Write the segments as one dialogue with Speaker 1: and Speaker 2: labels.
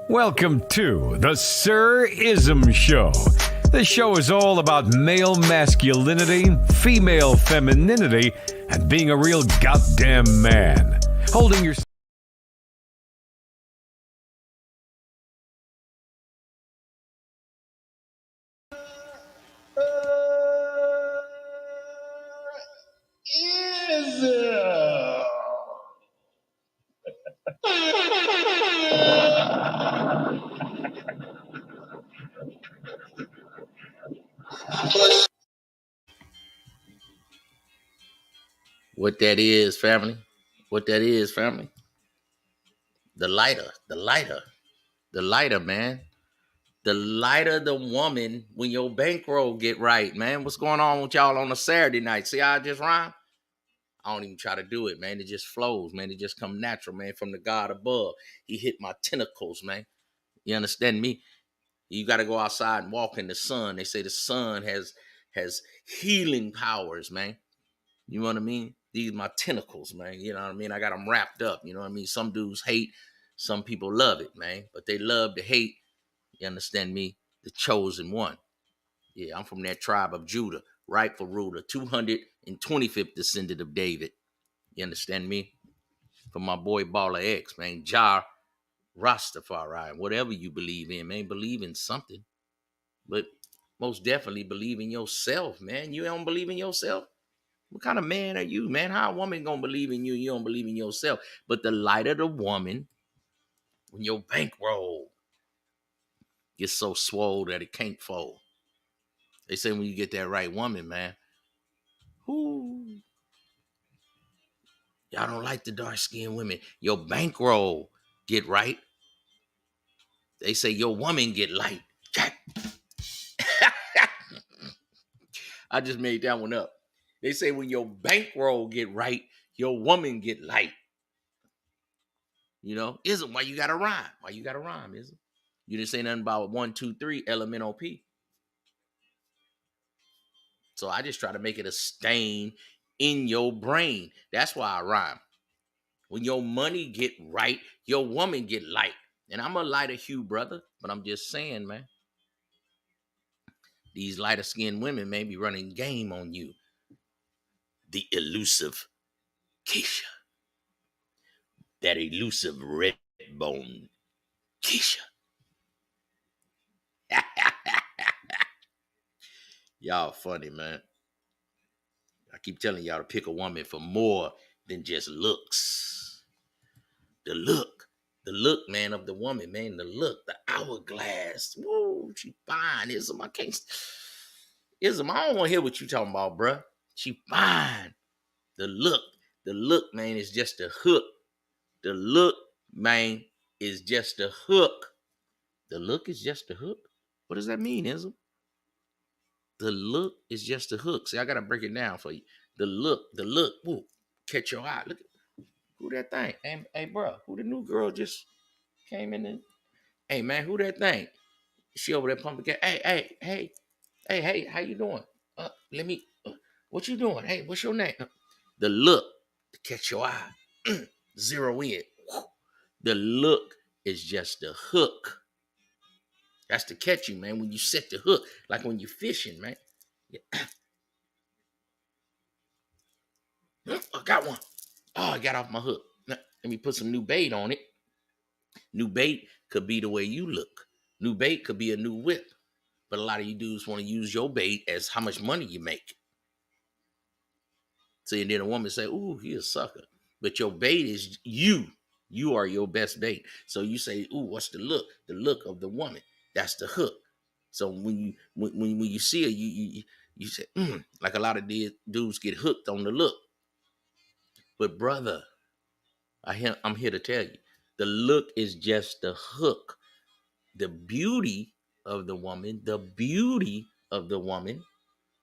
Speaker 1: Welcome to the Sir Ism Show. The show is all about male masculinity, female femininity, and being a real goddamn man. Holding your...
Speaker 2: What that is, family. What that is, family. The lighter, man. The lighter the woman when your bankroll get right, man. What's going on with y'all on a Saturday night? See how I just rhyme? I don't even try to do it, man. It just flows, man. It just come natural, man, from the God above. He hit my tentacles, man. You understand me? You got to go outside and walk in the sun. They say the sun has healing powers, man. You know what I mean? These are my tentacles, man. You know what I mean? I got them wrapped up. You know what I mean? Some dudes hate, some people love it, man. But they love to hate. You understand me? The chosen one. Yeah, I'm from that tribe of Judah, rightful ruler, 225th descendant of David. You understand me? From my boy Baller X, man. Jah Rastafari, whatever you believe in, man. Believe in something. But most definitely believe in yourself, man. You don't believe in yourself? What kind of man are you, man? How a woman gonna believe in you? You don't believe in yourself. But the lighter the woman, when your bankroll gets so swole that it can't fold. They say when you get that right woman, man, whoo, y'all don't like the dark-skinned women. Your bankroll get right. They say your woman get light. I just made that one up. They say when your bankroll get right, your woman get light. You know, isn't why you gotta rhyme. Why you gotta rhyme, isn't? You didn't say nothing about 1, 2, 3, LMNOP. So I just try to make it a stain in your brain. That's why I rhyme. When your money get right, your woman get light. And I'm a lighter hue, brother, but I'm just saying, man. These lighter skinned women may be running game on you. The elusive Keisha. That elusive red bone Keisha. Y'all funny, man. I keep telling y'all to pick a woman for more than just looks. The look, man, of the woman, man, the look, the hourglass. Whoa, she fine. Ism, I can't. Ism, I don't want to hear what you talking about, bruh. She fine. The look, man, is just a hook. The look, man, is just a hook. The look is just a hook. What does that mean, Ism? The look is just a hook. See, I gotta break it down for you. The look, woo, catch your eye. Look at who that thing. Hey, bro, who the new girl just came in and hey man, who that thing? She over there pumping gas. Hey, how you doing? Let me what you doing? Hey, what's your name? The look to catch your eye. Zero in. The look is just a hook. That's to catch you, man. When you set the hook, like when you're fishing, man. Yeah. I got one. Oh, I got off my hook. Let me put some new bait on it. New bait could be the way you look. New bait could be a new whip. But a lot of you dudes want to use your bait as how much money you make. See, and then a woman say, ooh, he a sucker. But your bait is you. You are your best bait. So you say, ooh, what's the look? The look of the woman. That's the hook. So when you see her, you say, like a lot of dudes get hooked on the look. But brother, I'm here to tell you, the look is just the hook. The beauty of the woman,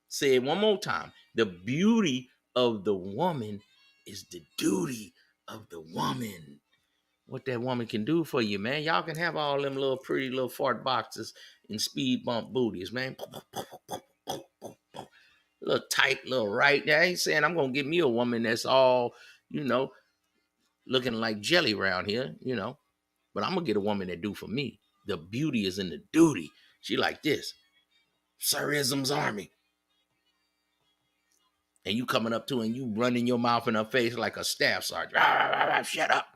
Speaker 2: say it one more time. The beauty of the woman is the duty of the woman. What that woman can do for you, man. Y'all can have all them little pretty little fart boxes and speed bump booties, man. Little tight, little right. I ain't saying I'm going to get me a woman that's all, looking like jelly around here, But I'm gonna get a woman that do for me. The beauty is in the duty. She like this. Sir Ism's Army. And you coming up to her and you running your mouth in her face like a staff sergeant. Shut up.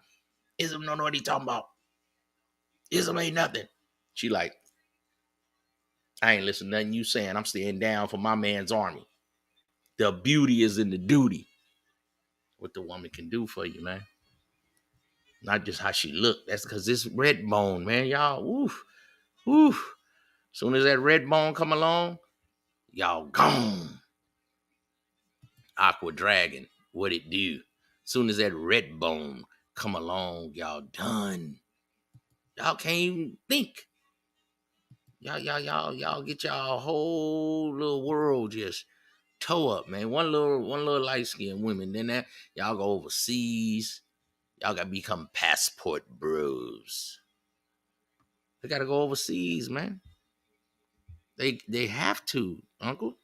Speaker 2: Ism don't know what he talking about. Ism ain't nothing. She like, I ain't listening to nothing you saying. I'm staying down for my man's army. The beauty is in the duty. What the woman can do for you, man. Not just how she look. That's because this red bone, man, y'all. Woof, woof. Soon as that red bone come along, y'all gone. Aqua Dragon, what it do? Soon as that red bone come along, y'all done. Y'all can't even think. Y'all get y'all whole little world just toe up, man. One little light-skinned women. Then that y'all go overseas. Y'all gotta become passport bros. They gotta go overseas, man. They have to, Uncle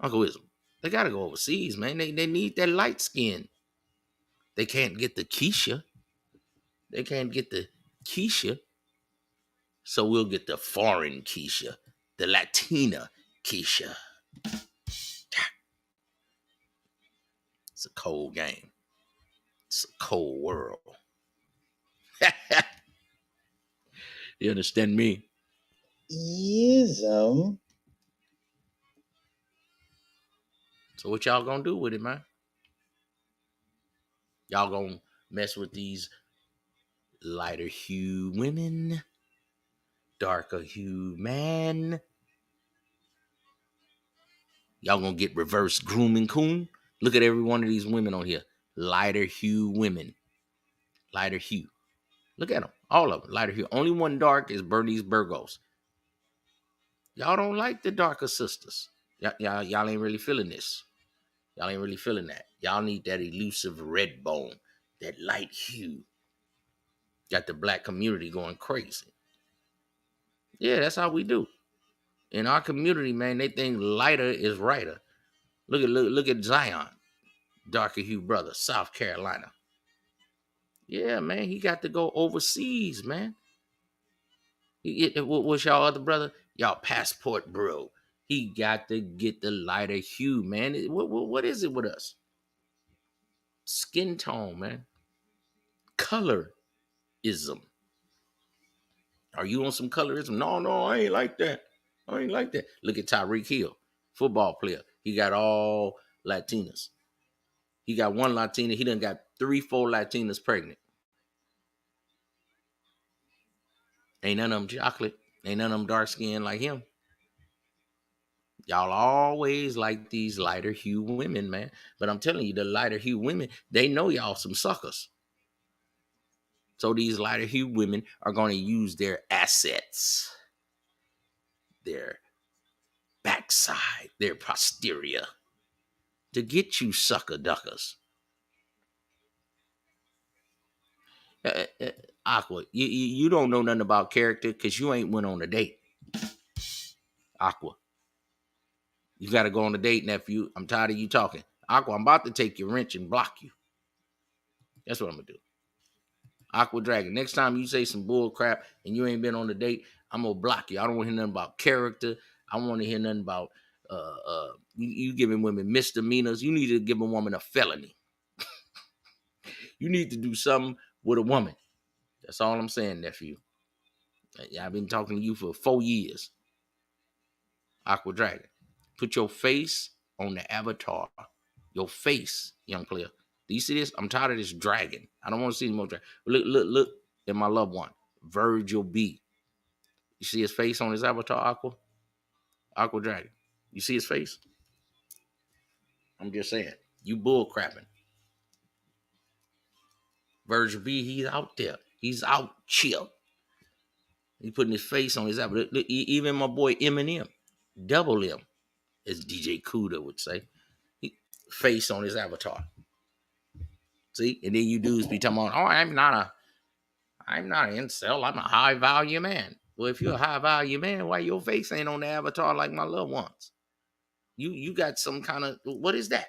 Speaker 2: Ism. They gotta go overseas, man. They need that light skin. They can't get the Keisha. They can't get the Keisha. So we'll get the foreign Keisha, the Latina Keisha. It's a cold game. It's a cold world. You understand me?
Speaker 3: Ism.
Speaker 2: So what y'all gonna do with it, man? Y'all gonna mess with these lighter hue women, darker hue man? Y'all gonna get reverse grooming coon? Look at every one of these women on here. Lighter hue women. Lighter hue. Look at them. All of them. Lighter hue. Only one dark is Bernice Burgos. Y'all don't like the darker sisters. Y'all ain't really feeling this. Y'all ain't really feeling that. Y'all need that elusive red bone. That light hue. Got the black community going crazy. Yeah, that's how we do. In our community, man, they think lighter is righter. Look at Zion. Darker hue brother, South Carolina. Yeah, man, he got to go overseas, man. What's y'all other brother? Y'all passport bro. He got to get the lighter hue, man. What is it with us? Skin tone, man. Colorism. Are you on some colorism? No, I ain't like that. I ain't like that. Look at Tyreek Hill, football player. He got all Latinas. He got one Latina. He done got 3-4 Latinas pregnant. Ain't none of them chocolate. Ain't none of them dark skin like him. Y'all always like these lighter hue women, man. But I'm telling you, the lighter hue women, they know y'all some suckers. So these lighter hue women are going to use their assets, their backside, their posterior to get you sucker duckers. Aqua, you don't know nothing about character because you ain't went on a date. Aqua, you got to go on a date, nephew. I'm tired of you talking. Aqua, I'm about to take your wrench and block you. That's what I'm going to do. Aqua Dragon, next time you say some bull crap and you ain't been on a date, I'm going to block you. I don't want to hear nothing about character. I don't want to hear nothing about you giving women misdemeanors. You need to give a woman a felony. You need to do something with a woman. That's all I'm saying, nephew. I've been talking to you for 4 years. Aqua Dragon, put your face on the avatar. Your face, young player. Do you see this? I'm tired of this dragon. I don't want to see any more dragon. Look at my loved one, Virgil B. You see his face on his avatar, Aqua Dragon. You see his face? I'm just saying. You bull crapping. Virgil B, he's out there. He's out chill. He putting his face on his avatar. Even my boy Eminem, double M, as DJ Kuda would say. Face on his avatar. See? And then you dudes be talking about, oh, I'm not an incel. I'm a high value man. Well, if you're a high value man, why your face ain't on the avatar like my loved ones? You got some kind of, what is that?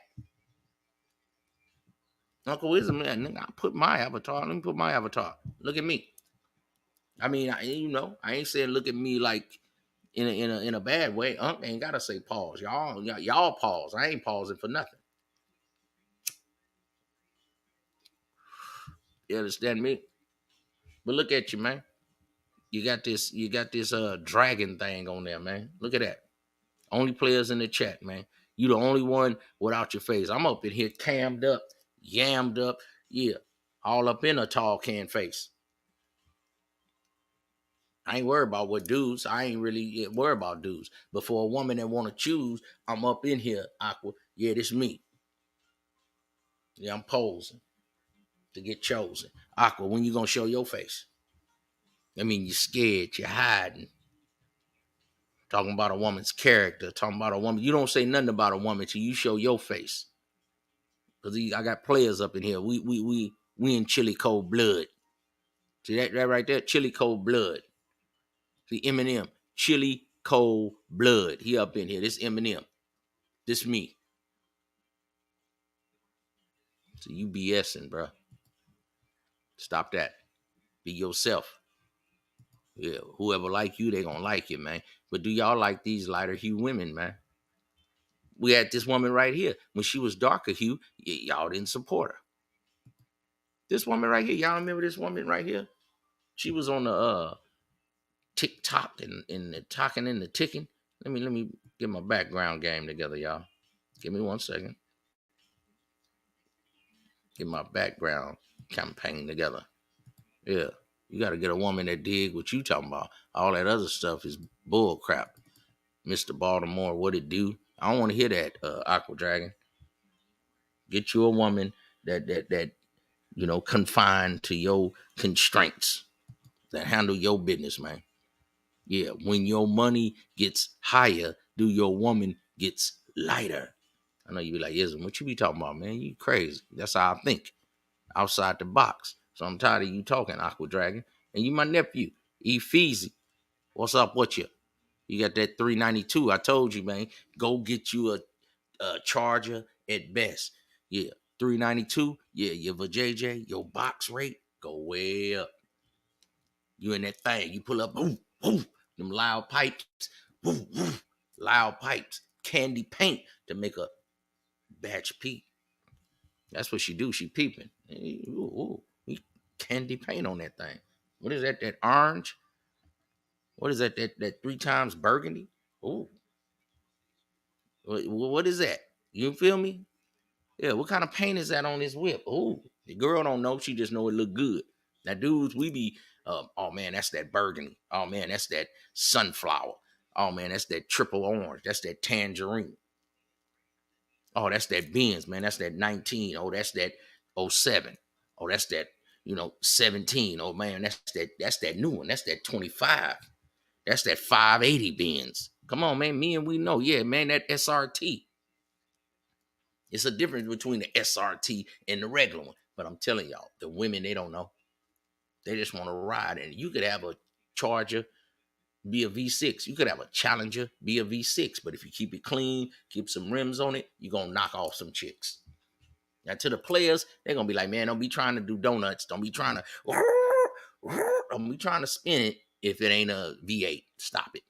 Speaker 2: Uncle Wisdom, man, I put my avatar. Let me put my avatar. Look at me. I mean, I ain't saying look at me like in a bad way. Ain't gotta say pause. Y'all pause. I ain't pausing for nothing. You understand me? But look at you, man. You got this dragon thing on there, man. Look at that. Only players in the chat, man. You the only one without your face. I'm up in here cammed up, yammed up, yeah, all up in a tall can face. I ain't worried about what dudes. I ain't really worried about dudes. But for a woman that want to choose, I'm up in here, Aqua. Yeah, this me. Yeah, I'm posing to get chosen. Aqua, when you gonna show your face? I mean, you're scared, you're hiding. Talking about a woman's character, talking about a woman. You don't say nothing about a woman till you show your face. Cause I got players up in here. We in chili cold blood. See that right there? Chili cold blood. See Eminem, chili cold blood. He up in here. This Eminem. This me. So you BSing, bro. Stop that. Be yourself. Yeah, whoever like you, they gonna like you, man. But do y'all like these lighter hue women, man? We had this woman right here. When she was darker hue, y'all didn't support her. This woman right here, y'all remember this woman right here? She was on the TikTok and the talking and the ticking. Let me get my background game together, y'all. Give me 1 second. Get my background campaign together. Yeah. You got to get a woman that dig what you talking about. All that other stuff is bull crap. Mr. Baltimore, what it do? I don't want to hear that, Aqua Dragon. Get you a woman that confined to your constraints, that handle your business, man. Yeah, when your money gets higher, do your woman gets lighter. I know you be like, Ism, what you be talking about, man? You crazy. That's how I think. Outside the box. So I'm tired of you talking, Aqua Dragon. And you my nephew, Ephesi. What's up with you? You got that 392. I told you, man. Go get you a charger at best. Yeah. 392. Yeah, your JJ, your box rate go way up. You in that thing. You pull up, boom, boom, them loud pipes, boom, boom, loud pipes, candy paint to make a batch peep. That's what she do. She peeping. Ooh, candy paint on that thing. What is that? That orange? What is that? That 3 times burgundy? Ooh. What is that? You feel me? Yeah, what kind of paint is that on this whip? Ooh, the girl don't know. She just know it look good. Now, dudes, we be, oh man, that's that burgundy. Oh man, that's that sunflower. Oh man, that's that triple orange. That's that tangerine. Oh, that's that Benz, man. That's that 19. Oh, that's that '07. Oh, that's that, 17. Oh man, that's that new one. That's that 25. That's that 580 Benz. Come on, man. Me and we know. Yeah, man, that SRT. It's a difference between the SRT and the regular one. But I'm telling y'all, the women, they don't know. They just want to ride. And you could have a Charger, be a V6. You could have a Challenger, be a V6. But if you keep it clean, keep some rims on it, you're going to knock off some chicks. Now, to the players, they're going to be like, man, don't be trying to do donuts. Don't be trying to spin it if it ain't a V8. Stop it.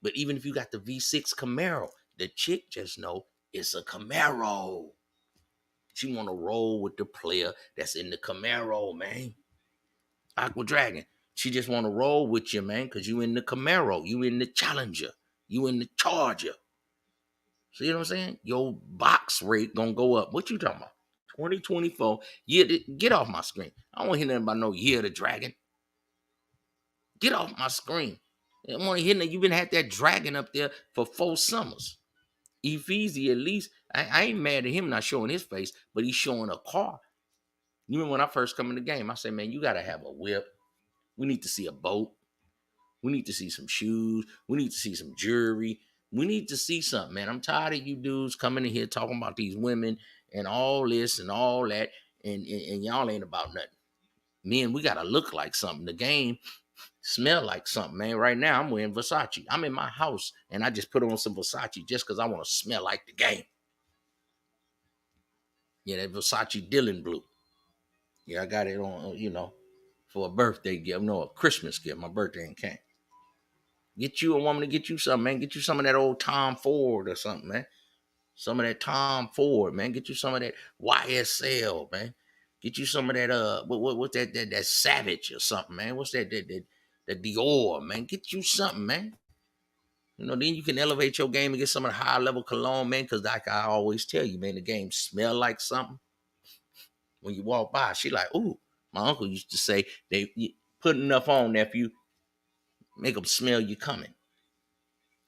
Speaker 2: But even if you got the V6 Camaro, the chick just know it's a Camaro. She want to roll with the player that's in the Camaro, man. Aqua Dragon. She just want to roll with you, man, because you in the Camaro. You in the Challenger. You in the Charger. See what I'm saying? Your box rate going to go up. What you talking about? 2024. Get off my screen. I don't want to hear nothing about no Year of the Dragon. Get off my screen. I don't want to hear that you've been had that dragon up there for 4 summers. Ephesi, at least, I ain't mad at him not showing his face, but he's showing a car. You remember when I first come in the game, I said, man, you got to have a whip. We need to see a boat. We need to see some shoes. We need to see some jewelry. We need to see something, man. I'm tired of you dudes coming in here talking about these women and all this and all that, and y'all ain't about nothing. Men, we got to look like something. The game smell like something, man. Right now, I'm wearing Versace. I'm in my house, and I just put on some Versace just because I want to smell like the game. Yeah, that Versace Dylan blue. Yeah, I got it on, for a birthday gift. No, a Christmas gift. My birthday ain't came. Get you a woman to get you something, man. Get you some of that old Tom Ford or something, man. Some of that Tom Ford, man. Get you some of that YSL, man. Get you some of that what's that Savage or something, man. What's that Dior, man. Get you something, man. You know, then you can elevate your game and get some of the high level cologne, man. Cause like I always tell you, man, the game smell like something. When you walk by, she like, ooh. My uncle used to say, they put enough on, nephew, make them smell you coming.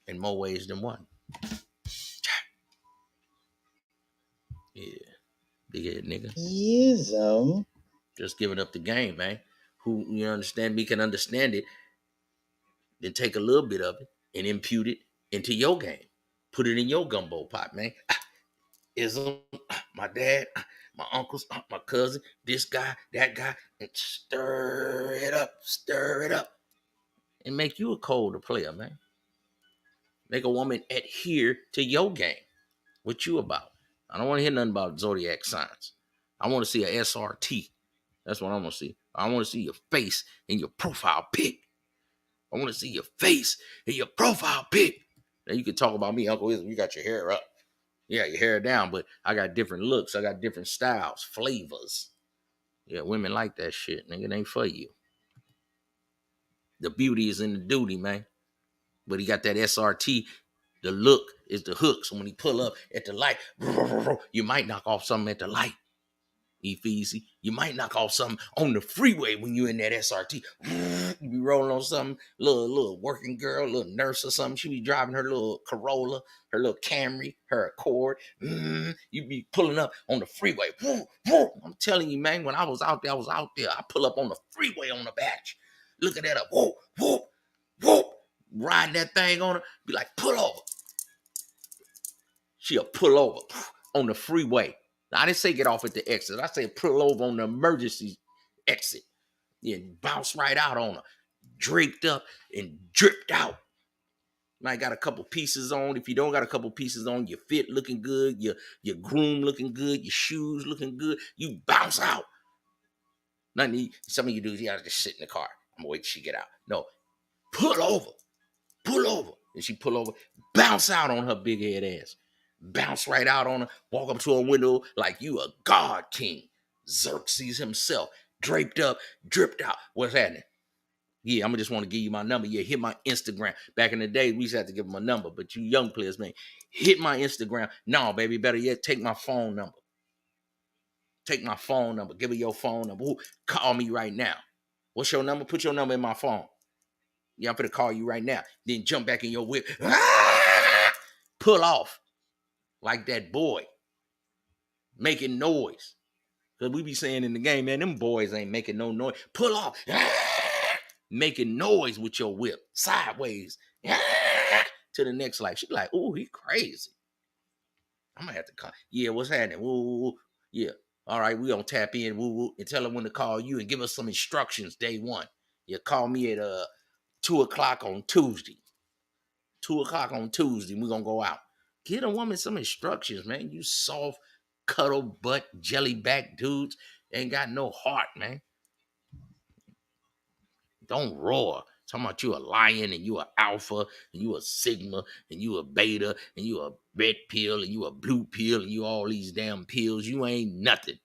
Speaker 2: In more ways than one. Yeah. Big head nigga.
Speaker 3: Yism.
Speaker 2: Just giving up the game, man. Who, you understand me, can understand it. Then take a little bit of it and impute it into your game. Put it in your gumbo pot, man. Ism, my dad, my uncles, my cousin, this guy, that guy, and stir it up, and make you a colder player, man. Make a woman adhere to your game. What you about? I don't want to hear nothing about zodiac signs. I want to see a SRT. That's what I want to see. I want to see your face in your profile pic. I want to see your face in your profile pic. Now you can talk about me, Uncle Ism. You got your hair up. Yeah, your hair down, but I got different looks. I got different styles, flavors. Yeah, women like that shit. Nigga, it ain't for you. The beauty is in the duty, man. But he got that SRT. The look is the hook. So when he pull up at the light, you might knock off something at the light. Easy. You might knock off something on the freeway when you in that SRT. You be rolling on something, little working girl, little nurse or something. She be driving her little Corolla, her little Camry, her Accord. You be pulling up on the freeway. I'm telling you, man, when I was out there. I pull up on the freeway on the batch. Looking at her, whoop. Riding that thing on her, be like, pull over. She'll pull over on the freeway. Now, I didn't say get off at the exit. I said pull over on the emergency exit. Yeah, bounce right out on her. Draped up and dripped out. Might got a couple pieces on. If you don't got a couple pieces on, your fit looking good, your groom looking good, your shoes looking good, you bounce out. Nothing some of you do, you gotta just sit in the car. I'm gonna wait till she get out. No, pull over. And she pull over, bounce out on her big head ass. Bounce right out on her, walk up to her window like you a god king. Xerxes himself, draped up, dripped out. What's happening? Yeah, I'm just want to give you my number. Yeah, hit my Instagram. Back in the day, we used to have to give them a number, but you young players, man, hit my Instagram. No, baby, better yet, take my phone number. Take my phone number. Give me your phone number. Ooh, call me right now. What's your number? Put your number in my phone. Yeah, I'm finna call you right now. Then jump back in your whip. Pull off. Like that boy. Making noise. Because we be saying in the game, man, them boys ain't making no noise. Pull off. Making noise with your whip. Sideways. To the next life. She be like, ooh, he crazy. I'm gonna have to call. Yeah, what's happening? Woo. Yeah. All right, we gonna tap in. Woo. And tell her when to call you and give us some instructions day one. You call me at 2:00 on Tuesday. 2:00 on Tuesday, we're gonna go out. Get a woman some instructions, man. You soft, cuddle butt, jellyback dudes ain't got no heart, man. Don't roar. Talking about you a lion and you a alpha and you a sigma and you a beta and you a red pill and you a blue pill and you all these damn pills. You ain't nothing.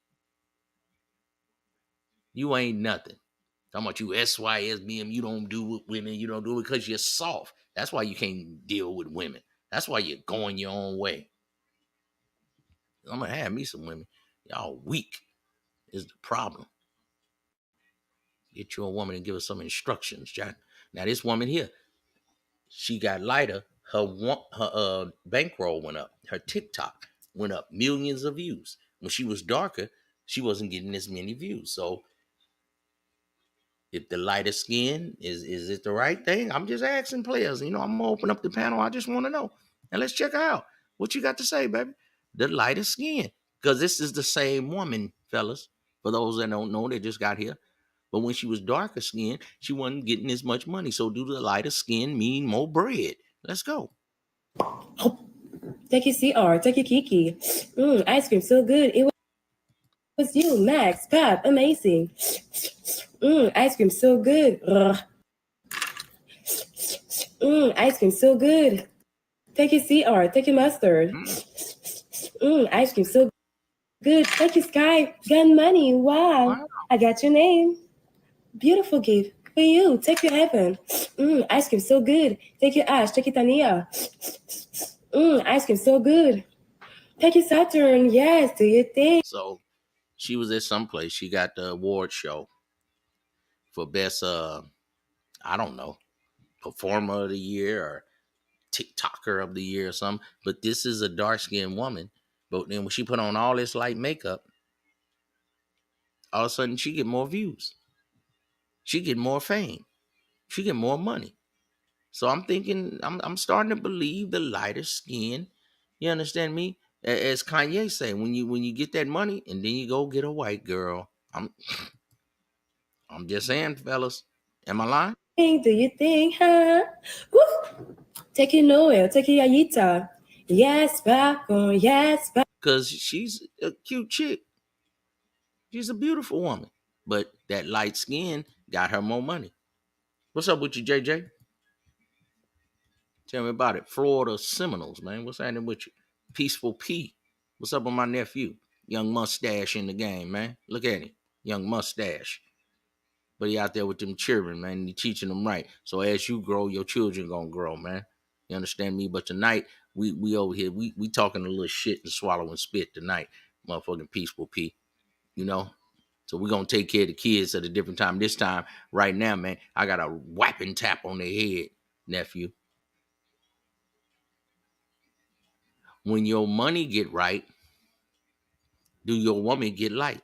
Speaker 2: You ain't nothing. Talking about you SYSBM, you don't do with women, you don't do it because you're soft. That's why you can't deal with women. That's why you're going your own way. I'm going to have me some women. Y'all weak is the problem. Get you a woman and give her some instructions, Jack. Now, this woman here, she got lighter. Her bankroll went up. Her TikTok went up. Millions of views. When she was darker, she wasn't getting as many views. So, if the lighter skin, is it the right thing? I'm just asking players. You know, I'm going to open up the panel. I just want to know. And let's check her out. What you got to say, baby? The lighter skin. Because this is the same woman, fellas. For those that don't know, they just got here. But when she was darker skin, she wasn't getting as much money. So do the lighter skin mean more bread? Let's go.
Speaker 4: Oh, take your CR. Take your Kiki. Ice cream so good.
Speaker 3: Was you, Max, Pop, amazing. Ice cream so good. Ice cream so good. Thank you, CR. Thank you, Mustard. Ice cream so good. Thank you, Sky. Got money. Wow. I got your name. Beautiful gift for you. Take you, Heaven. Ice cream so good. Thank you, Ash. Thank you, Tania. Ice cream so good. Thank you, Saturn. Yes, do you think?
Speaker 2: So she was at some place. She got the award show for best I don't know, performer of the year or TikToker of the year or something. But this is a dark skinned woman. But then when she put on all this light makeup, all of a sudden she get more views. She get more fame. She get more money. So I'm thinking, I'm starting to believe the lighter skin. You understand me? As Kanye say, when you get that money and then you go get a white girl. I'm just saying, fellas. Am I lying?
Speaker 3: Do you think, huh? Woo! Take you Noel. Take you Yayita. Yes, popcorn. Yes, popcorn.
Speaker 2: Because she's a cute chick. She's a beautiful woman. But that light skin got her more money. What's up with you, JJ? Tell me about it. Florida Seminoles, man. What's happening with you? Peaceful P. What's up with my nephew? Young Mustache in the game, man. Look at him. Young Mustache. But he out there with them children, man. And he teaching them right. So as you grow, your children gonna grow, man. You understand me? But tonight, we over here, we talking a little shit and swallowing spit tonight. Motherfucking Peaceful P. You know? So we're gonna take care of the kids at a different time. This time, right now, man, I got a whapping tap on their head, nephew. When your money get right, do your woman get light?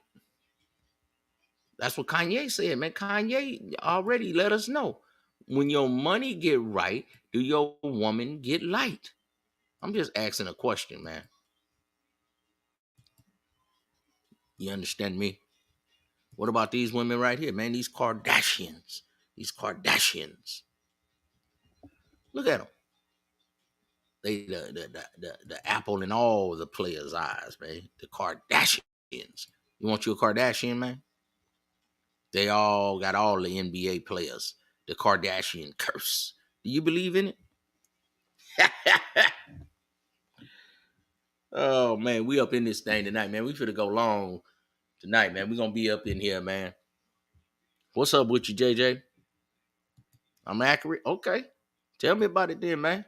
Speaker 2: That's what Kanye said, man. Kanye already let us know. When your money get right, do your woman get light? I'm just asking a question, man. You understand me? What about these women right here, man? These Kardashians. These Kardashians. Look at them. They the apple in all the players' eyes, man. The Kardashians. You want you a Kardashian, man? They all got all the NBA players. The Kardashian curse. Do you believe in it? Oh man, we up in this thing tonight, man. We finna go long tonight, man. We gonna be up in here, man. What's up with you, JJ? I'm accurate. Okay, tell me about it then, man.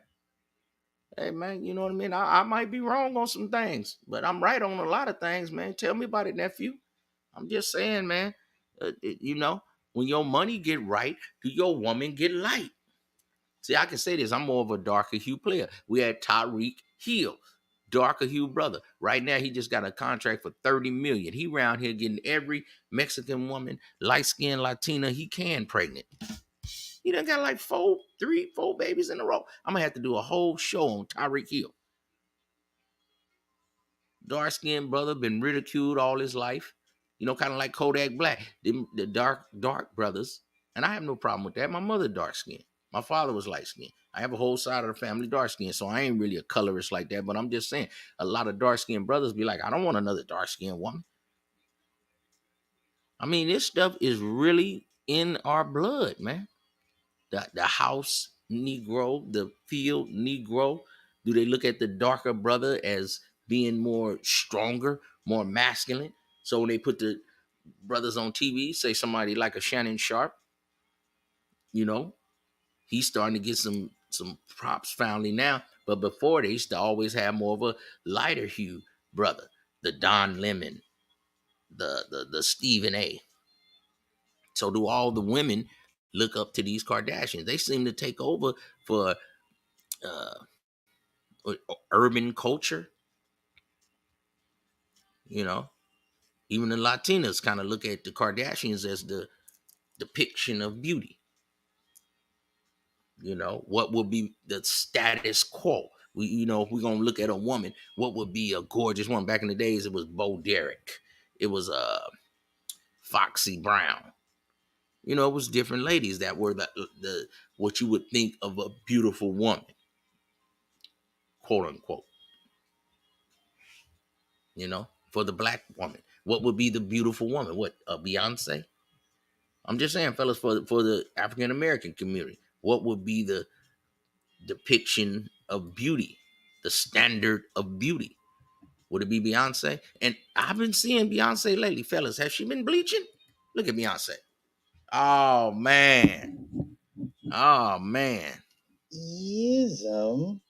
Speaker 2: Hey man, you know what I mean? I might be wrong on some things, but I'm right on a lot of things, man. Tell me about it, nephew. I'm just saying, man. You know, when your money get right, do your woman get light? See, I can say this. I'm more of a darker hue player. We had Tyreek Hill, darker hue brother. Right now, he just got a contract for $30 million. He around here getting every Mexican woman, light-skinned Latina he can pregnant. He done got like four babies in a row. I'm gonna have to do a whole show on Tyreek Hill. Dark-skinned brother, been ridiculed all his life. You know, kind of like Kodak Black. The dark brothers. And I have no problem with that. My mother dark-skinned. My father was light-skinned. I have a whole side of the family dark-skinned, so I ain't really a colorist like that. But I'm just saying, a lot of dark-skinned brothers be like, I don't want another dark-skinned woman. I mean, this stuff is really in our blood, man. The house Negro, the field Negro. Do they look at the darker brother as being more stronger, more masculine? So when they put the brothers on TV, say somebody like a Shannon Sharp, you know, he's starting to get some props finally now. But before they used to always have more of a lighter hue brother, the Don Lemon, the Stephen A. So do all the women look up to these Kardashians? They seem to take over for urban culture. You know, even the Latinas kind of look at the Kardashians as the depiction of beauty. You know, what would be the status quo? If we're gonna look at a woman, what would be a gorgeous woman? Back in the days, it was Bo Derek. It was Foxy Brown. You know, it was different ladies that were the what you would think of a beautiful woman, quote unquote. You know, for the black woman. What would be the beautiful woman? What, Beyonce? I'm just saying, fellas, for the African American community, what would be the depiction of beauty, the standard of beauty? Would it be Beyonce? And I've been seeing Beyonce lately, fellas. Has she been bleaching? Look at Beyonce. Oh man. Oh man.
Speaker 4: Ism.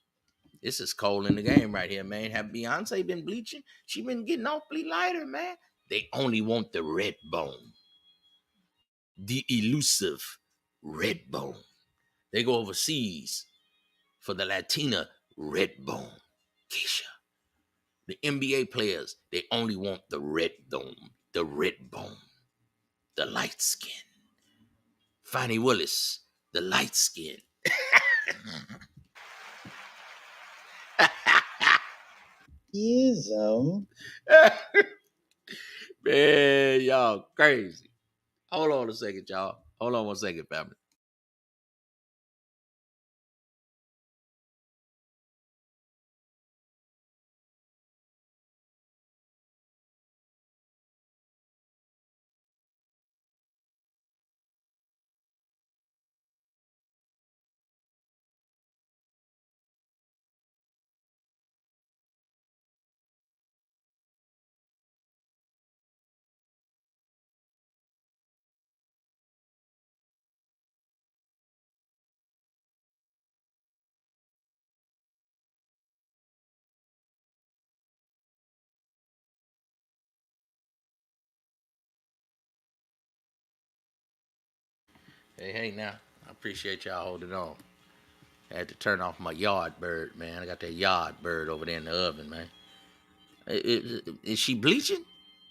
Speaker 2: This is cold in the game right here, man. Have Beyonce been bleaching? She been getting awfully lighter, man. They only want the red bone. The elusive red bone. They go overseas for the Latina red bone. Keisha. The NBA players, they only want the red bone, the light skin. Fannie Willis, the light skin.
Speaker 4: Ism.
Speaker 2: Man, y'all crazy. Hold on a second, y'all. Hold on 1 second, family. Hey, now. I appreciate y'all holding on. I had to turn off my yard bird, man. I got that yard bird over there in the oven, man. Is she bleaching?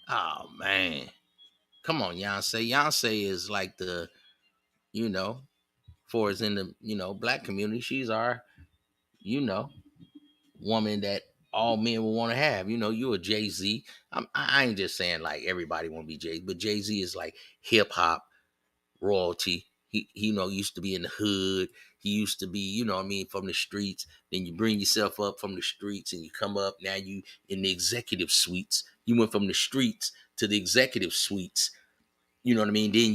Speaker 2: Oh, man. Come on, Beyonce. Beyonce is like the, for us in the, black community, she's our, woman that all men will want to have. You're a Jay-Z. I ain't just saying like everybody want to be Jay-Z, but Jay-Z is like hip-hop royalty. He used to be in the hood. He used to be, from the streets. Then you bring yourself up from the streets and you come up. Now you in the executive suites. You went from the streets to the executive suites. You know what I mean? Then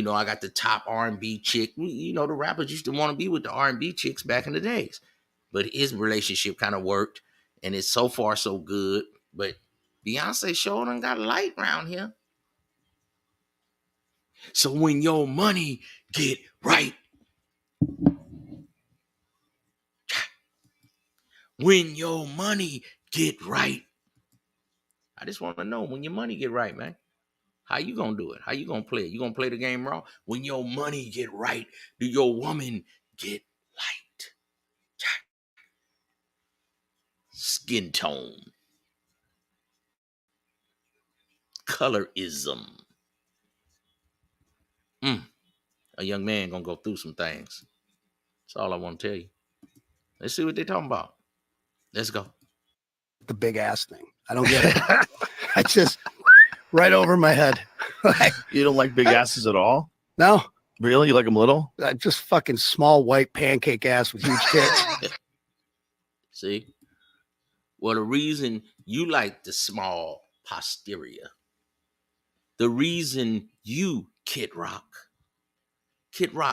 Speaker 2: I got the top R&B chick. The rappers used to want to be with the R&B chicks back in the days. But his relationship kind of worked. And it's so far so good. But Beyonce sure done got light around here. So when your money get right, when your money get right, I just want to know when your money get right, man. How you gonna do it? How you gonna play it? You gonna play the game wrong? When your money get right, do your woman get light? Skin tone. Colorism. A young man gonna go through some things. That's all I want to tell you. Let's see what they're talking about. Let's go.
Speaker 5: The big ass thing. I don't get it. I just right over my head.
Speaker 4: You don't like big asses at all?
Speaker 5: No.
Speaker 4: Really? You like them little?
Speaker 5: Just fucking small white pancake ass with huge tits.
Speaker 2: See? Well, the reason you like the small posterior, the reason you, Kid Rock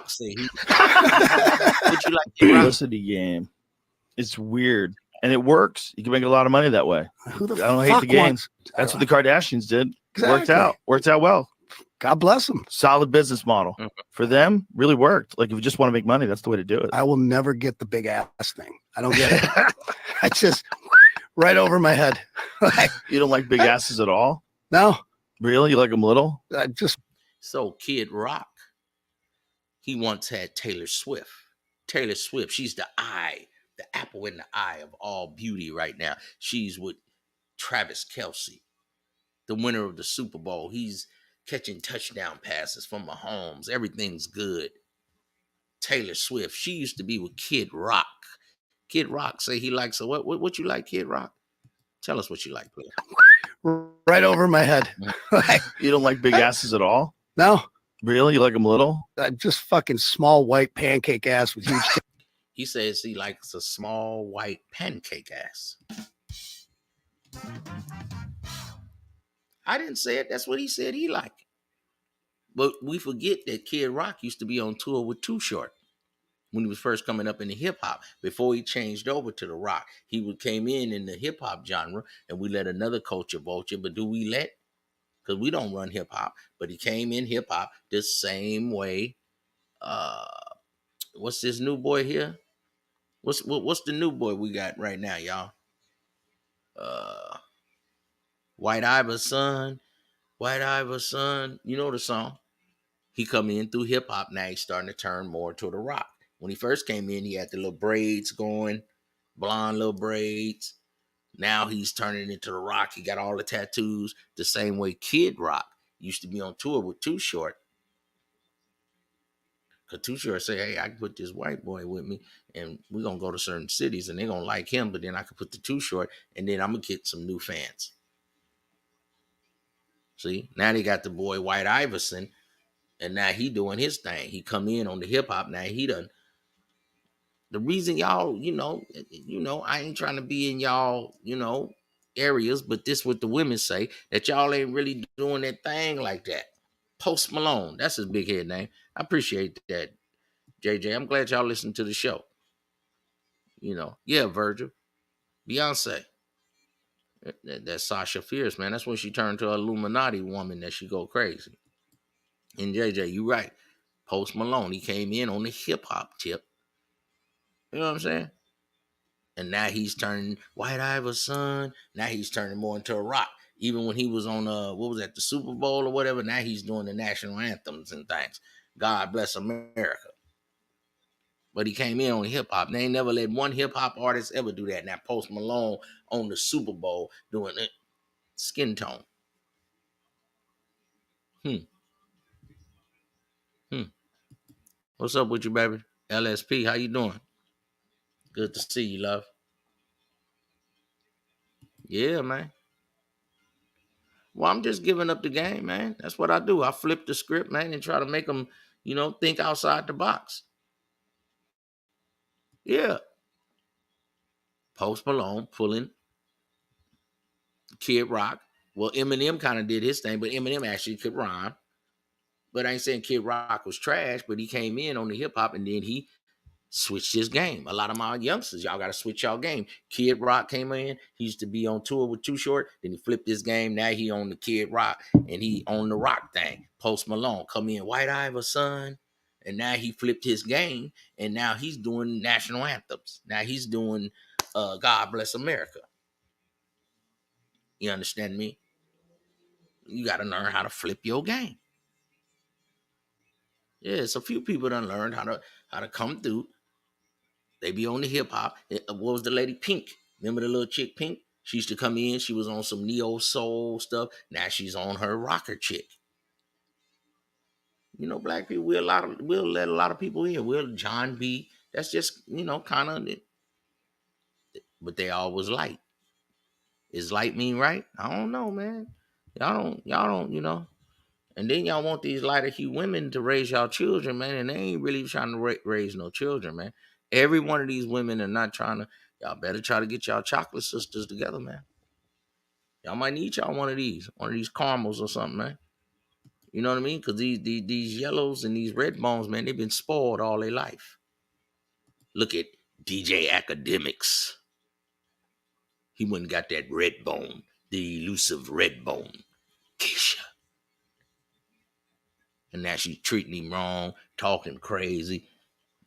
Speaker 2: say he what you like, Kid Rock?
Speaker 4: Publicity game. It's weird. And it works. You can make a lot of money that way.
Speaker 5: Who the
Speaker 4: I don't
Speaker 5: fuck
Speaker 4: hate the game.
Speaker 5: wants-
Speaker 4: That's what the Kardashians did.
Speaker 5: Exactly.
Speaker 4: Worked out well.
Speaker 5: God bless them.
Speaker 4: Solid business model.
Speaker 2: Mhm.
Speaker 4: For them, really worked. Like if you just want to make money, that's the way to do it.
Speaker 5: I will never get the big ass thing. I don't get it. I just right over my head.
Speaker 4: You don't like big asses at all?
Speaker 5: No.
Speaker 4: Really? You like them little?
Speaker 5: Just
Speaker 2: So Kid Rock, he once had Taylor Swift. Taylor Swift, she's the apple in the eye of all beauty right now. She's with Travis Kelce, the winner of the Super Bowl. He's catching touchdown passes from Mahomes. Everything's good. Taylor Swift, she used to be with Kid Rock. Kid Rock say he likes her. What you like, Kid Rock? Tell us what you like, please.
Speaker 5: right over my head.
Speaker 4: You don't like big asses at all?
Speaker 5: No.
Speaker 4: Really? You like them little?
Speaker 5: Just fucking small white pancake ass with huge tits.
Speaker 2: He says he likes a small white pancake ass. I didn't say it. That's what he said he liked. But we forget that Kid Rock used to be on tour with Too Short when he was first coming up in the hip hop. Before he changed over to the rock, he came in the hip hop genre, and we let another culture vulture. But do we let? Because we don't run hip hop. But he came in hip hop the same way. What's this new boy here? What's the new boy we got right now, y'all? White Iverson. White Iverson. You know the song. He come in through hip hop. Now he's starting to turn more to the rock. When he first came in, he had the little braids going, blonde little braids. Now he's turning into the rock. He got all the tattoos. The same way Kid Rock used to be on tour with Too Short. Because Too Short say, hey, I can put this white boy with me, and we're going to go to certain cities, and they're going to like him, but then I can put the Too Short, and then I'm going to get some new fans. See? Now they got the boy White Iverson, and now he doing his thing. He come in on the hip-hop. Now he done. The reason y'all, I ain't trying to be in y'all, areas, but this what the women say, that y'all ain't really doing that thing like that. Post Malone, that's his big head name. I appreciate that, JJ. I'm glad y'all listen to the show. Yeah, Virgil, Beyonce, that's Sasha Fierce, man. That's when she turned to an Illuminati woman that she go crazy. And JJ, you right. Post Malone, he came in on the hip hop tip. You know what I'm saying? And now he's turning White Iverson. Now he's turning more into a rock. Even when he was on the Super Bowl or whatever, now he's doing the national anthems and things. God bless America. But he came in on hip hop. They ain't never let one hip hop artist ever do that. Now Post Malone on the Super Bowl doing it. Skin tone. What's up with you, baby? LSP, how you doing? Good to see you, love. Yeah, man. Well, I'm just giving up the game, man. That's what I do. I flip the script, man, and try to make them, think outside the box. Yeah. Post Malone pulling Kid Rock. Well, Eminem kind of did his thing, but Eminem actually could rhyme. But I ain't saying Kid Rock was trash, but he came in on the hip hop and then he switched his game. A lot of my youngsters, y'all got to switch y'all game. Kid Rock came in. He used to be on tour with Too Short. Then he flipped his game. Now he on the Kid Rock and he on the rock thing. Post Malone come in, White Iverson. And now he flipped his game. And now he's doing national anthems. Now he's doing God Bless America. You understand me? You got to learn how to flip your game. Yeah, it's a few people done learned how to come through. They be on the hip hop. What was the lady Pink? Remember the little chick Pink? She used to come in. She was on some neo soul stuff. Now she's on her rocker chick. Black people, we'll let a lot of people in. We'll John B. That's just, kind of it. But they always light. Is light mean right? I don't know, man. Y'all don't. And then y'all want these lighter hue women to raise y'all children, man, and they ain't really trying to raise no children, man. Every one of these women are not trying to. Y'all better try to get y'all chocolate sisters together, man. Y'all might need y'all one of these caramels or something, man. You know what I mean? Because these yellows and these red bones, man, they've been spoiled all their life. Look at DJ Academics. He wouldn't got that red bone, the elusive red bone. Keisha. And now she's treating him wrong, talking crazy.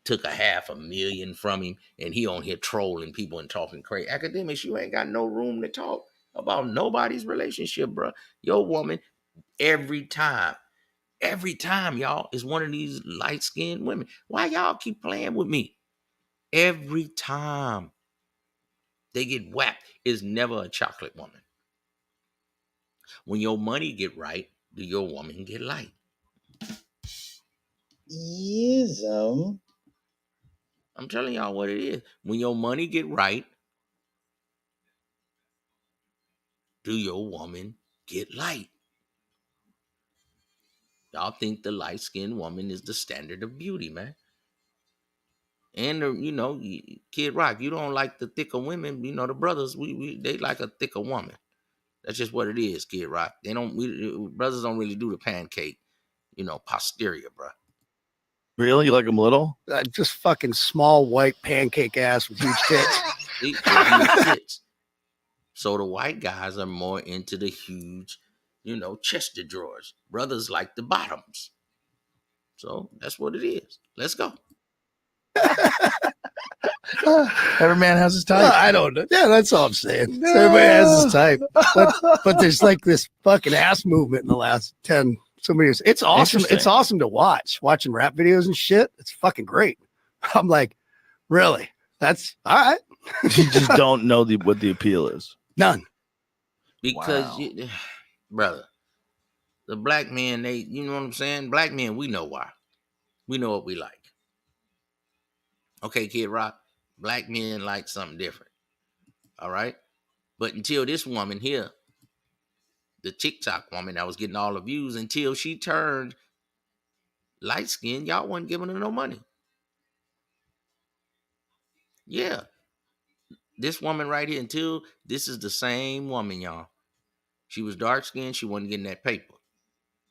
Speaker 2: Took $500,000 from him, and he on here trolling people and talking crazy. Academics, you ain't got no room to talk about nobody's relationship, bro. Your woman, every time, y'all, is one of these light-skinned women. Why y'all keep playing with me? Every time they get whacked, is never a chocolate woman. When your money get right, do your woman get light?
Speaker 6: Yism.
Speaker 2: I'm telling y'all what it is. When your money get right, do your woman get light? Y'all think the light-skinned woman is the standard of beauty, man. And, Kid Rock, you don't like the thicker women. The brothers, they like a thicker woman. That's just what it is, Kid Rock. Brothers don't really do the pancake, posterior, bro.
Speaker 4: Really? You like them little?
Speaker 5: Just fucking small white pancake ass with huge tits.
Speaker 2: Huge tits. So the white guys are more into the huge, chest of drawers. Brothers like the bottoms. So that's what it is. Let's go.
Speaker 7: Every man has his type.
Speaker 5: I don't know. Yeah, that's all I'm saying. So everybody has his type. But there's like this fucking ass movement in the last 10 so many years. It's awesome.
Speaker 4: Interesting.
Speaker 5: It's awesome to watching rap videos and shit. It's fucking great. I'm like, really? That's all right.
Speaker 4: You just don't know what the appeal is.
Speaker 5: None.
Speaker 2: Because,
Speaker 4: Wow.
Speaker 2: brother, the black men, you know what I'm saying? Black men, we know why. We know what we like. Okay, Kid Rock, black men like something different. All right? But until this woman here, the TikTok woman that was getting all the views, until she turned light skinned, y'all wasn't giving her no money. Yeah. This woman right here, until this is the same woman, y'all. She was dark skinned, she wasn't getting that paper.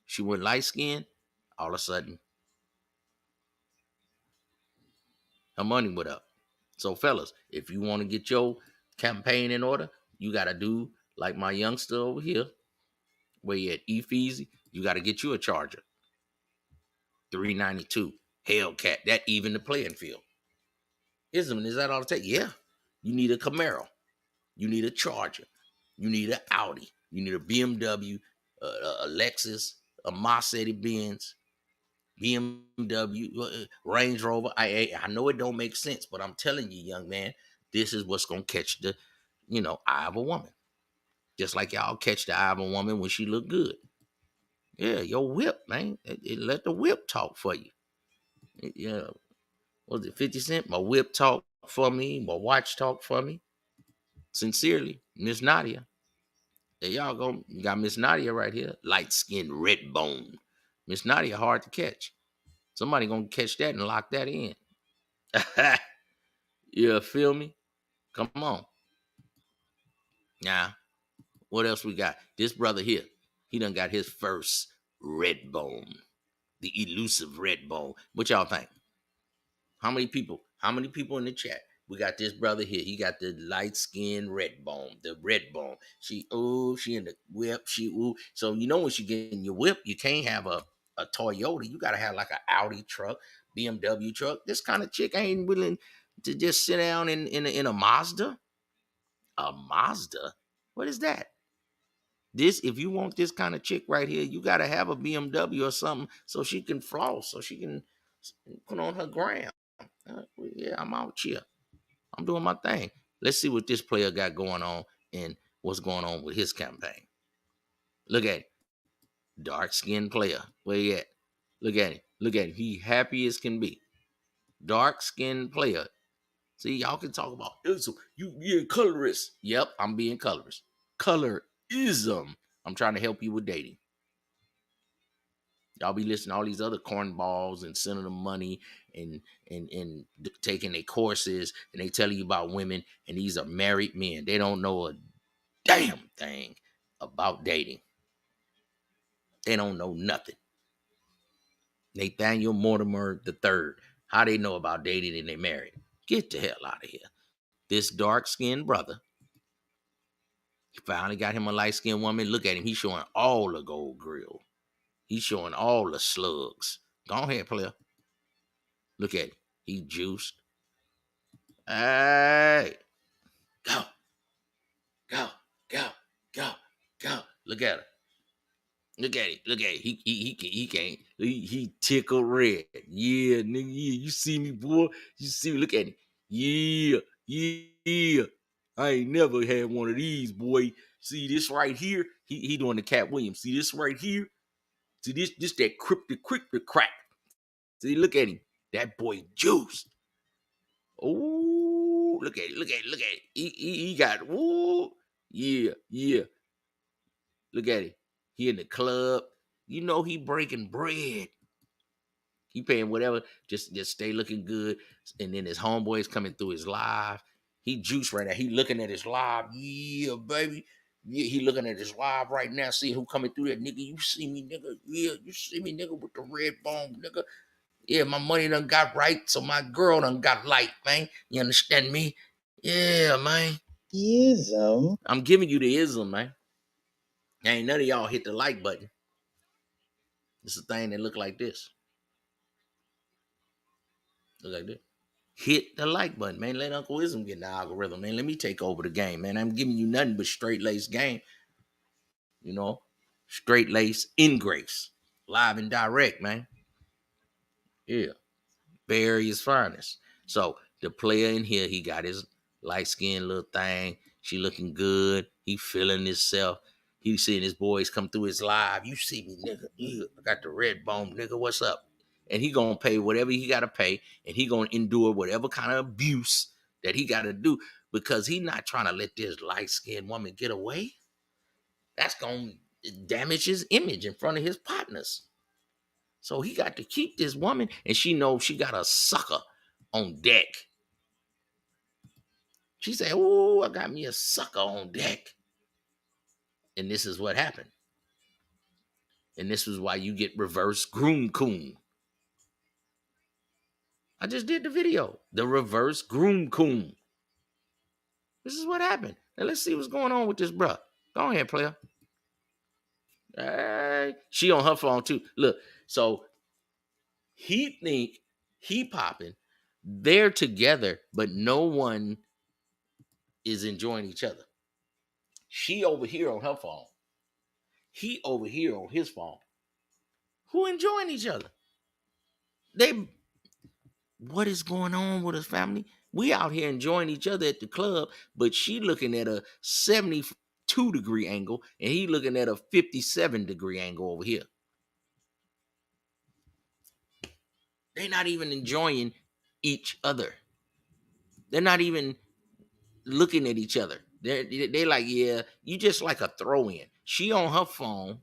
Speaker 2: She went light skinned, all of a sudden, her money went up. So, fellas, if you want to get your campaign in order, you got to do like my youngster over here, where you at Efeasy, you got to get you a Charger. $392. Hellcat. That even the playing field. Is that all it takes? Yeah. You need a Camaro. You need a Charger. You need an Audi. You need a BMW, a Lexus, a Mercedes-Benz, BMW, Range Rover. I know it don't make sense, but I'm telling you, young man, this is what's going to catch the, eye of a woman. Just like y'all catch the eye of a woman when she look good. Yeah, your whip, man. It let the whip talk for you. Yeah. Was it 50 Cent? My whip talk for me. My watch talk for me. Sincerely, Miss Nadia. There y'all go. You got Miss Nadia right here. Light-skinned, red bone. Miss Nadia hard to catch. Somebody gonna catch that and lock that in. You feel me? Come on. Now, what else we got? This brother here, he done got his first red bone. The elusive red bone. What y'all think? How many people in the chat? We got this brother here. He got the light-skinned red bone. The red bone. She in the whip. So when she get in your whip, you can't have a Toyota. You gotta have like an Audi truck, BMW truck. This kind of chick ain't willing to just sit down in a Mazda. A Mazda? What is that? If you want this kind of chick right here, you gotta have a BMW or something so she can floss, so she can put on her gram. Yeah, I'm out here. I'm doing my thing. Let's see what this player got going on and what's going on with his campaign. Look at it. Dark-skinned player. Where he at? Look at him. Look at him. He happy as can be. Dark-skinned player. See, y'all can talk about so you're colorist. Yep, I'm being colorist. Colorism. I'm trying to help you with dating. Y'all be listening to all these other cornballs and sending them money and taking their courses, and they telling you about women, and these are married men. They don't know a damn thing about dating. They don't know nothing. Nathaniel Mortimer III. How they know about dating and they married? Get the hell out of here. This dark-skinned brother, he finally got him a light-skinned woman. Look at him. He's showing all the gold grill. He's showing all the slugs. Go ahead, player. Look at him. He juiced. Hey. Go. Look at her. Look at it. He can't. He tickled red. Yeah, nigga. Yeah, you see me, boy. You see me. Look at him. Yeah. I ain't never had one of these, boy. See this right here? He doing the Cat Williams. See this right here? See this that cryptic crack. See, look at him. That boy juiced. Oh, look at it. He got, yeah. Look at it. He in the club. He breaking bread. He paying whatever, just stay looking good. And then his homeboys coming through his live. He juiced right now. He looking at his live. Yeah, baby. Yeah, he looking at his live right now, seeing who coming through there. Nigga, you see me, nigga. Yeah, you see me, nigga, with the red bone, nigga. Yeah, my money done got right, so my girl done got light, man. You understand me? Yeah, man.
Speaker 6: Ism.
Speaker 2: I'm giving you the ism, man. Ain't none of y'all hit the like button. It's a thing that look like this. Look like this. Hit the like button, man. Let Uncle Ism get in the algorithm, man. Let me take over the game, man. I'm giving you nothing but straight lace game. You know, straight lace in grace, live and direct, man. Yeah, Barry's finest. So the player in here, he got his light skinned little thing. She looking good. He feeling himself. He seeing his boys come through his live. You see me, nigga. Yeah, I got the red bone, nigga. What's up? And he gonna pay whatever he gotta pay, and he gonna endure whatever kind of abuse that he gotta do because he not trying to let this light skinned woman get away. That's gonna damage his image in front of his partners. So he got to keep this woman, and she knows she got a sucker on deck. She said, "Oh, I got me a sucker on deck." And this is what happened. And this is why you get reverse groom coon. I just did the video. The reverse groom coon. This is what happened. Now let's see what's going on with this bruh. Go ahead, player. Hey, she on her phone too. Look, so he think he popping. They're together, but no one is enjoying each other. She over here on her phone. He over here on his phone. Who enjoying each other? What is going on with his family? We out here enjoying each other at the club, but she looking at a 72-degree angle, and he looking at a 57-degree angle over here. They're not even enjoying each other. They're not even looking at each other. They're like, yeah, you just like a throw-in. She on her phone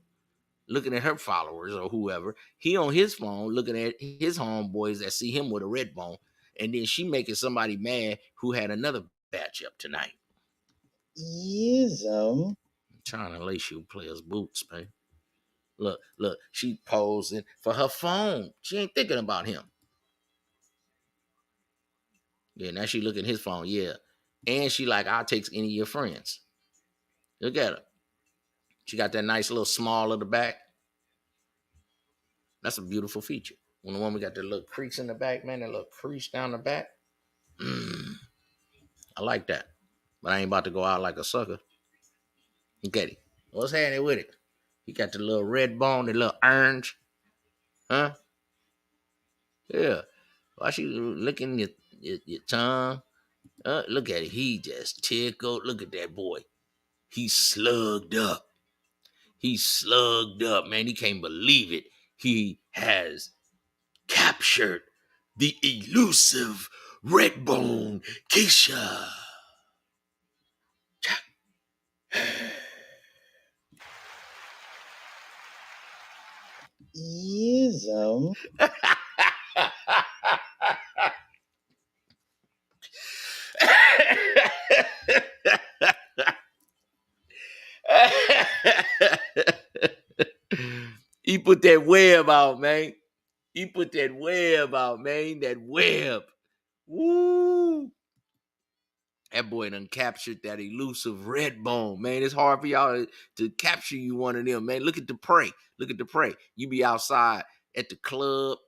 Speaker 2: looking at her followers or whoever. He on his phone looking at his homeboys that see him with a red bone. And then she making somebody mad who had another batch up tonight.
Speaker 6: Ism.
Speaker 2: I'm trying to lace you players' boots, man. Look, she posing for her phone. She ain't thinking about him. Yeah, now she looking at his phone, yeah. And she like, I'll take any of your friends. Look at her. She got that nice little small of the back. That's a beautiful feature. When the woman got that little crease in the back, man, that little crease down the back. I like that. But I ain't about to go out like a sucker. Look at it. What's happening with it? He got the little red bone, the little orange. Huh? Yeah. Why she licking your tongue? Look at it. He just tickled. Look at that boy. He's slugged up. He's slugged up, man. He can't believe it. He has captured the elusive Redbone Keisha.
Speaker 6: Ism.
Speaker 2: He put that web out, man. He put that web out, man. That web. Woo. That boy done captured that elusive red bone, man. It's hard for y'all to capture you one of them, man. Look at the prey. Look at the prey. You be outside at the club.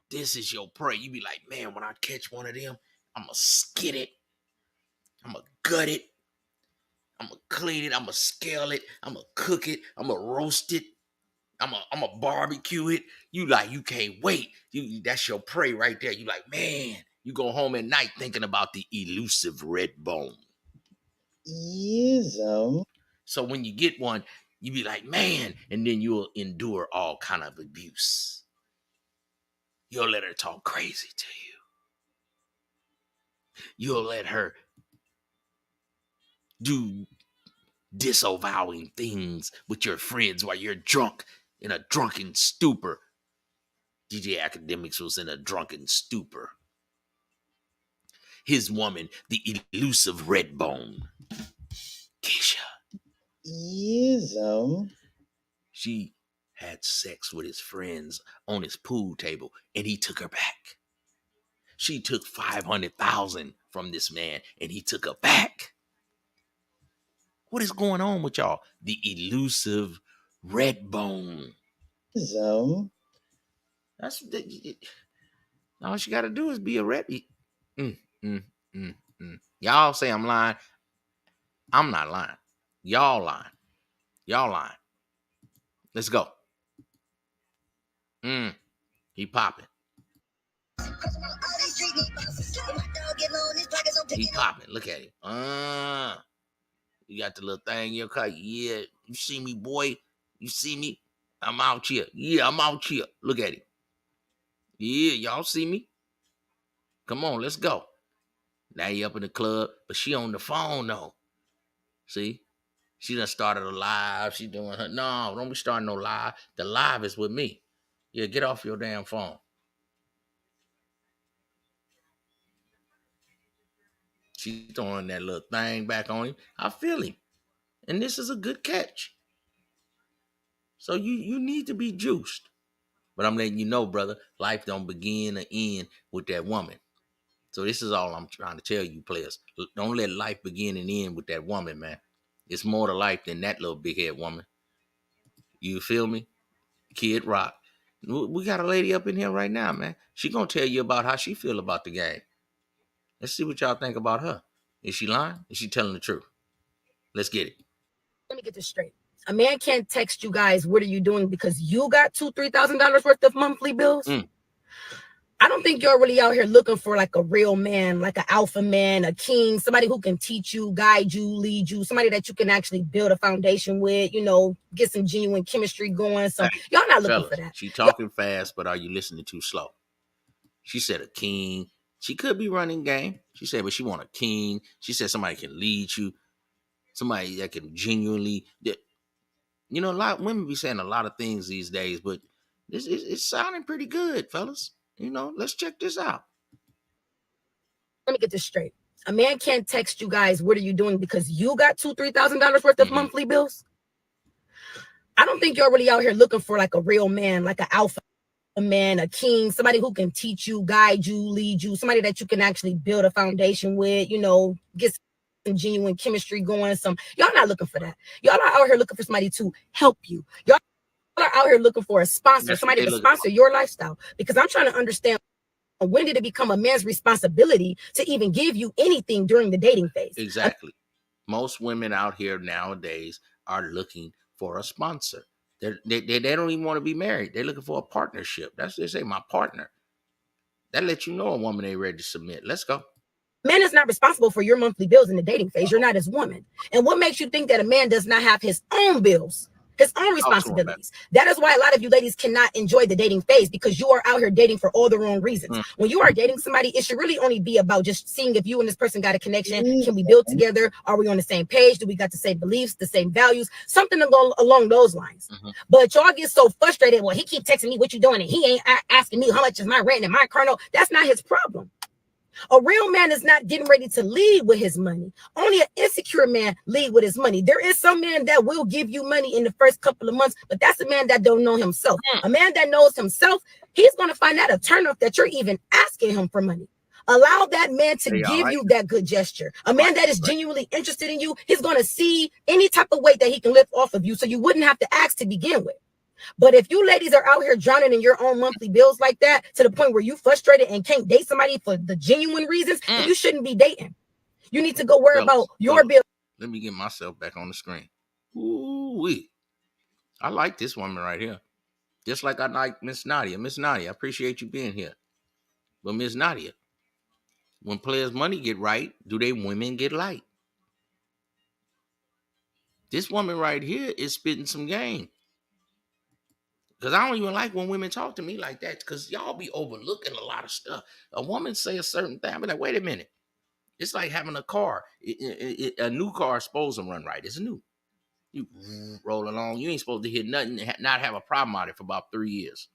Speaker 2: This is your prey. You be like, man, when I catch one of them, I'm going to skid it. I'm going to gut it. I'm going to clean it. I'm going to scale it. I'm going to cook it. I'm going to roast it. I'm going to barbecue it. You like, you can't wait. That's your prey right there. You like, man, you go home at night thinking about the elusive red bone.
Speaker 6: Ism.
Speaker 2: So when you get one, you be like, man, and then you'll endure all kind of abuse. You'll let her talk crazy to you. You'll let her do disavowing things with your friends while you're drunk in a drunken stupor. DJ Academics was in a drunken stupor. His woman, the elusive Redbone, Keisha.
Speaker 6: Ism.
Speaker 2: She had sex with his friends on his pool table, and he took her back. She took 500,000 from this man, and he took her back. What is going on with y'all? The elusive red bone.
Speaker 6: Ism.
Speaker 2: That's all she got to do is be a red. Mm, mm, mm, mm. Y'all say I'm lying. I'm not lying. Y'all lying. Y'all lying. Let's go. He popping. He popping. Look at him. You got the little thing in your car. Yeah, you see me, boy. You see me? I'm out here. Yeah, I'm out here. Look at him. Yeah, y'all see me? Come on, let's go. Now you up in the club, but she on the phone though. See? She done started a live. She doing her. No, don't be starting no live. The live is with me. Yeah, get off your damn phone. She throwing that little thing back on him. I feel him. And this is a good catch. So you need to be juiced. But I'm letting you know, brother, life don't begin or end with that woman. So this is all I'm trying to tell you, players. Don't let life begin and end with that woman, man. It's more to life than that little big head woman. You feel me? Kid Rock. We got a lady up in here right now, man. She gonna tell you about how she feel about the game. Let's see what y'all think about her. Is she lying? Is she telling the truth? Let's get it.
Speaker 8: Let me get this straight. A man can't text you guys, what are you doing? Because you got $2,000-$3,000 worth of monthly bills. I don't think you're really out here looking for like a real man, like an alpha man, a king, somebody who can teach you, guide you, lead you, somebody that you can actually build a foundation with, get some genuine chemistry going. So y'all not looking for that.
Speaker 2: She talking fast, but are you listening too slow? She said a king. She could be running game. She said, but she want a king. She said somebody can lead you. Somebody that can genuinely, a lot of women be saying a lot of things these days, but it's sounding pretty good, fellas. Let's check this out.
Speaker 8: Let me get this straight. A man can't text you guys, what are you doing? Because you got $2,000-$3,000 worth of monthly bills. I don't think you're really out here looking for like a real man, like an alpha man, a king, somebody who can teach you, guide you, lead you, somebody that you can actually build a foundation with, get some genuine chemistry going. Y'all not looking for that. Y'all are out here looking for somebody to help you. Y'all are out here looking for a sponsor, somebody to sponsor your lifestyle. Because I'm trying to understand, when did it become a man's responsibility to even give you anything during the dating phase?
Speaker 2: Exactly. Most women out here nowadays are looking for a sponsor. They don't even want to be married. They're looking for a partnership. That's what they say, my partner. That lets you know a woman ain't ready to submit. Let's go.
Speaker 8: Man is not responsible for your monthly bills in the dating phase. You're not his woman. And what makes you think that a man does not have his own bills, his own responsibilities? That is why a lot of you ladies cannot enjoy the dating phase, because you are out here dating for all the wrong reasons. When you are dating somebody, it should really only be about just seeing if you and this person got a connection. Can we build together? Are we on the same page? Do we got the same beliefs, the same values? Something along those lines. But y'all get so frustrated. Well, he keep texting me, what you doing? And he ain't asking me how much is my rent and my car note. That's not his problem. A real man is not getting ready to lead with his money. Only an insecure man lead with his money. There is some man that will give you money in the first couple of months, but that's a man that don't know himself. A man that knows himself, he's going to find that a turnoff that you're even asking him for money. Allow that man to give you that good gesture. A man that is genuinely interested in you, he's going to see any type of weight that he can lift off of you, so you wouldn't have to ask to begin with. But if you ladies are out here drowning in your own monthly bills like that, to the point where you frustrated and can't date somebody for the genuine reasons, then you shouldn't be dating. You need to go worry about your bills.
Speaker 2: Let me get myself back on the screen. Ooh-wee. I like this woman right here. Just like I like Miss Nadia. Miss Nadia, I appreciate you being here. But Miss Nadia, when players' money get right, do they women get light? This woman right here is spitting some game. Because I don't even like when women talk to me like that, because y'all be overlooking a lot of stuff. A woman say a certain thing, I be like, wait a minute. It's like having a car. A new car is supposed to run right. It's new. You roll along. You ain't supposed to hit nothing and not have a problem out of it for about 3 years.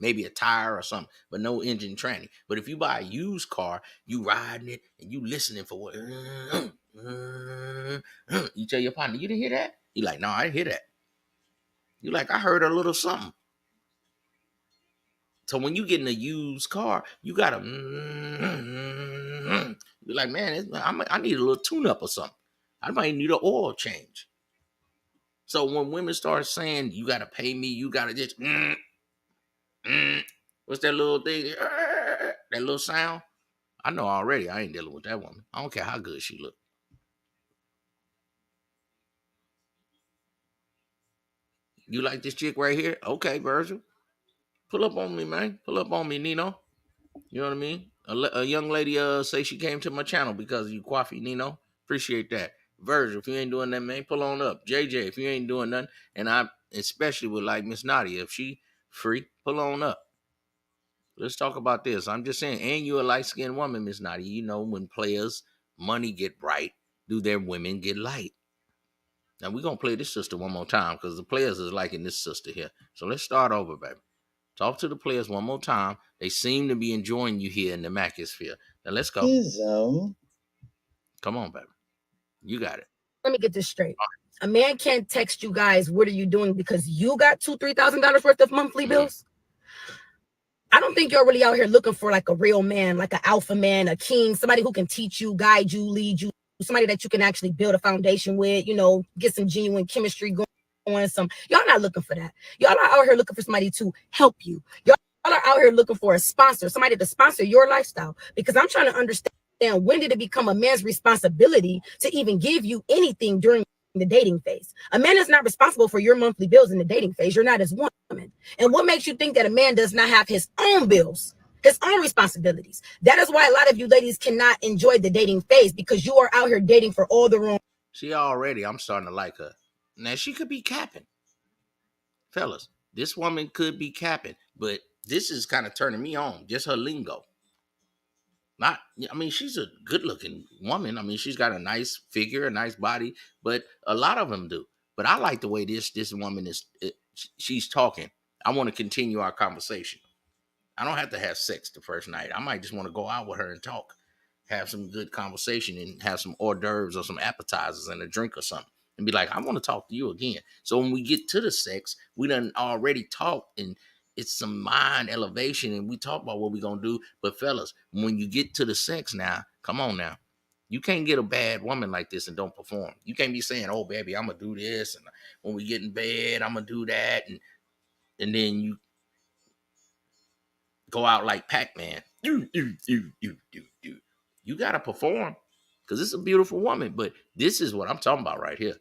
Speaker 2: Maybe a tire or something, but no engine tranny. But if you buy a used car, you riding it and you listening for what. You tell your partner, you didn't hear that? You like, no, I didn't hear that. You like, I heard a little something. So when you get in a used car, you gotta be like, man, I need a little tune-up or something. I might need an oil change. So when women start saying, you gotta pay me, you gotta just what's that little thing? That little sound? I know already I ain't dealing with that woman. I don't care how good she look. You like this chick right here? Okay, Virgil. Pull up on me, man. Pull up on me, Nino. You know what I mean? A young lady say she came to my channel because of you, Coffee, Nino. Appreciate that. Virgil, if you ain't doing that, man, pull on up. JJ, if you ain't doing nothing, and I especially would like Miss Nadia, if she free, pull on up. Let's talk about this. I'm just saying, and you're a light-skinned woman, Miss Nadia. You know when players' money get right, do their women get light? Now we're gonna play this sister one more time because the players is liking this sister here. So let's start over, baby. Talk to the players one more time. They seem to be enjoying you here in the Macosphere. Now let's go. Come on, baby. You got it.
Speaker 8: Let me get this straight. A man can't text you guys, what are you doing? Because you got $2,000-$3,000 worth of monthly bills. I don't think you're really out here looking for like a real man, like an alpha man, a king, somebody who can teach you, guide you, lead you, somebody that you can actually build a foundation with, you know, get some genuine chemistry going. Y'all not looking for that. Y'all are out here looking for somebody to help you. Y'all are out here looking for a sponsor, somebody to sponsor your lifestyle. Because I'm trying to understand, when did it become a man's responsibility to even give you anything during the dating phase? A man is not responsible for your monthly bills in the dating phase. You're not his woman. And what makes you think that a man does not have his own bills, his own responsibilities? That is why a lot of you ladies cannot enjoy the dating phase, because you are out here dating for all the wrong.
Speaker 2: See, already I'm starting to like her. Now she could be capping. Fellas, this woman could be capping, but this is kind of turning me on. Just her lingo. I mean, she's a good-looking woman. I mean, she's got a nice figure, a nice body, but a lot of them do. But I like the way this woman she's talking. I want to continue our conversation. I don't have to have sex the first night. I might just want to go out with her and talk, have some good conversation, and have some hors d'oeuvres or some appetizers and a drink or something, and be like, I want to talk to you again. So when we get to the sex, we done already talked, and it's some mind elevation, and we talk about what we're going to do. But fellas, when you get to the sex now, come on now. You can't get a bad woman like this and don't perform. You can't be saying, oh, baby, I'm going to do this. And when we get in bed, I'm going to do that. And then you go out like Pac-Man. You got to perform because it's a beautiful woman. But this is what I'm talking about right here.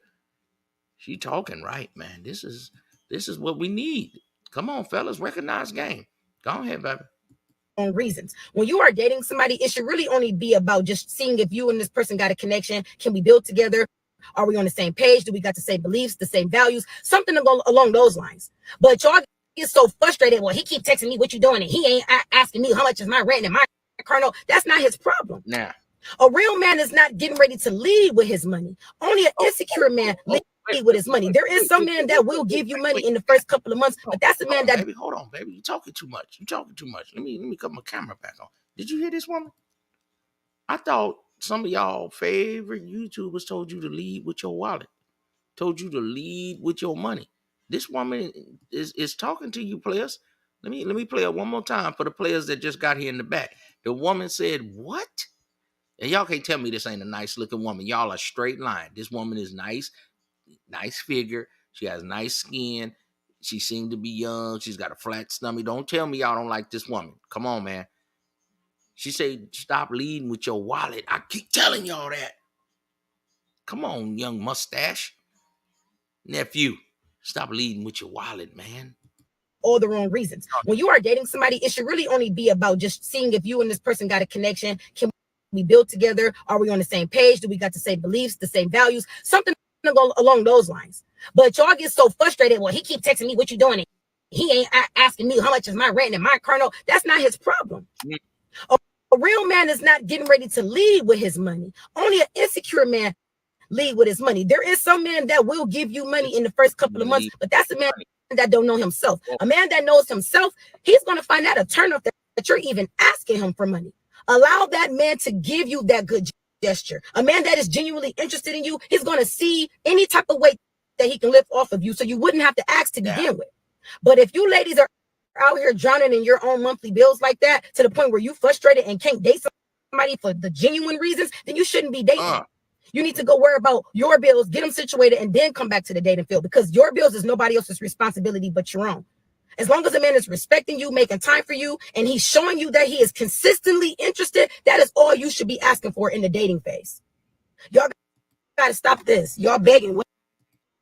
Speaker 2: She talking right, man. This is what we need. Come on, fellas, recognize game. Go ahead, baby.
Speaker 8: Reasons. When you are dating somebody, it should really only be about just seeing if you and this person got a connection. Can we build together? Are we on the same page? Do we got the same beliefs, the same values? Something along those lines. But y'all get so frustrated. Well, he keep texting me, what you doing? And he ain't asking me how much is my rent and my car note. That's not his problem.
Speaker 2: Nah.
Speaker 8: A real man is not getting ready to lead with his money. Only an insecure man lead with his money. There is some man that will give you money in the first couple of months, but that's the man that.
Speaker 2: Baby, hold on, baby. You talking too much. Let me cut my camera back on. Did you hear this woman? I thought some of y'all favorite YouTubers told you to lead with your wallet, told you to lead with your money. This woman is talking to you, players. Let me play it one more time for the players that just got here in the back. The woman said, "What?" And y'all can't tell me this ain't a nice looking woman. Y'all are straight line. This woman is nice figure. She has nice skin. She seemed to be young. She's got a flat stomach. Don't tell me y'all don't like this woman. Come on, man. She said, stop leading with your wallet. I keep telling y'all that. Come on, young mustache. Nephew, stop leading with your wallet, man.
Speaker 8: All the wrong reasons. When you are dating somebody, it should really only be about just seeing if you and this person got a connection. Can we build together? Are we on the same page? Do we got the same beliefs, the same values? Something along those lines. But y'all get so frustrated. Well, he keep texting me, what you doing? He ain't asking me how much is my rent and my car note. That's not his problem. A real man is not getting ready to lead with his money. Only an insecure man lead with his money. There is some man that will give you money in the first couple of months, but that's a man that don't know himself. A man that knows himself, he's going to find out a turn off that you're even asking him for money. Allow that man to give you that good gesture. A man that is genuinely interested in you, he's going to see any type of weight that he can lift off of you, so you wouldn't have to ask to begin with. But if you ladies are out here drowning in your own monthly bills like that, to the point where you frustrated and can't date somebody for the genuine reasons, then you shouldn't be dating. You need to go worry about your bills, get them situated, and then come back to the dating field, because your bills is nobody else's responsibility but your own. As long as a man is respecting you, making time for you, and he's showing you that he is consistently interested, that is all you should be asking for in the dating phase. Y'all gotta stop this. Y'all begging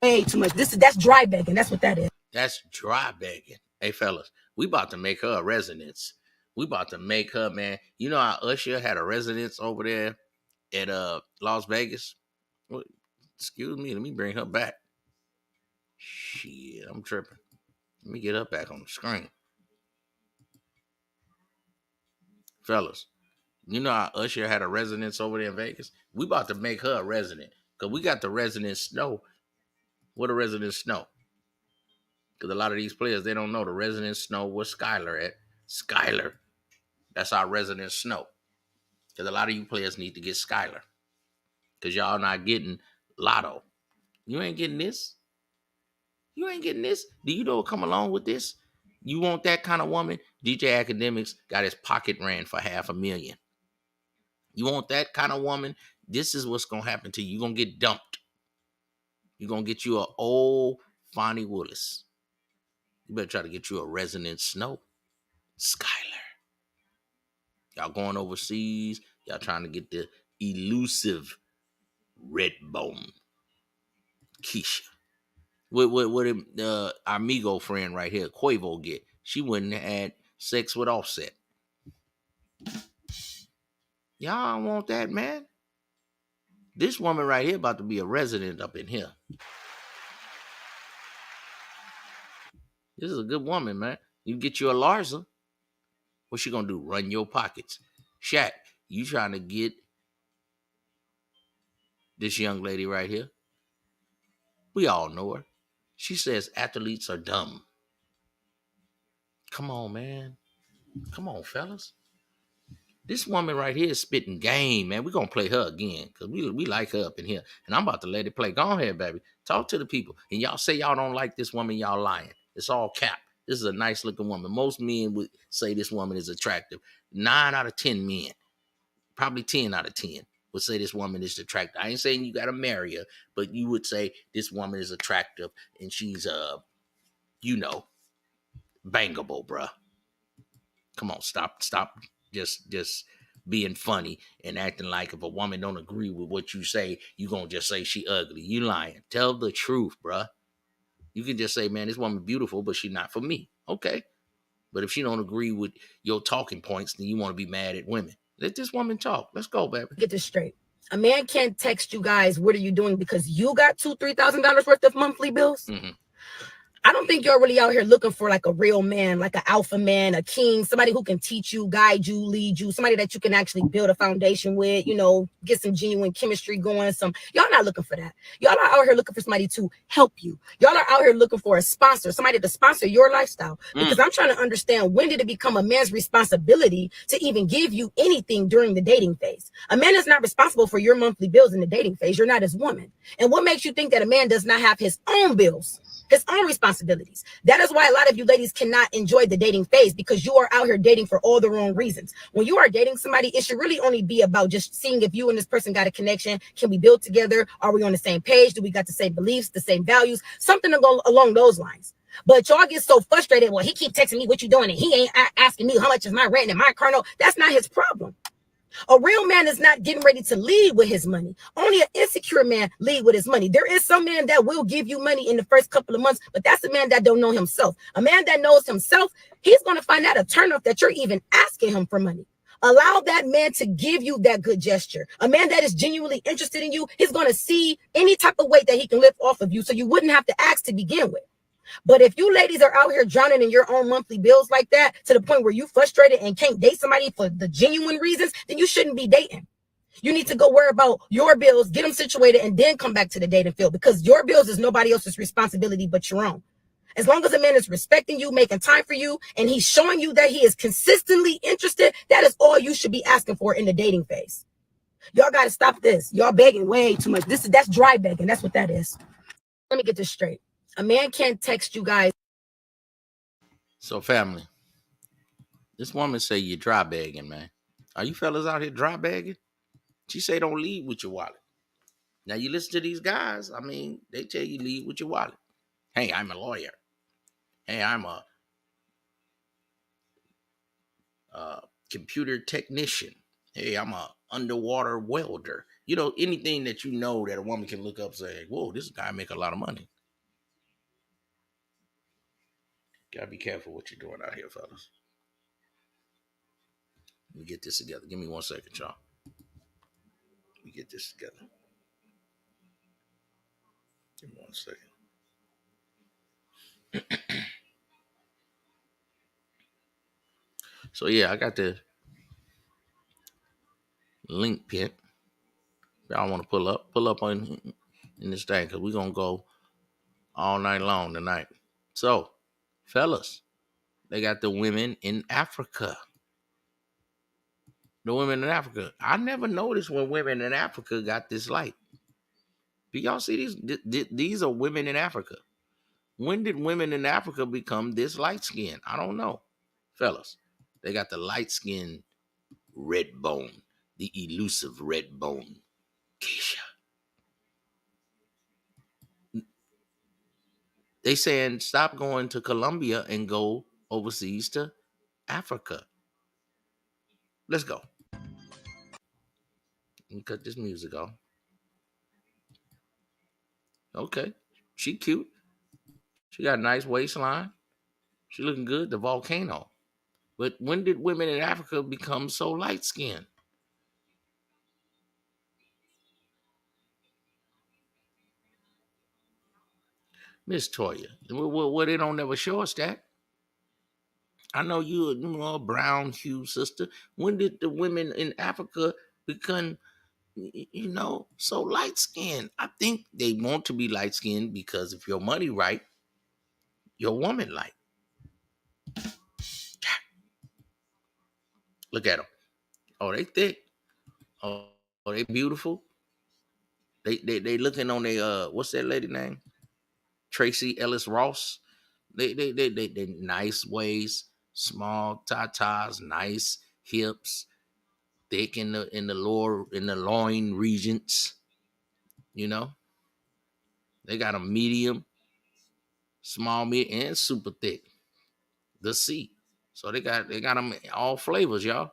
Speaker 8: way too much. That's dry begging. That's what that is.
Speaker 2: That's dry begging. Hey, fellas, we about to make her a residence. We about to make her, man. You know how Usher had a residence over there at Las Vegas? Well, excuse me, let me bring her back. Shit, I'm tripping. Let me get her back on the screen. Fellas, you know how Usher had a residence over there in Vegas? We about to make her a resident, because we got the resident Snow. What a resident Snow? Because a lot of these players, they don't know the resident Snow where Skylar at. Skylar. That's our resident Snow. Because a lot of you players need to get Skylar. Because y'all not getting Lotto. You ain't getting this. You ain't getting this. Do you know what come along with this? You want that kind of woman? DJ Academics got his pocket ran for $500,000. You want that kind of woman? This is what's going to happen to you. You're going to get dumped. You're going to get you an old Fonnie Willis. You better try to get you a resident Snow. Skylar. Y'all going overseas. Y'all trying to get the elusive Redbone Keisha. What our amigo friend right here, Quavo, get? She wouldn't have had sex with Offset. Y'all don't want that, man. This woman right here about to be a resident up in here. This is a good woman, man. You get you a Larsa. What's she gonna do? Run your pockets. Shaq, you trying to get this young lady right here? We all know her. She says athletes are dumb. Come on, man. Come on, fellas. This woman right here is spitting game, man. We're going to play her again because we like her up in here. And I'm about to let it play. Go ahead, baby. Talk to the people. And y'all say y'all don't like this woman, y'all lying. It's all cap. This is a nice looking woman. Most men would say this woman is attractive. 9 out of 10 men, probably 10 out of 10 would say this woman is attractive. I ain't saying you got to marry her, but you would say this woman is attractive and she's, bangable, bruh. Come on, stop just being funny and acting like if a woman don't agree with what you say, you gonna just say she ugly. You lying. Tell the truth, bruh. You can just say, man, this woman beautiful, but she not for me. Okay. But if she don't agree with your talking points, then you want to be mad at women. Let this woman talk. Let's go, baby.
Speaker 8: Get this straight. A man can't text you guys, what are you doing? Because you got $2,000-$3,000 worth of monthly bills. Mm-hmm. I don't think you're really out here looking for like a real man, like an alpha man, a king, somebody who can teach you, guide you, lead you, somebody that you can actually build a foundation with, get some genuine chemistry going. Y'all not looking for that. Y'all are out here looking for somebody to help you. Y'all are out here looking for a sponsor, somebody to sponsor your lifestyle. Because I'm trying to understand, when did it become a man's responsibility to even give you anything during the dating phase? A man is not responsible for your monthly bills in the dating phase. You're not his woman. And what makes you think that a man does not have his own bills? His own responsibilities. That is why a lot of you ladies cannot enjoy the dating phase, because you are out here dating for all the wrong reasons. When you are dating somebody, it should really only be about just seeing if you and this person got a connection. Can we build together? Are we on the same page? Do we got the same beliefs, the same values? Something along those lines. But y'all get so frustrated. Well, he keep texting me what you doing, and he ain't asking me how much is my rent and my car note. That's not his problem. A real man is not getting ready to lead with his money. Only an insecure man lead with his money. There is some man that will give you money in the first couple of months, but that's a man that don't know himself. A man that knows himself, he's going to find out a turnoff that you're even asking him for money. Allow that man to give you that good gesture. A man that is genuinely interested in you, he's going to see any type of weight that he can lift off of you, so you wouldn't have to ask to begin with. But if you ladies are out here drowning in your own monthly bills like that, to the point where you frustrated and can't date somebody for the genuine reasons, then you shouldn't be dating. You need to go worry about your bills, get them situated, and then come back to the dating field, because your bills is nobody else's responsibility but your own. As long as a man is respecting you, making time for you, and he's showing you that he is consistently interested, that is all you should be asking for in the dating phase. Y'all got to stop this. Y'all begging way too much. That's dry begging. That's what that is. Let me get this straight. A man can't text you guys.
Speaker 2: So, family, this woman say you're dry bagging, man. Are you fellas out here dry bagging? She say don't leave with your wallet. Now, you listen to these guys. I mean, they tell you leave with your wallet. Hey, I'm a lawyer. Hey, I'm a computer technician. Hey, I'm a underwater welder. You know, anything that you know that a woman can look up and say, whoa, this guy make a lot of money. Gotta be careful what you're doing out here, fellas. Let me get this together. Give me 1 second, y'all. Let me get this together. Give me 1 second. So yeah, I got the link pin. Y'all want to pull up in this thing, because we're gonna go all night long tonight. So, fellas, they got the women in Africa. The women in Africa. I never noticed when women in Africa got this light. Do y'all see these? These are women in Africa. When did women in Africa become this light skin? I don't know. Fellas, they got the light skin red bone, the elusive red bone, Keisha. They saying stop going to Colombia and go overseas to Africa. Let's go. Let me cut this music off. Okay. She cute. She got a nice waistline. She looking good. The volcano. But when did women in Africa become so light skinned? Miss Toya, well, they don't never show us that. I know you're a brown hue sister. When did the women in Africa become, so light skinned? I think they want to be light skinned because if your money right, your woman light. Look at them. Oh, they thick. Oh, they beautiful. They looking on their what's that lady name? Tracy Ellis Ross. They nice waist, small tatas, nice hips, thick in the loin regions. You know, they got a medium, small, mid, and super thick. The C. So they got them all flavors, y'all.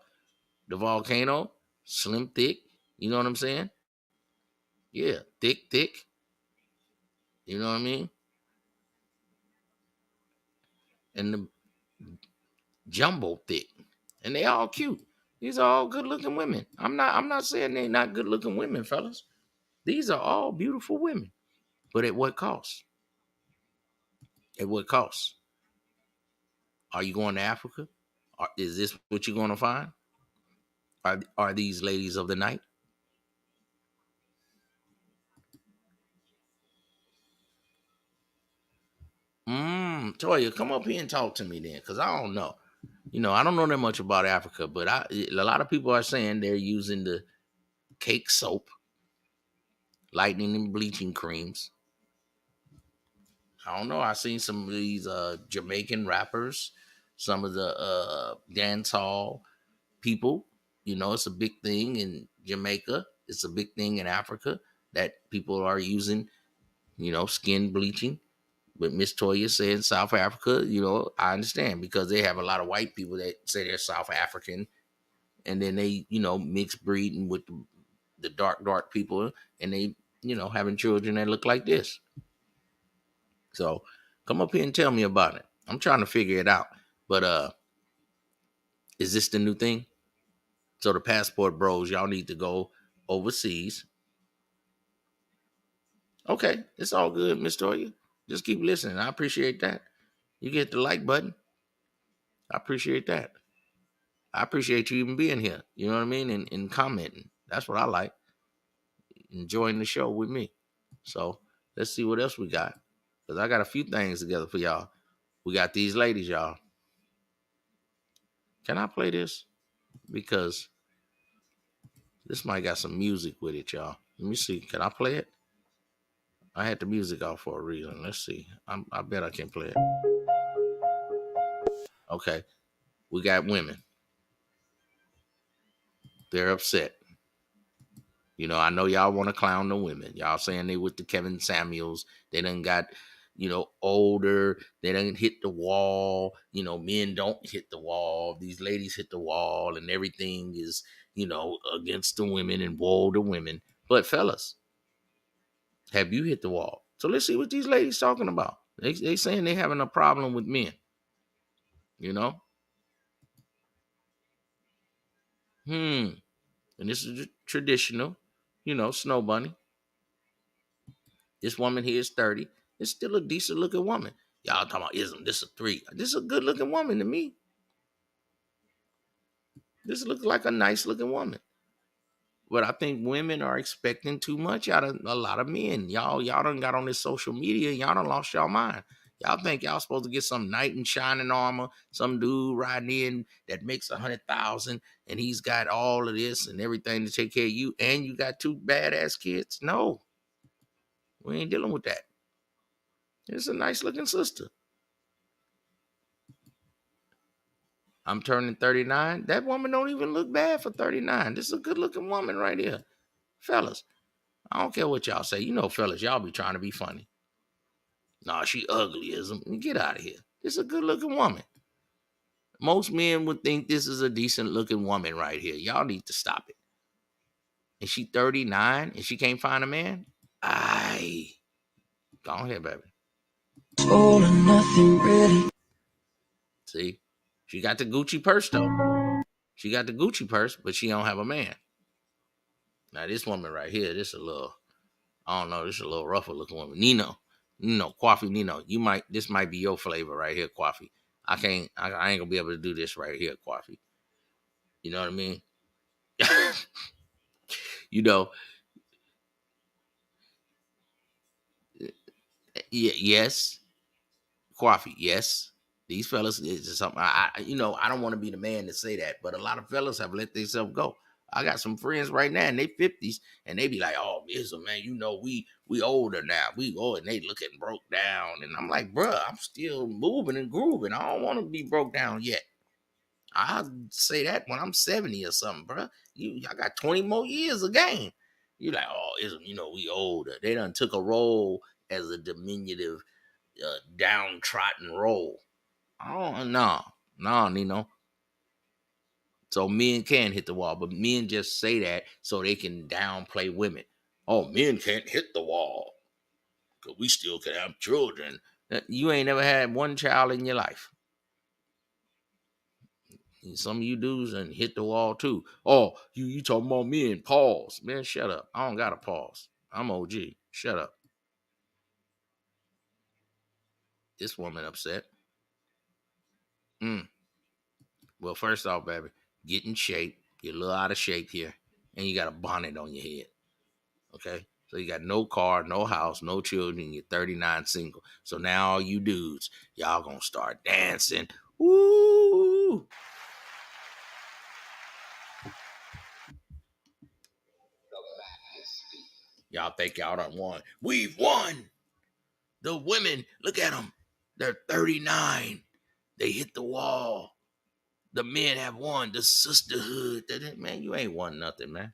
Speaker 2: The volcano, slim, thick. You know what I'm saying? Yeah, thick. You know what I mean? And the jumbo thick. And they all cute. These are all good-looking women. I'm not saying they're not good-looking women, fellas. These are all beautiful women. But at what cost? At what cost? Are you going to Africa? Is this what you're going to find? Are these ladies of the night? Toya, come up here and talk to me then, because I don't know. I don't know that much about Africa, but a lot of people are saying they're using the cake soap, lightening and bleaching creams. I don't know. I seen some of these Jamaican rappers, some of the dance hall people. It's a big thing in Jamaica. It's a big thing in Africa that people are using, skin bleaching. But Miss Toya said South Africa, I understand because they have a lot of white people that say they're South African, and then they, mix breeding with the dark people, and they, having children that look like this. So come up here and tell me about it. I'm trying to figure it out. But is this the new thing? So the passport bros, y'all need to go overseas. Okay, it's all good, Miss Toya. Just keep listening. I appreciate that. You get the like button. I appreciate that. I appreciate you even being here. You know what I mean? And commenting. That's what I like. Enjoying the show with me. So let's see what else we got. Because I got a few things together for y'all. We got these ladies, y'all. Can I play this? Because This might got some music with it, y'all. Let me see. Can I play it? I had the music off for a reason. Let's see. I bet I can play it. Okay. We got women. They're upset. You know, I know y'all want to clown the women. Y'all saying they with the Kevin Samuels. They done got, older. They done hit the wall. Men don't hit the wall. These ladies hit the wall and everything is, against the women and woe to women. But fellas, have you hit the wall? So let's see what these ladies talking about. They saying they having a problem with men. And this is traditional, Snow Bunny. This woman here is 30. It's still a decent looking woman. Y'all talking about ism. This is a 3. This is a good looking woman to me. This looks like a nice looking woman. But I think women are expecting too much out of a lot of men. Y'all done got on this social media and y'all done lost y'all mind. Y'all think y'all supposed to get some knight in shining armor, some dude riding in that makes 100,000 and he's got all of this and everything to take care of you and you got 2 badass kids? No, we ain't dealing with that. It's a nice looking sister. I'm turning 39. That woman don't even look bad for 39. This is a good looking woman right here. Fellas, I don't care what y'all say. Fellas, y'all be trying to be funny. Nah, she ugly, ism. Get out of here. This is a good looking woman. Most men would think this is a decent looking woman right here. Y'all need to stop it. And she 39 and she can't find a man? Aye. Go ahead, baby. All or nothing, really. See? She got the Gucci purse, though. She got the Gucci purse, but she don't have a man. Now, this woman right here, this a little rougher looking woman. Nino, Coffee Nino. This might be your flavor right here, Coffee. I ain't gonna be able to do this right here, Coffee. You know what I mean? Yes. Coffee, yes. These fellas is something I don't want to be the man to say that, but a lot of fellas have let themselves go. I got some friends right now in their 50s and they be like, oh, man, we older now. We old, and they looking broke down. And I'm like, bruh, I'm still moving and grooving. I don't want to be broke down yet. I'll say that when I'm 70 or something, bruh. I got 20 more years of game. You like, oh, we older. They done took a role as a diminutive, downtrodden role. Oh, no, Nino. So men can hit the wall, but men just say that so they can downplay women. Oh, men can't hit the wall because we still can have children. You ain't never had one child in your life. And some of you dudes and hit the wall too. Oh, you talking about men? Pause, man. Shut up. I don't got to pause. I'm OG. Shut up. This woman upset. Well, first off, baby, get in shape. You're a little out of shape here. And you got a bonnet on your head. Okay? So you got no car, no house, no children. You're 39 single. So now all you dudes, y'all gonna start dancing. Woo! Y'all think y'all done won. We've won! The women, look at them. They're 39. They hit the wall. The men have won. The sisterhood. Man, you ain't won nothing, man.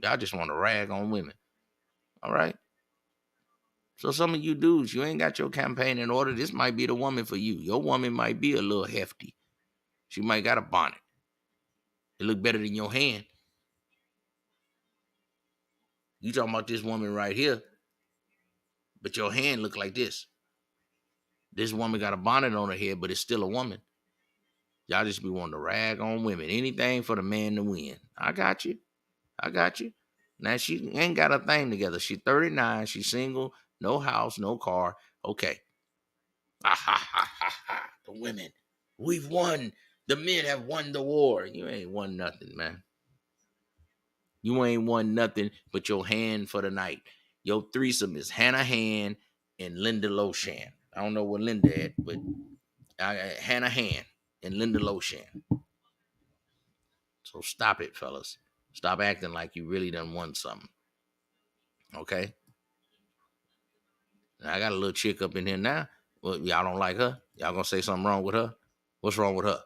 Speaker 2: Y'all just want to rag on women. All right? So some of you dudes, you ain't got your campaign in order. This might be the woman for you. Your woman might be a little hefty. She might got a bonnet. It look better than your hand. You talking about this woman right here, but your hand look like this. This woman got a bonnet on her head, but it's still a woman. Y'all just be wanting to rag on women. Anything for the man to win. I got you. Now, she ain't got a thing together. She's 39. She's single. No house, no car. Okay. The women. We've won. The men have won the war. You ain't won nothing, man. You ain't won nothing but your hand for the night. Your threesome is Hannah Han and Linda Loshan. I don't know where Linda at, but Hannah Han and Linda Loshan. So stop it, fellas. Stop acting like you really done won something. Okay? Now, I got a little chick up in here now. Well, y'all don't like her? Y'all gonna say something wrong with her? What's wrong with her?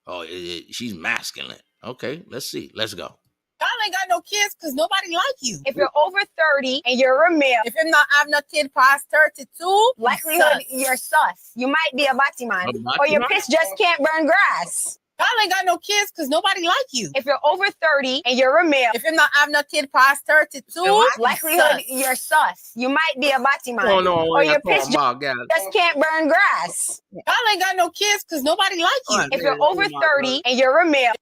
Speaker 2: Oh, she's masculine. Okay, let's see. Let's go.
Speaker 8: Y'all ain't got no kids because nobody like you. If you're over 30 and you're a male, if you're not have no kid past 32, likelihood you're sus. You might be a batiman, or your piss just can't burn grass. Y'all ain't got no kids because nobody like you. If you're over 30 and you're a male, if you're not have no kid past 32, likelihood you're sus. You might be a batiman,
Speaker 2: Oh, no,
Speaker 8: or your piss
Speaker 2: just
Speaker 8: can't burn grass. Y'all ain't got no kids because nobody like you. If you're over 30 and you're a male,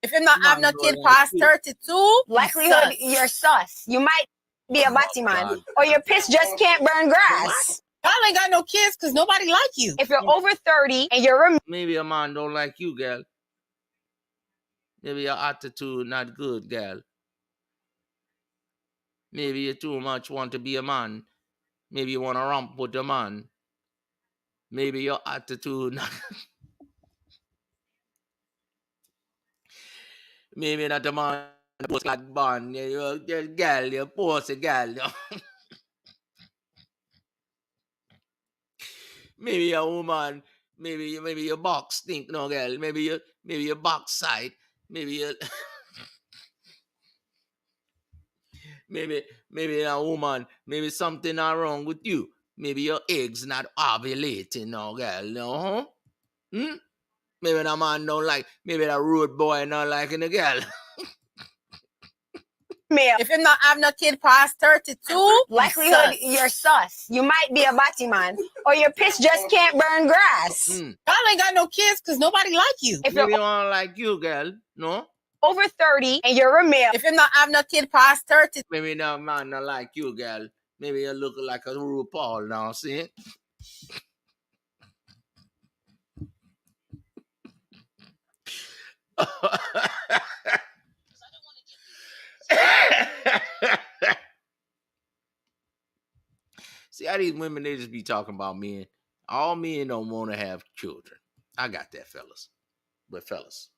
Speaker 8: if you're not have no kid past 32, likelihood you're sus. You might be a batiman, or your piss just can't burn grass. Y'all ain't got no kids because nobody like you. If you're over 30 and you're a
Speaker 2: maybe a man don't like you, girl. Maybe your attitude not good, girl. Maybe you too much want to be a man. Maybe you want to romp with a man. Maybe your attitude not... Maybe not a man post like bun. You're girl, you post a girl. Maybe a woman, maybe your box stink, no girl. Maybe your box side. Maybe you maybe a woman, maybe something not wrong with you. Maybe your eggs not ovulating, no girl, no. Maybe that man don't like, maybe that rude boy not liking the girl.
Speaker 8: Male. If you're not have no kid past 32, likelihood you're sus. You might be a batiman, or your piss just can't burn grass. Y'all ain't got no kids because nobody like you. If
Speaker 2: Maybe
Speaker 8: you're
Speaker 2: you want like you, girl, no?
Speaker 8: over 30 and you're a male, if you're not have no kid past 30,
Speaker 2: Maybe that man not like you, girl. Maybe you look like a RuPaul now, see? See how these women, they just be talking about men. All men don't want to have children. I got that, fellas. But fellas,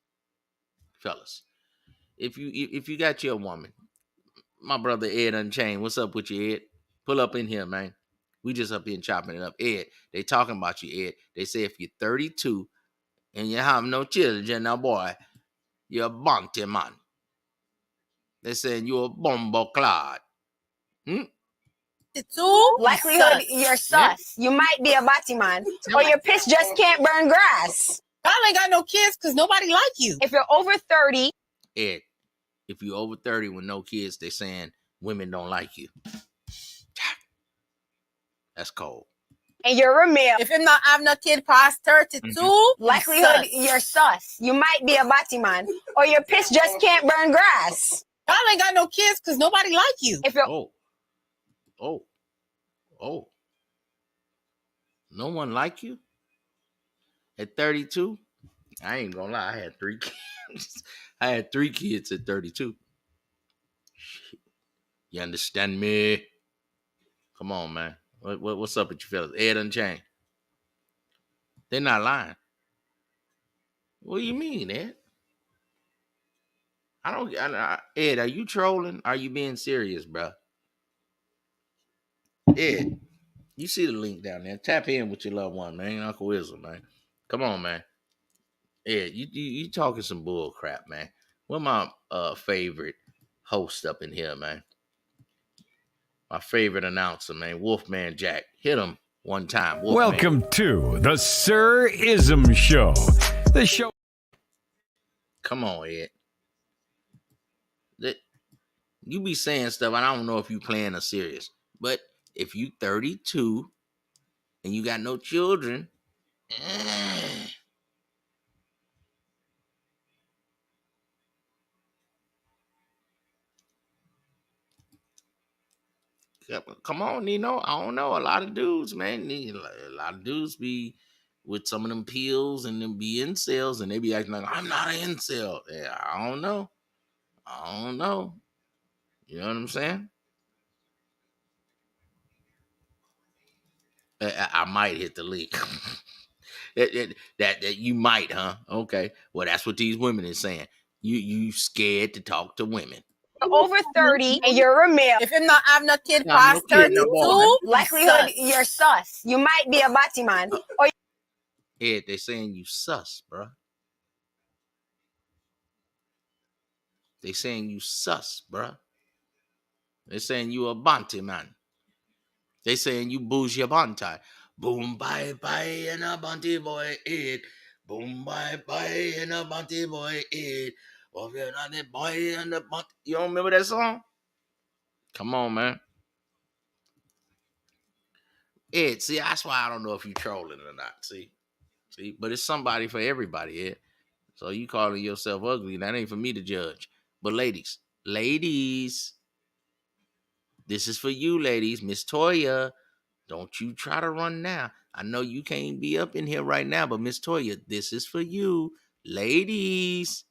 Speaker 2: if you got your woman, my brother Ed Unchained, what's up with you, Ed? Pull up in here, man. We just up here chopping it up. Ed, they talking about you, Ed. They say if you're 32 and you have no children, now boy, you're a bounty man. They saying you're a bumbo clod.
Speaker 8: Likelihood you're sus. You might be a batiman, or your piss just can't burn grass. Y'all ain't got no kids because nobody like you. If you're over 30,
Speaker 2: Ed, if you're over 30 with no kids, they saying women don't like you. That's cold.
Speaker 8: And you're a male, if you're not have no kid past 32, likelihood you're sus. You might be a batiman, or your piss just can't burn grass. Y'all ain't got no kids because nobody like you. If you're
Speaker 2: Oh. No one like you? At 32? I ain't gonna lie, I had 3 kids. I had 3 kids at 32. You understand me? Come on, man. What's up with you fellas? Ed Unchained. They're not lying. What do you mean, Ed? Ed, are you trolling? Are you being serious, bro? Ed, you see the link down there. Tap in with your loved one, man. Uncle Wizzle, man. Come on, man. Ed, you talking some bull crap, man. What my favorite host up in here, man? My favorite announcer, man. Wolfman Jack. Hit him one time. Wolfman.
Speaker 1: Welcome to the Sir Ism Show. The show.
Speaker 2: Come on, Ed. You be saying stuff, and I don't know if you playing or serious. But if you 32 and you got no children, come on, Nino. I don't know. A lot of dudes, man. A lot of dudes be with some of them pills and them be incels, and they be acting like, I'm not an incel. Yeah, I don't know. You know what I'm saying? I might hit the link. that you might, huh? Okay. Well, that's what these women is saying. You scared to talk to women.
Speaker 9: Over 30 and you're a male.
Speaker 8: If you're not having a kid
Speaker 2: Yeah, I'm
Speaker 8: past
Speaker 2: no kid no
Speaker 8: 32,
Speaker 2: more,
Speaker 9: Likelihood you're sus. You might be a Batman. Or
Speaker 2: Ed, they saying you sus, bro. They saying you sus, bro. They saying you a Bonte man. They saying you bougie Bonte. Boom, bye, bye, and a Bonte boy, Ed. Boom, bye, bye, and a Bonte boy, Ed. Oh, you're not the boy and the Bonte. You don't remember that song? Come on, man. Ed, see, that's why I don't know if you trolling or not. See, but it's somebody for everybody, Ed. So you calling yourself ugly, that ain't for me to judge. But ladies, this is for you, ladies. Miss Toya, don't you try to run now. I know you can't be up in here right now, but Miss Toya, this is for you. Ladies,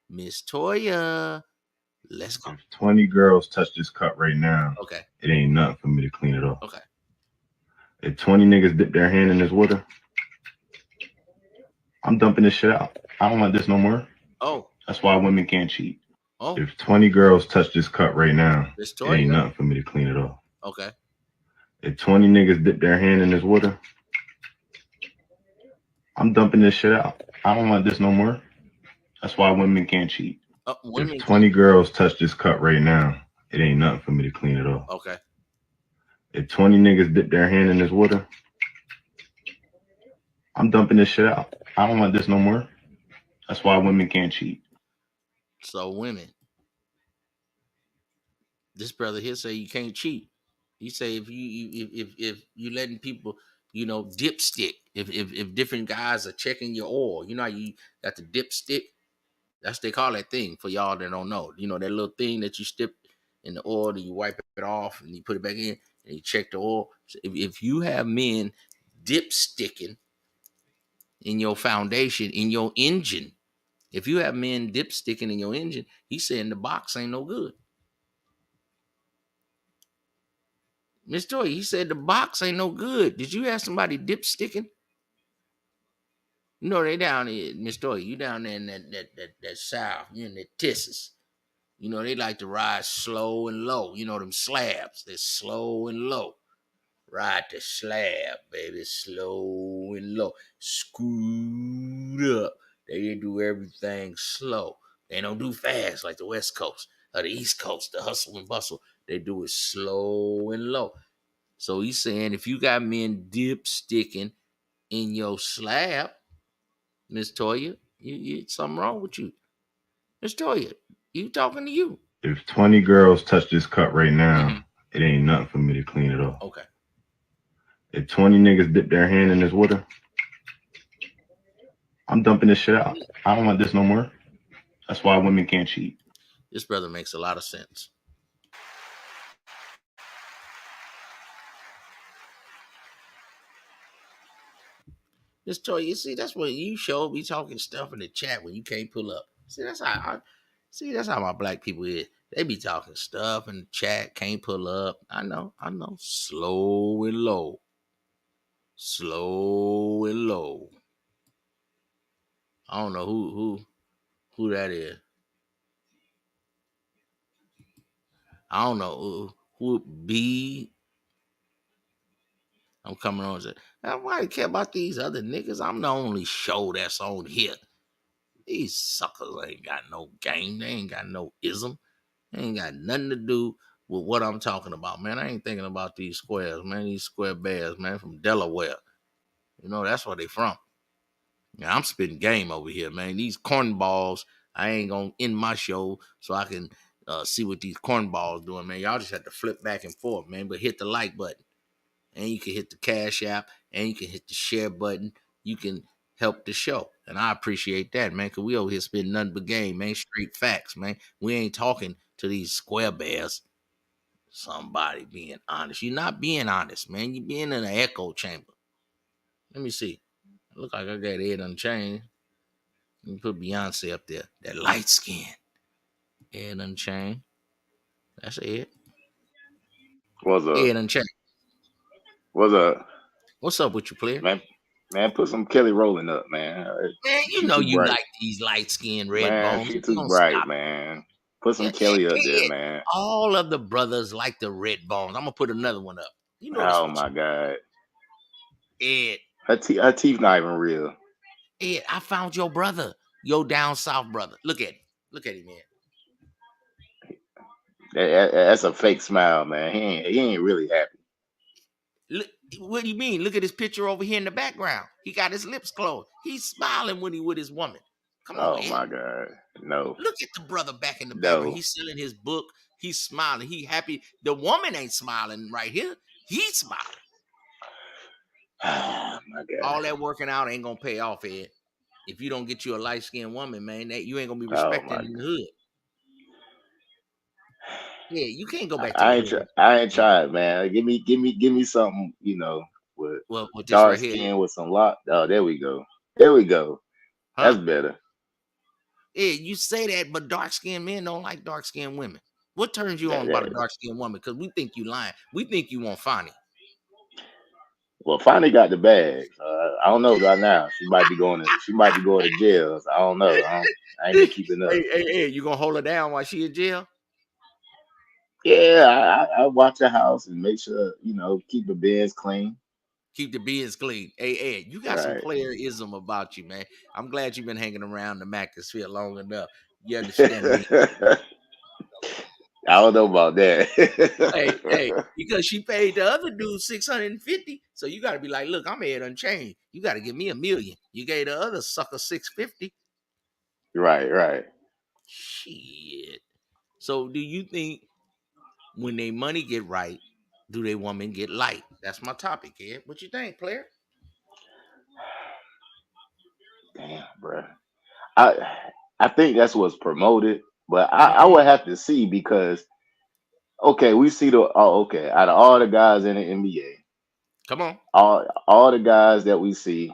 Speaker 2: Miss Toya, let's go.
Speaker 10: If 20 girls touch this cup right now,
Speaker 2: Okay.
Speaker 10: it ain't nothing for me to clean it off.
Speaker 2: Okay.
Speaker 10: If 20 niggas dip their hand in this water, I'm dumping this shit out. I don't want this no more.
Speaker 2: Oh.
Speaker 10: That's why women can't cheat.
Speaker 2: Oh.
Speaker 10: If 20 girls touch this cup right now,
Speaker 2: Miss
Speaker 10: it ain't
Speaker 2: Toya.
Speaker 10: nothing for me to clean it off.
Speaker 2: Okay.
Speaker 10: If 20 niggas dip their hand in this water, I'm dumping this shit out. I don't want this no more. That's why women can't cheat. If 20 girls touch this cup right now, it ain't nothing for me to clean it off.
Speaker 2: Okay.
Speaker 10: If 20 niggas dip their hand in this water, I'm dumping this shit out. I don't want this no more. That's why women can't cheat.
Speaker 2: So women, this brother here say you can't cheat. He say if you letting people, dipstick. If different guys are checking your oil, you know how you got the dipstick. That's they call that thing for y'all that don't know. You know that little thing that you stick in the oil, and you wipe it off, and you put it back in, and you check the oil. So if you have men dipsticking in your foundation, in your engine, if you have men dipsticking in your engine, he's saying the box ain't no good. Miss Joy, he said the box ain't no good. Did you have somebody dipsticking? You know they down there, Miss Joy. You down there in that south. You in the Texas. You know they like to ride slow and low. You know them slabs. They're slow and low. Ride the slab, baby, slow and low. Screwed up. They do everything slow. They don't do fast like the West Coast or the East Coast, the hustle and bustle. They do it slow and low. So he's saying if you got men dipsticking in your slab, Miss Toya, you something wrong with you. Miss Toya, you talking to you.
Speaker 10: If 20 girls touch this cup right now, it ain't nothing for me to clean it off.
Speaker 2: Okay.
Speaker 10: If 20 niggas dip their hand in this water, I'm dumping this shit out. I don't want this no more. That's why women can't cheat.
Speaker 2: This brother makes a lot of sense. Miss Toy, you see, that's what you show me talking stuff in the chat when you can't pull up. See, that's how my black people is. They be talking stuff in the chat, can't pull up. I know. Slow and low. Slow and low. I don't know who that is. I don't know who it be. I'm coming on and say, why do you care about these other niggas? I'm the only show that's on here. These suckers ain't got no game. They ain't got no ism. They ain't got nothing to do with what I'm talking about, man. I ain't thinking about these squares, man. These square bears, man, from Delaware. You know, that's where they from. Now, I'm spitting game over here, man. These cornballs, I ain't going to end my show so I can see what these cornballs doing, man. Y'all just have to flip back and forth, man. But hit the like button. And you can hit the Cash App. And you can hit the share button. You can help the show. And I appreciate that, man, because we over here spitting nothing but game, man. Straight facts, man. We ain't talking to these square bears. Somebody being honest. You're not being honest, man. You're being in an echo chamber. Let me see. Look like I got Ed Unchained. Let me put Beyonce up there. That light skin. Ed Unchained. That's Ed.
Speaker 11: What's up?
Speaker 2: Ed Unchained.
Speaker 11: What's up?
Speaker 2: What's up with you, player?
Speaker 11: Man,
Speaker 10: Man, put some Kelly Rowland up, man.
Speaker 2: Man, you
Speaker 10: She
Speaker 2: know
Speaker 10: too
Speaker 2: you
Speaker 10: bright.
Speaker 2: like these light-skinned red
Speaker 10: Man,
Speaker 2: bones.
Speaker 10: she
Speaker 2: You
Speaker 10: too
Speaker 2: don't
Speaker 10: bright,
Speaker 2: stop.
Speaker 10: man. Put some
Speaker 2: Yeah,
Speaker 10: Kelly up there,
Speaker 2: Ed,
Speaker 10: man.
Speaker 2: all of the brothers like the red bones. I'm gonna put another one up. You know this
Speaker 10: Oh
Speaker 2: what
Speaker 10: my God.
Speaker 2: Ed.
Speaker 10: Her teeth not even real.
Speaker 2: Ed, I found your brother, your down south brother. Look at him. Look at him, man.
Speaker 10: That's a fake smile, man. He ain't really happy.
Speaker 2: Look, what do you mean? Look at his picture over here in the background. He got his lips closed. He's smiling when he with his woman. Come on, Ed.
Speaker 10: My God. No.
Speaker 2: Look at the brother back in the
Speaker 10: No.
Speaker 2: background. He's selling his book. He's smiling. He happy. The woman ain't smiling right here. He's smiling.
Speaker 10: Oh my God.
Speaker 2: All that working out ain't gonna pay off, Ed. If you don't get you a light-skinned woman, man, that you ain't gonna be respected in the hood. Yeah, you can't go back to the hood.
Speaker 10: I ain't tried, man. Give me something, with
Speaker 2: this
Speaker 10: dark
Speaker 2: right
Speaker 10: skin
Speaker 2: here.
Speaker 10: with some lock. Oh, there we go. There we go.
Speaker 2: Huh?
Speaker 10: That's better.
Speaker 2: Yeah, you say that, but dark-skinned men don't like dark-skinned women. What turns you on about a dark-skinned woman? Because we think you lying. We think you want Fonny.
Speaker 10: Well, Fonny got the bag. I don't know about now. She might be going to jail. So I don't know. I ain't been keeping up.
Speaker 2: Hey, you gonna hold her down while she in jail?
Speaker 10: Yeah, I watch her house and make sure, keep the bins clean.
Speaker 2: Keep the bins clean. Hey, Ed, you got some
Speaker 10: Right.
Speaker 2: playerism about you, man. I'm glad you've been hanging around the Macclesfield long enough. You understand me?
Speaker 10: I don't know about that.
Speaker 2: hey, because she paid the other dude $650, so you got to be like, look, I'm Ed Unchained. You got to give me $1 million. You gave the other sucker $650.
Speaker 10: Right.
Speaker 2: Shit. So, do you think when they money get right, do they woman get light? That's my topic, Ed. What you think, player?
Speaker 10: Damn, bro. I think that's what's promoted, but I would have to see because we see out of all the guys in the NBA,
Speaker 2: come on,
Speaker 10: all the guys that we see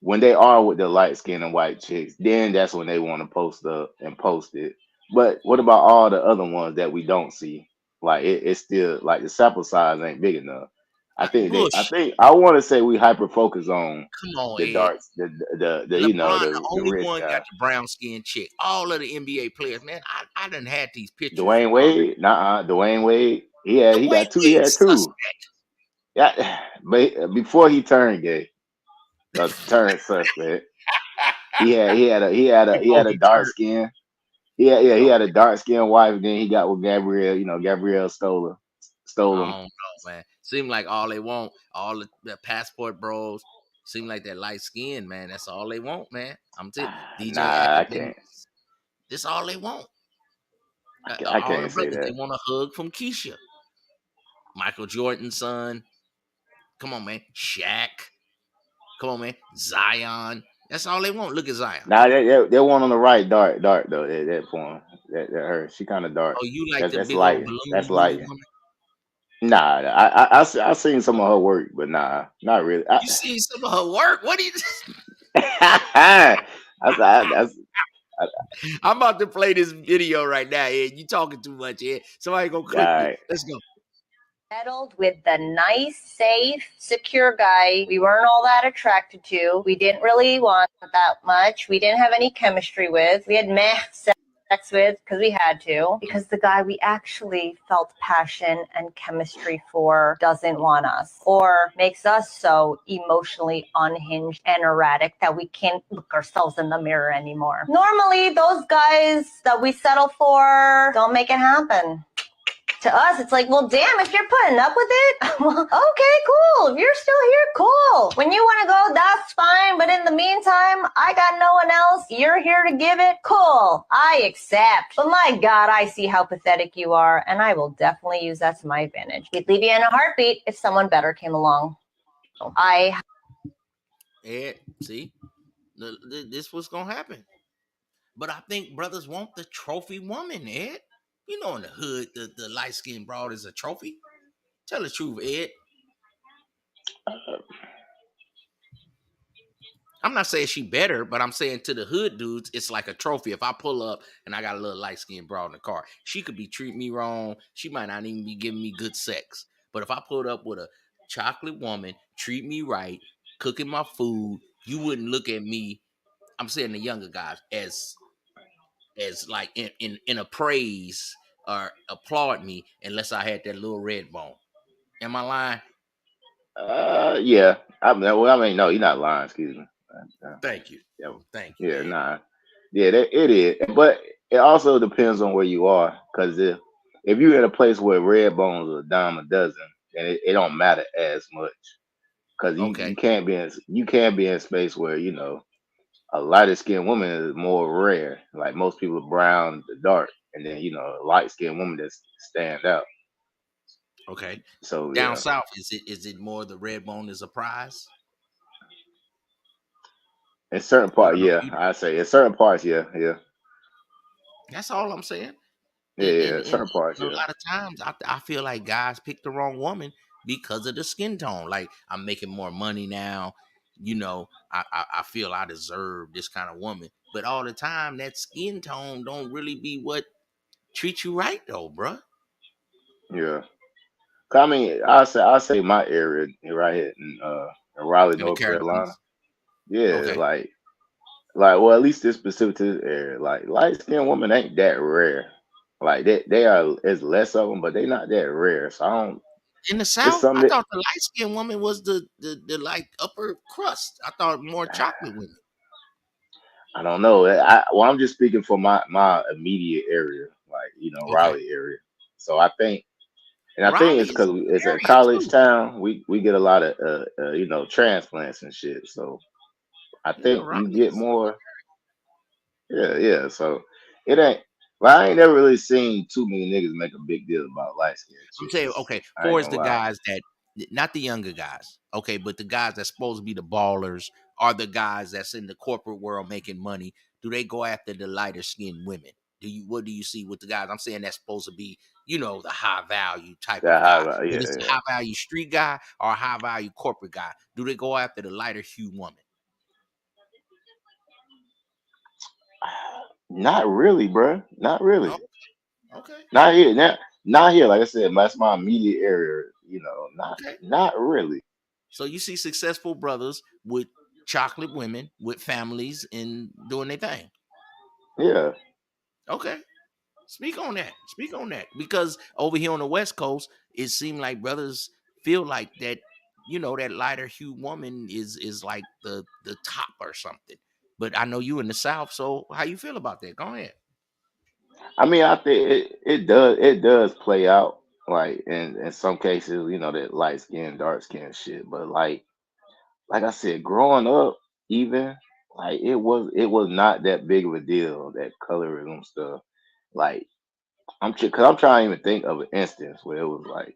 Speaker 10: when they are with the light skin and white chicks, then that's when they want to post up and post it. But what about all the other ones that we don't see? Like it's still like the sample size ain't big enough. I want to say we hyper focus on the darks, the
Speaker 2: LeBron,
Speaker 10: the
Speaker 2: only
Speaker 10: rich
Speaker 2: one
Speaker 10: guy.
Speaker 2: got the brown skin chick. All of the NBA players, man, I done had these pictures.
Speaker 10: Dwayne Wade, Dwayne Wade, he got two. He had two. Yeah, but before he turned gay, turned suspect, he had a dark skin. He had a dark skinned wife. Then he got with Gabrielle. Gabrielle stole him.
Speaker 2: I don't know, man. Seem like all they want, all the passport bros, seem like they're light skinned, man. That's all they want, man. I'm telling you, DJ
Speaker 10: I can't.
Speaker 2: This all they want.
Speaker 10: I can't say that.
Speaker 2: They want a hug from Keisha, Michael Jordan's son. Come on, man. Shaq. Come on, man. Zion. That's all they want. Look at Zion.
Speaker 10: Nah, they want on the right, dark though. That point, that her, she kind of dark.
Speaker 2: Oh, you like the
Speaker 10: that's
Speaker 2: big
Speaker 10: light.
Speaker 2: old balloon?
Speaker 10: That's light. Nah, I seen some of her work, but nah, not really.
Speaker 2: You seen some of her work? What do you? I'm about to play this video right now, Ed. You talking too much, Ed. Somebody go clip it. Let's go.
Speaker 11: Settled with the nice, safe, secure guy we weren't all that attracted to. We didn't really want that much. We didn't have any chemistry with. We had sex with because we had to. Because the guy we actually felt passion and chemistry for doesn't want us or makes us so emotionally unhinged and erratic that we can't look ourselves in the mirror anymore. Normally, those guys that we settle for don't make it happen. To us, it's like, well, damn, if you're putting up with it, well, okay, cool. If you're still here, cool. When you want to go, that's fine. But in the meantime, I got no one else. You're here to give it. Cool. I accept. But my God, I see how pathetic you are. And I will definitely use that to my advantage. We'd leave you in a heartbeat if someone better came along.
Speaker 2: Ed, see? This was going to happen. But I think brothers want the trophy woman, Ed. You know, in the hood, the light-skinned broad is a trophy. Tell the truth, Ed. I'm not saying she better, but I'm saying to the hood dudes, it's like a trophy. If I pull up and I got a little light-skinned broad in the car, she could be treating me wrong. She might not even be giving me good sex. But if I pulled up with a chocolate woman, treat me right, cooking my food, you wouldn't look at me. I'm saying the younger guys as like in a praise or applaud me unless I had that little red bone. Am I lying?
Speaker 10: Yeah. No, you're not lying. Excuse me.
Speaker 2: Thank you.
Speaker 10: Yeah,
Speaker 2: Thank you.
Speaker 10: yeah, nah. Yeah, it is. But it also depends on where you are. Because if you're in a place where red bones are a dime a dozen, then it don't matter as much. Because you can't be in space where a lighter skinned woman is more rare. Like most people are brown to dark, and then a light skinned woman that stand out.
Speaker 2: Okay.
Speaker 10: So
Speaker 2: Down south, is it more the red bone is a prize?
Speaker 10: In certain parts, yeah. I say in certain parts, yeah.
Speaker 2: That's all I'm saying.
Speaker 10: Yeah, certain parts,
Speaker 2: a lot of times I feel like guys pick the wrong woman because of the skin tone. Like, I'm making more money now. I feel I deserve this kind of woman. But all the time, that skin tone don't really be what treats you right, though, bruh.
Speaker 10: Yeah. I mean, I'll say my area right here in Raleigh, North Carolina. Yeah, like well, at least this specific to this area, like light skinned women ain't that rare. Like they are, there's less of them, but they not that rare. So I don't.
Speaker 2: In the
Speaker 10: It's
Speaker 2: South,
Speaker 10: something
Speaker 2: I
Speaker 10: that
Speaker 2: thought the light skinned woman was the like upper crust. I thought more chocolate women.
Speaker 10: I don't know. I'm just speaking for my immediate area, like Raleigh area. So I think it's because it's a college town. We get a lot of transplants and shit. So I think you get more. Yeah. So it ain't. Well, I ain't never really seen too many niggas make a big deal about light skin.
Speaker 2: I'm saying, okay, for the guys that, not the younger guys, okay, but the guys that's supposed to be the ballers are the guys that's in the corporate world making money. Do they go after the lighter skinned women? What do you see with the guys? I'm saying that's supposed to be, the high value type of guy. But it's a high value street guy or a high value corporate guy. Do they go after the lighter hue woman?
Speaker 10: Not really, bro. Not really.
Speaker 2: Okay.
Speaker 10: Not here. Not here. Like I said, that's my immediate area. Not really.
Speaker 2: So you see successful brothers with chocolate women with families and doing their thing.
Speaker 10: Yeah.
Speaker 2: Okay. Speak on that. Because over here on the West Coast, it seemed like brothers feel like that, that lighter hue woman is like the top or something. But I know you in the South, so how you feel about that? Go ahead.
Speaker 10: I mean, I think it does play out like in some cases, that light skin, dark skin shit. But like I said, growing up, even like it was not that big of a deal, that colorism stuff. Like I'm trying to even think of an instance where it was like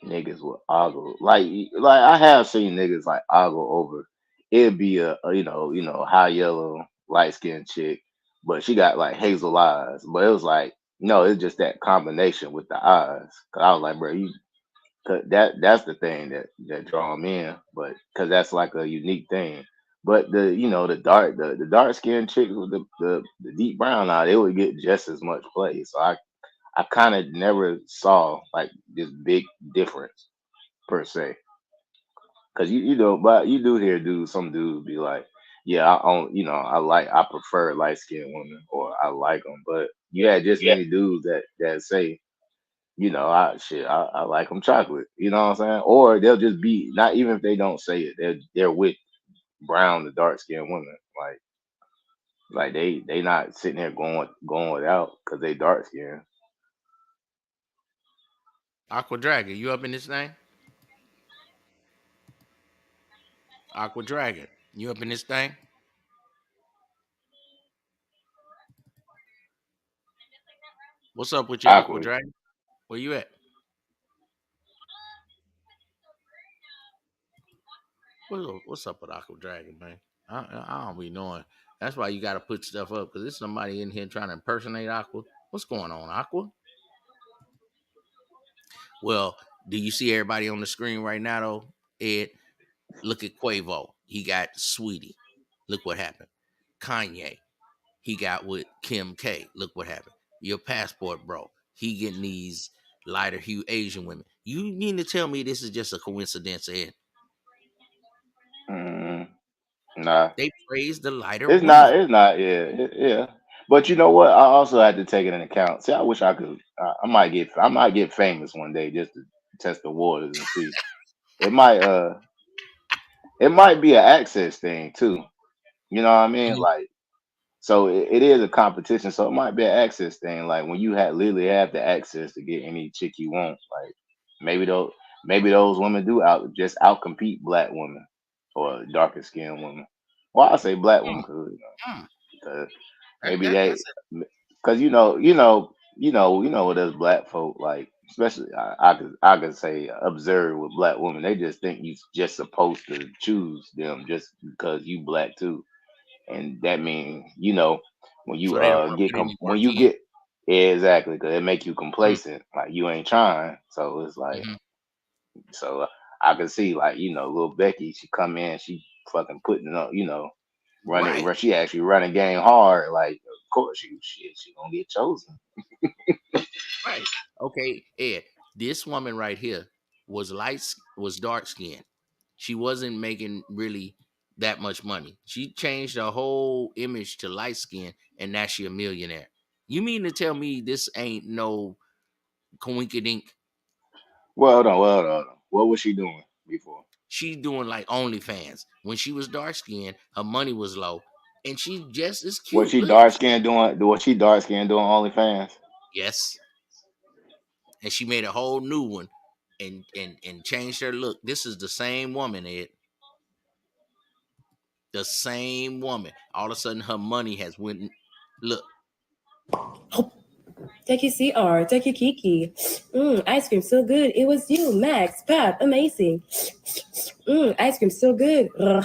Speaker 10: niggas would ogle. Like I have seen niggas like ogle over. It'd be a high yellow light skinned chick, but she got like hazel eyes. But it was like no, it's just that combination with the eyes. Cause I was like, bro, that's the thing that draw them in. But cause that's like a unique thing. But the dark skinned chicks with the deep brown eye, they would get just as much play. So I kind of never saw like this big difference per se, because but you do hear some dudes be like, yeah, I prefer light skinned women or I like them, but you had just many dudes that say, I like them chocolate, you know what I'm saying, or they'll just be not even if they don't say it, they're with brown to dark skinned women, like they not sitting there going without because they dark skinned.
Speaker 2: Aqua Dragon, you up in this thing? Aqua Dragon, you up in this thing? What's up with you, Aqua Dragon? Where you at? What's up with Aqua Dragon, man? I don't be knowing. That's why you got to put stuff up, because there's somebody in here trying to impersonate Aqua. What's going on, Aqua? Well, do you see everybody on the screen right now, though, Ed? Look at Quavo. He got Sweetie. Look what happened. Kanye. He got with Kim K. Look what happened. Your Passport, bro. He getting these lighter hue Asian women. You mean to tell me this is just a coincidence, Ed?
Speaker 10: Nah,
Speaker 2: They praise the lighter
Speaker 10: it's
Speaker 2: woman.
Speaker 10: not. It's not. Yeah, yeah. But you know what? I also had to take it into account. See, I wish I could. I might get. I might get famous one day just to test the waters and see. It might. It might be an access thing too. You know what I mean?
Speaker 2: Mhm.
Speaker 10: Like, so it is a competition. So it might be an access thing. Like when you literally have the access to get any chick you want. Like maybe those women do out compete black women or darker skinned women. Well, I say black women
Speaker 2: Mm,
Speaker 10: because
Speaker 2: mm.
Speaker 10: maybe
Speaker 2: That's
Speaker 10: because what us black folk like, especially I could say observe with black women. They just think you just supposed to choose them just because you black too, and that means when you
Speaker 2: so they don't want to
Speaker 10: get
Speaker 2: put any
Speaker 10: when
Speaker 2: work
Speaker 10: you
Speaker 2: in.
Speaker 10: get exactly because it make you
Speaker 2: Mm,
Speaker 10: complacent, like you ain't trying. So it's like
Speaker 2: mhm.
Speaker 10: so I can see like little Becky, she come in, she fucking putting it up,
Speaker 2: Right,
Speaker 10: she actually running game hard. Like of course she gonna get chosen.
Speaker 2: right. Okay, Ed. This woman right here was dark skinned. She wasn't making really that much money. She changed her whole image to light skin, and now she a millionaire. You mean to tell me this ain't no coinkydink?
Speaker 10: Hold on. What was she doing before?
Speaker 2: She's doing like OnlyFans. When she was dark skinned, her money was low, and she just is
Speaker 10: Was
Speaker 2: cute.
Speaker 10: she
Speaker 2: Look at
Speaker 10: dark skinned doing? Was she dark skinned doing OnlyFans?
Speaker 2: yes, and she made a whole new one, and changed her look. This is the same woman, Ed. The same woman. All of a sudden, her money has went. Look,
Speaker 3: Take your CR, take your Kiki. Ice cream so good. It was you, Max, Pap, amazing. Ice cream so good. Ugh.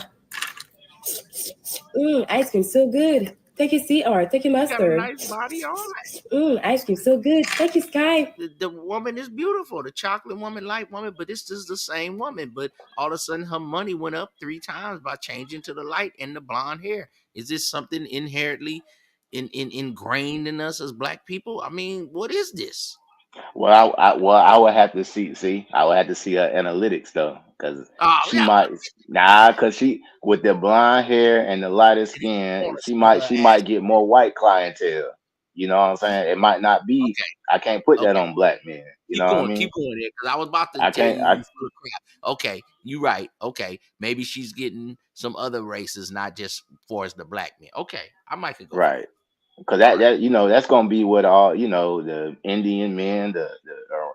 Speaker 3: Ice cream so good. Take your CR, take your
Speaker 2: you got a
Speaker 3: mustard.
Speaker 2: nice body, all right.
Speaker 3: Ice cream so good. Take your Sky.
Speaker 2: The woman is beautiful, the chocolate woman, light woman, but this is the same woman. But all of a sudden, her money went up 3 times by changing to the light and the blonde hair. Is this something inherently ingrained in us as black people? I mean, what is this?
Speaker 10: Well, I would have to see. I would have to see her analytics though, because
Speaker 2: Oh,
Speaker 10: she
Speaker 2: yeah,
Speaker 10: might because she with the blonde hair and the lighter skin,
Speaker 2: see her
Speaker 10: she
Speaker 2: ass.
Speaker 10: might get more white clientele. You know what I'm saying? It might not be.
Speaker 2: Okay,
Speaker 10: I can't put that
Speaker 2: okay.
Speaker 10: on black men. You know what I
Speaker 2: Keep
Speaker 10: mean?
Speaker 2: going there, because I was about to
Speaker 10: I
Speaker 2: tell
Speaker 10: can't.
Speaker 2: you you full of crap. Okay, you right. Okay, maybe she's getting some other races, not just for the black men. Okay, I might could go for
Speaker 10: Right.
Speaker 2: that.
Speaker 10: Because
Speaker 2: All right.
Speaker 10: that's gonna be what all the Indian men, the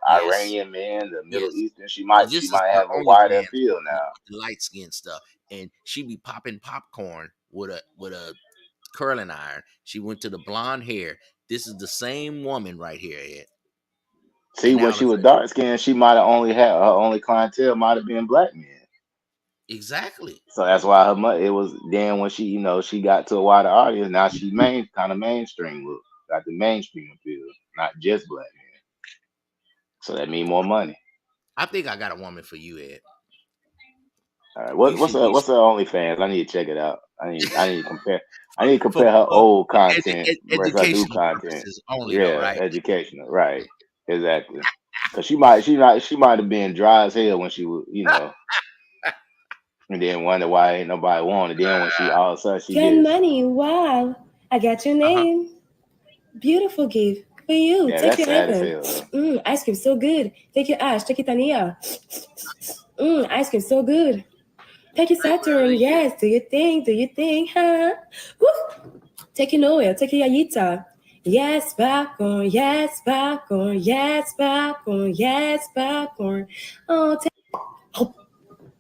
Speaker 2: Yes,
Speaker 10: Iranian men, the Middle
Speaker 2: yes.
Speaker 10: Eastern.
Speaker 2: So
Speaker 10: She
Speaker 2: this is
Speaker 10: might
Speaker 2: her
Speaker 10: have a wider
Speaker 2: OnlyFans
Speaker 10: appeal
Speaker 2: with
Speaker 10: now.
Speaker 2: the light skin stuff, and she be popping popcorn with a curling iron. She went to the blonde hair. This is the same woman right here, Ed.
Speaker 10: See,
Speaker 2: And
Speaker 10: when
Speaker 2: now
Speaker 10: she was dark skinned, she might have only had her only clientele might have been black men.
Speaker 2: exactly.
Speaker 10: So that's why it was then when she got to a wider audience. Now she kind of mainstream look, got the mainstream appeal, not just black men. So that mean more money.
Speaker 2: I think I got a woman for you, Ed.
Speaker 10: All right,
Speaker 2: You should be
Speaker 10: what's her OnlyFans? I need to check it out. I need to compare. I need to
Speaker 2: for,
Speaker 10: compare her
Speaker 2: for
Speaker 10: old content versus her new
Speaker 2: educational
Speaker 10: content.
Speaker 2: purposes only, though,
Speaker 10: Yeah,
Speaker 2: right?
Speaker 10: educational, right? Exactly. Cause she might have been dry as hell when she was, and then wonder why ain't nobody wanted. Then when she all of a sudden she
Speaker 3: Got
Speaker 10: gets,
Speaker 3: money. Wow. I got your
Speaker 2: Uh-huh.
Speaker 3: name. Beautiful gift for you.
Speaker 10: yeah,
Speaker 3: Take
Speaker 10: that's
Speaker 3: your
Speaker 10: sad as
Speaker 3: Evan.
Speaker 10: hell though.
Speaker 3: Ice cream so good. Take your Ash. Take your Tania. Ice cream so good. Take your Saturn. Yes. Do your thing. Do your thing. Huh? Woo. Take your Noel. Take your Yayita. Yes, popcorn. Yes, popcorn. Yes, popcorn. Yes, popcorn. Oh,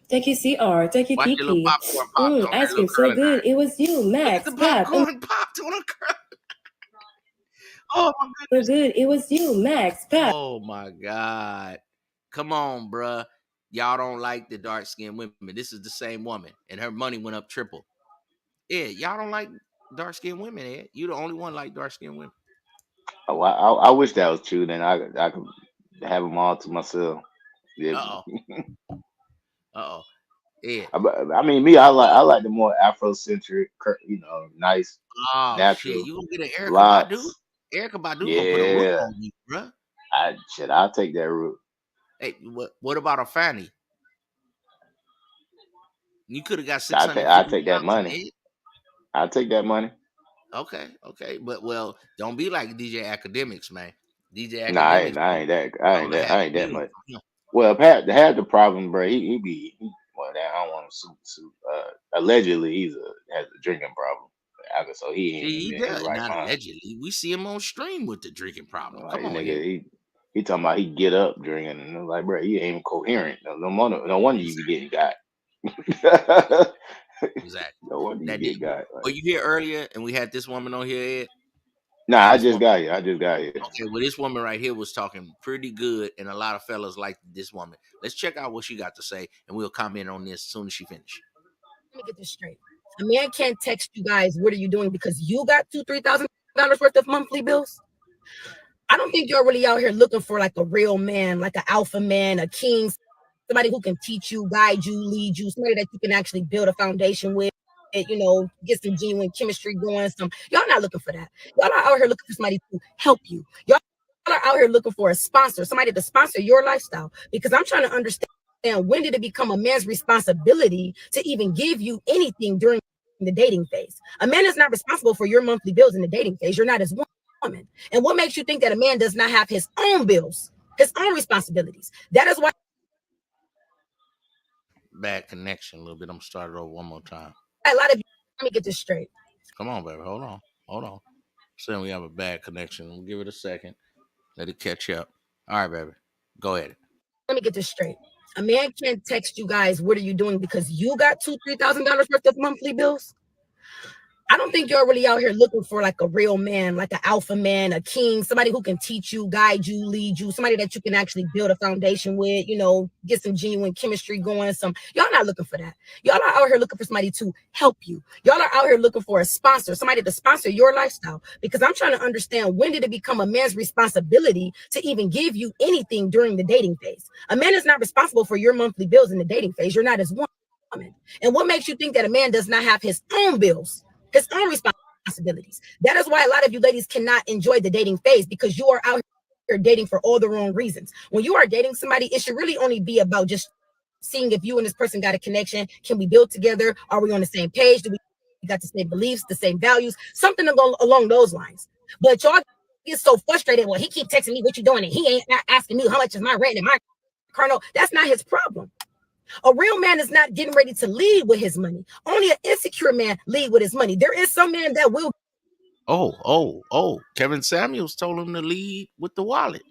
Speaker 3: take your CR. Take your
Speaker 2: Watch your little
Speaker 3: Kiki.
Speaker 2: popcorn popped on that
Speaker 3: Ice
Speaker 2: little
Speaker 3: cream so
Speaker 2: curling
Speaker 3: good.
Speaker 2: iron.
Speaker 3: It was you,
Speaker 2: Look at
Speaker 3: Max.
Speaker 2: the
Speaker 3: Pap.
Speaker 2: popcorn popped on a curl. Oh my
Speaker 3: So
Speaker 2: goodness.
Speaker 3: good. It was you, Max. Pap.
Speaker 2: Oh my God. Come on, bruh. Y'all don't like the dark skinned women. This is the same woman, and her money went up triple. Ed, y'all don't like dark skinned women, Ed. You the only one like dark skinned women.
Speaker 10: Oh, I wish that was true. Then I could have them all to myself. Yeah.
Speaker 2: Uh oh. Ed.
Speaker 10: I mean, me, I like the more Afrocentric, nice,
Speaker 2: Oh shit.
Speaker 10: natural,
Speaker 2: You gonna get an Erica Badu?
Speaker 10: lots.
Speaker 2: Erica Badu gonna put a root
Speaker 10: Yeah,
Speaker 2: on you, bruh.
Speaker 10: I'll take that route.
Speaker 2: Hey, what about a fanny? You could have got
Speaker 10: I take that
Speaker 2: $650,
Speaker 10: money.
Speaker 2: Ed.
Speaker 10: I take that money.
Speaker 2: Okay, but well, don't be like DJ Academics, man. DJ
Speaker 10: Nah,
Speaker 2: Academics,
Speaker 10: I ain't that. I
Speaker 2: all
Speaker 10: ain't
Speaker 2: the
Speaker 10: that.
Speaker 2: happy
Speaker 10: I ain't that
Speaker 2: meals
Speaker 10: much.
Speaker 2: from him.
Speaker 10: Well, Pat had the problem, bro. Well, I don't want to sue. Allegedly, has a drinking problem. So he ain't
Speaker 2: See, he
Speaker 10: even in his
Speaker 2: does
Speaker 10: right
Speaker 2: not
Speaker 10: mind.
Speaker 2: allegedly. We see him on stream with the drinking problem.
Speaker 10: Like
Speaker 2: Come on
Speaker 10: nigga,
Speaker 2: here.
Speaker 10: he talking about he get up drinking, and I'm like, bro, he ain't even coherent. No wonder you be getting got.
Speaker 2: Exactly.
Speaker 10: No wonder you
Speaker 2: Now,
Speaker 10: get got.
Speaker 2: were
Speaker 10: Like,
Speaker 2: you here earlier and we had this woman on here, Ed?
Speaker 10: nah, I
Speaker 2: This
Speaker 10: just
Speaker 2: woman.
Speaker 10: got here.
Speaker 2: Okay, well, this woman right here was talking pretty good, and a lot of fellas like this woman. Let's check out what she got to say, and we'll comment on this as soon as she finishes.
Speaker 8: Let me get this straight. A man can't text you guys, what are you doing? Because you got $2,000-$3,000 worth of monthly bills. I don't think you're really out here looking for like a real man, like an alpha man, a king, somebody who can teach you, guide you, lead you, somebody that you can actually build a foundation with, get some genuine chemistry going. Y'all not looking for that. Y'all are out here looking for somebody to help you. Y'all are out here looking for a sponsor, somebody to sponsor your lifestyle. Because I'm trying to understand, when did it become a man's responsibility to even give you anything during the dating phase? A man is not responsible for your monthly bills in the dating phase. You're not his woman. And what makes you think that a man does not have his own bills, his own responsibilities? That is why.
Speaker 2: Bad connection a little bit. I'm gonna start it over one more time.
Speaker 8: A lot of you, let me get this straight.
Speaker 2: Come on, baby. Hold on. Saying we have a bad connection. We'll give it a second. Let it catch up. All right, baby. Go ahead.
Speaker 8: Let me get this straight. A man can't text you guys, what are you doing? Because you got $2,000-$3,000 worth of monthly bills. I don't think you're really out here looking for like a real man, like an alpha man, a king, somebody who can teach you, guide you, lead you, somebody that you can actually build a foundation with, get some genuine chemistry going. Y'all not looking for that. Y'all are out here looking for somebody to help you. Y'all are out here looking for a sponsor, somebody to sponsor your lifestyle. Because I'm trying to understand, when did it become a man's responsibility to even give you anything during the dating phase? A man is not responsible for your monthly bills in the dating phase. You're not his woman. And what makes you think that a man does not have his own bills, his own responsibilities? That is why a lot of you ladies cannot enjoy the dating phase, because you are out here dating for all the wrong reasons. When you are dating somebody, it should really only be about just seeing if you and this person got a connection. Can we build together? Are we on the same page? Do we got the same beliefs, the same values? Something along those lines. But y'all get so frustrated. Well, he keep texting me, what you doing? And he ain't asking me how much is my rent and my car note. That's not his problem. A real man is not getting ready to lead with his money. Only an insecure man lead with his money. There is some man that will.
Speaker 2: Oh. Kevin Samuels told him to lead with the wallet.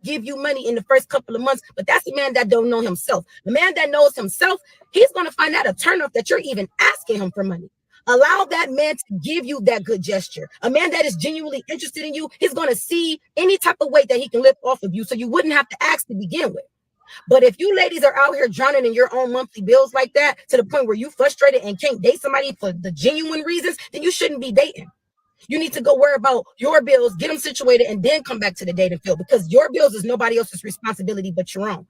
Speaker 8: Give you money in the first couple of months, but that's the man that don't know himself. The man that knows himself, he's going to find out a turnoff that you're even asking him for money. Allow that man to give you that good gesture. A man that is genuinely interested in you, he's going to see any type of weight that he can lift off of you, so you wouldn't have to ask to begin with. But if you ladies are out here drowning in your own monthly bills like that, to the point where you frustrated and can't date somebody for the genuine reasons, then you shouldn't be dating. You need to go worry about your bills, get them situated, and then come back to the dating field, because your bills is nobody else's responsibility but your own.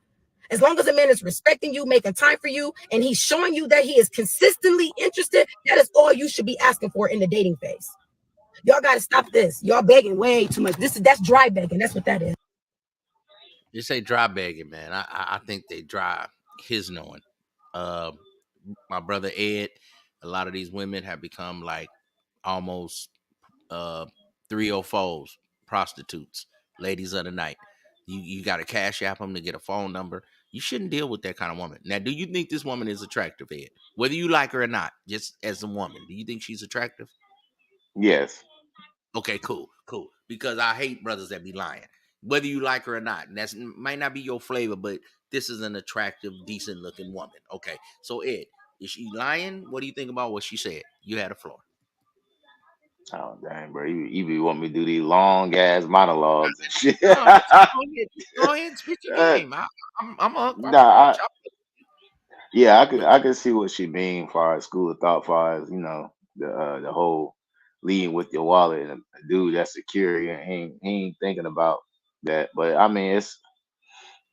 Speaker 8: As long as a man is respecting you, making time for you, and he's showing you that he is consistently interested, that is all you should be asking for in the dating phase. Y'all got to stop this. Y'all begging way too much. That's dry begging. That's what that is.
Speaker 2: You say dry begging, man. I think they dry his knowing. My brother Ed, a lot of these women have become like almost 304s, prostitutes, ladies of the night. You got to cash app them to get a phone number. You shouldn't deal with that kind of woman. Now, do you think this woman is attractive, Ed? Whether you like her or not, just as a woman, do you think she's attractive?
Speaker 10: Yes.
Speaker 2: Okay, cool. Because I hate brothers that be lying. Whether you like her or not, and that might not be your flavor, but this is an attractive, decent-looking woman. Okay, so Ed, is she lying? What do you think about what she said? You had the floor.
Speaker 10: Oh dang, bro! You be want me to do these long ass monologues and shit.
Speaker 2: Go ahead, spit your game.
Speaker 10: Yeah, I could see what she mean, far as school of thought, far as the whole leading with your wallet, and a dude that's secure, he ain't thinking about that. But I mean,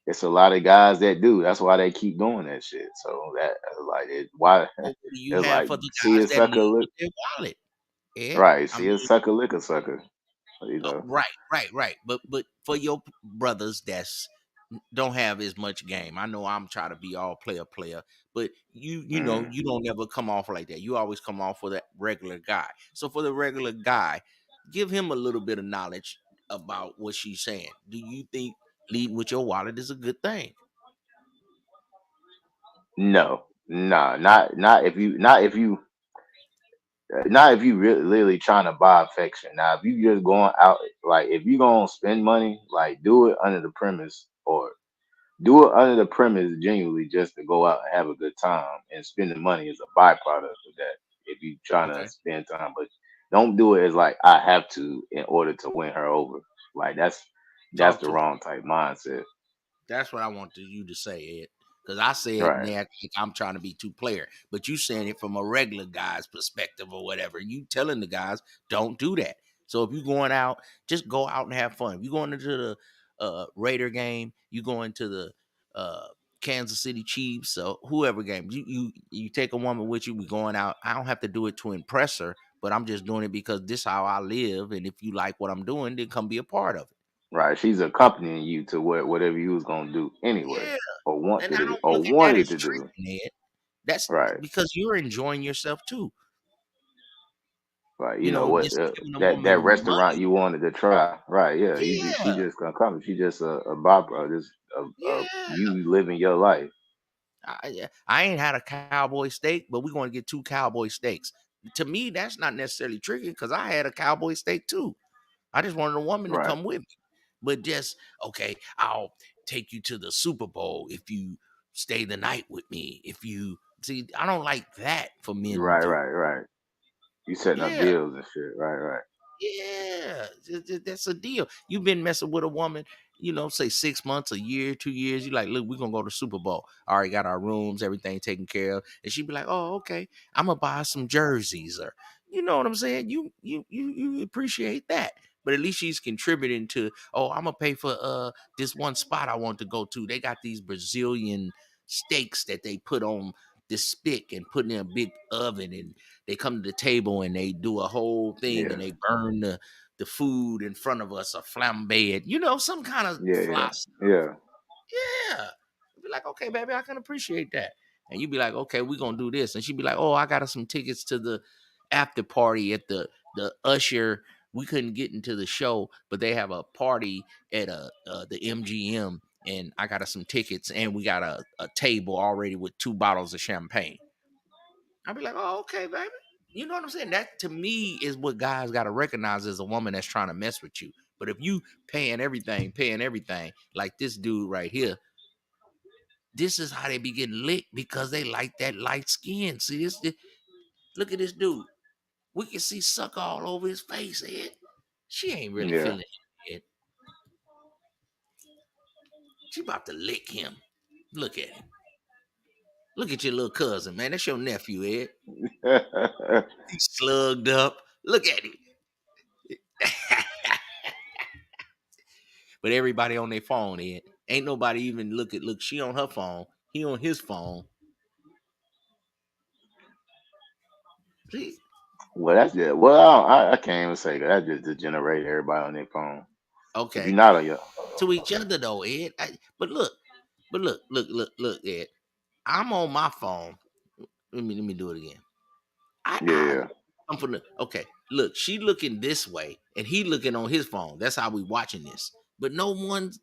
Speaker 10: it's a lot of guys that do. That's why they keep doing that shit. So that why
Speaker 2: What do you
Speaker 10: it's
Speaker 2: have
Speaker 10: like
Speaker 2: for the
Speaker 10: see a
Speaker 2: guys that
Speaker 10: sucker
Speaker 2: lead
Speaker 10: look
Speaker 2: with their wallet? Ed?
Speaker 10: right, see a sucker lick a sucker,
Speaker 2: Right. But for your brothers that's don't have as much game. I know I'm trying to be all player, but you know you don't ever come off like that. You always come off for that regular guy. So for the regular guy, give him a little bit of knowledge about what she's saying. Do you think leading with your wallet is a good thing?
Speaker 10: No, nah, not if you really trying to buy affection. Now, if you just going out, like if you gonna spend money, like do it under the premise, or do it under the premise genuinely just to go out and have a good time, and spending money is a byproduct of that. If you trying to
Speaker 2: Okay,
Speaker 10: spend time, but don't do it as like I have to in order to win her over. Like that's
Speaker 2: talk
Speaker 10: the
Speaker 2: to me.
Speaker 10: wrong type mindset.
Speaker 2: That's what I wanted you to say, Ed. Because I said,
Speaker 10: Right.
Speaker 2: nah, I'm trying to be two player, but you saying it from a regular guy's perspective or whatever. You telling the guys don't do that. So if you're going out, just go out and have fun. If you're going into the Raider game, you going to the Kansas City Chiefs, so whoever game, you take a woman with you. We going out. I don't have to do it to impress her, but I'm just doing it because this is how I live. And if you like what I'm doing, then come be a part of it.
Speaker 10: Right. She's accompanying you to whatever you was gonna do anyway,
Speaker 2: Yeah.
Speaker 10: or
Speaker 2: And I don't look at that
Speaker 10: wanted
Speaker 2: as
Speaker 10: to do.
Speaker 2: tricking, Ed. That's
Speaker 10: Right.
Speaker 2: because you're enjoying yourself too.
Speaker 10: Right.
Speaker 2: You
Speaker 10: You know
Speaker 2: know,
Speaker 10: what?
Speaker 2: just giving a
Speaker 10: That
Speaker 2: woman
Speaker 10: restaurant
Speaker 2: money.
Speaker 10: you wanted to try. Right. Yeah. She
Speaker 2: Yeah,
Speaker 10: just gonna come. She just a byproduct of
Speaker 2: yeah.
Speaker 10: you living your life.
Speaker 2: I ain't had a cowboy steak, but we're going to get 2 cowboy steaks. To me, that's not necessarily tricky because I had a cowboy steak too. I just wanted a woman to
Speaker 10: Right.
Speaker 2: come with me. But just, okay, I'll take you to the Super Bowl if you stay the night with me. If you see, I don't like that for men to
Speaker 10: Right.
Speaker 2: do.
Speaker 10: Right. Right. You setting up
Speaker 2: Yeah.
Speaker 10: deals and shit. Right. Right.
Speaker 2: Yeah, that's a deal. You've been messing with a woman, say 6 months, a year, 2 years. You like, look, we're gonna go to Super Bowl. All right, got our rooms, everything taken care of. And she'd be like, oh, okay, I'm gonna buy some jerseys, or you know what I'm saying? You appreciate that. But at least she's contributing to, oh, I'm gonna pay for this one spot I want to go to. They got these Brazilian steaks that they put on this stick and put in a big oven, and they come to the table and they do a whole thing
Speaker 10: Yeah.
Speaker 2: and they burn the food in front of us, or flambe it, some kind of
Speaker 10: Yeah.
Speaker 2: fly.
Speaker 10: Yeah. Yeah.
Speaker 2: Yeah. Be like, okay, baby, I can appreciate that. And you'd be like, okay, we're gonna do this. And she'd be like, oh, I got us some tickets to the after party at the Usher. We couldn't get into the show, but they have a party at the MGM, and I got us some tickets, and we got a table already with 2 bottles of champagne. I'd be like, oh, okay, baby. You know what I'm saying? That to me is what guys got to recognize as a woman that's trying to mess with you. But if you paying everything, like this dude right here, this is how they be getting licked because they like that light skin. See this? Look at this dude. We can see suck all over his face, Ed. She ain't really
Speaker 10: Yeah.
Speaker 2: feeling it. She about to lick him. Look at him. Look at your little cousin, man. That's your nephew, Ed. He's slugged up. Look at him. But everybody on their phone, Ed. Ain't nobody even look. She on her phone. He on his phone. See?
Speaker 10: Well, that's it. Well, I can't even say that. That's just degenerate everybody on their phone. If
Speaker 2: Okay.
Speaker 10: you're not on your
Speaker 2: To each other though, Ed. But look, Ed. I'm on my phone. Let me do it again.
Speaker 10: yeah.
Speaker 2: I'm from the okay. Look, she looking this way and he looking on his phone. That's how we watching this. But no one's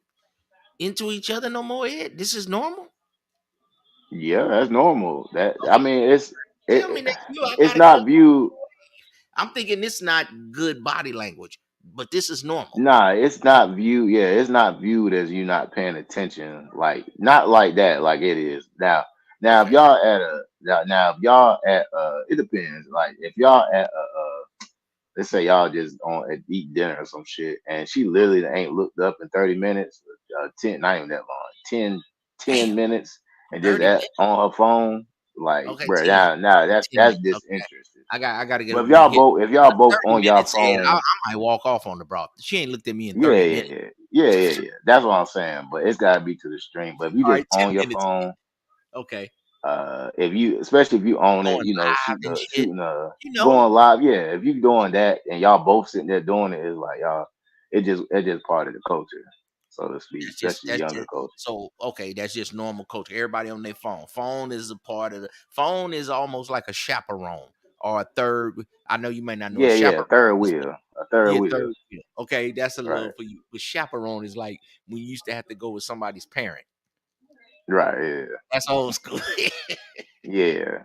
Speaker 2: into each other no more, Ed. This is normal.
Speaker 10: Yeah, that's normal. I mean,
Speaker 2: Tell me that I
Speaker 10: it's
Speaker 2: gotta
Speaker 10: not
Speaker 2: go.
Speaker 10: viewed.
Speaker 2: I'm thinking this not good body language, but this is normal.
Speaker 10: Nah, it's not viewed. Yeah, it's not viewed as you not paying attention. Like not like that. Like it is now. Now if
Speaker 2: Okay.
Speaker 10: y'all at if y'all at it depends. Like if y'all at let's say y'all just on at eat dinner or some shit, and she literally ain't looked up in 30 minutes, 10, not even that long, 10 minutes, and just
Speaker 2: 30 minutes.
Speaker 10: on her phone. Like,
Speaker 2: Okay,
Speaker 10: bro,
Speaker 2: 10.
Speaker 10: now that's
Speaker 2: 10 minutes. Okay.
Speaker 10: disinterested.
Speaker 2: I gotta get
Speaker 10: But
Speaker 2: over
Speaker 10: if
Speaker 2: here.
Speaker 10: y'all both
Speaker 2: 30
Speaker 10: on your
Speaker 2: minutes, Ed, I
Speaker 10: phone,
Speaker 2: might walk off on the broad. She ain't looked at me in 30 minutes.
Speaker 10: yeah. That's what I'm saying. But it's gotta be to the stream. But if you
Speaker 2: All
Speaker 10: just
Speaker 2: right, 10
Speaker 10: on your
Speaker 2: minutes.
Speaker 10: phone,
Speaker 2: Okay.
Speaker 10: especially if you own it,
Speaker 2: Going live and shit.
Speaker 10: going live, yeah. If you doing that and y'all both sitting there doing it, it's like y'all, it just part of the culture. so to speak,
Speaker 2: That's
Speaker 10: especially younger
Speaker 2: just
Speaker 10: culture.
Speaker 2: so okay. That's just normal culture. Everybody on their phone. Phone is a part of the phone. Is almost like a chaperone or a third. I know you may not know a
Speaker 10: Yeah, yeah,
Speaker 2: chaperone.
Speaker 10: third
Speaker 2: Is
Speaker 10: wheel, a third
Speaker 2: yeah,
Speaker 10: wheel,
Speaker 2: third wheel. Okay, that's a
Speaker 10: right,
Speaker 2: little for you. But chaperone is like when you used to have to go with somebody's parent.
Speaker 10: right, yeah,
Speaker 2: That's old school.
Speaker 10: yeah.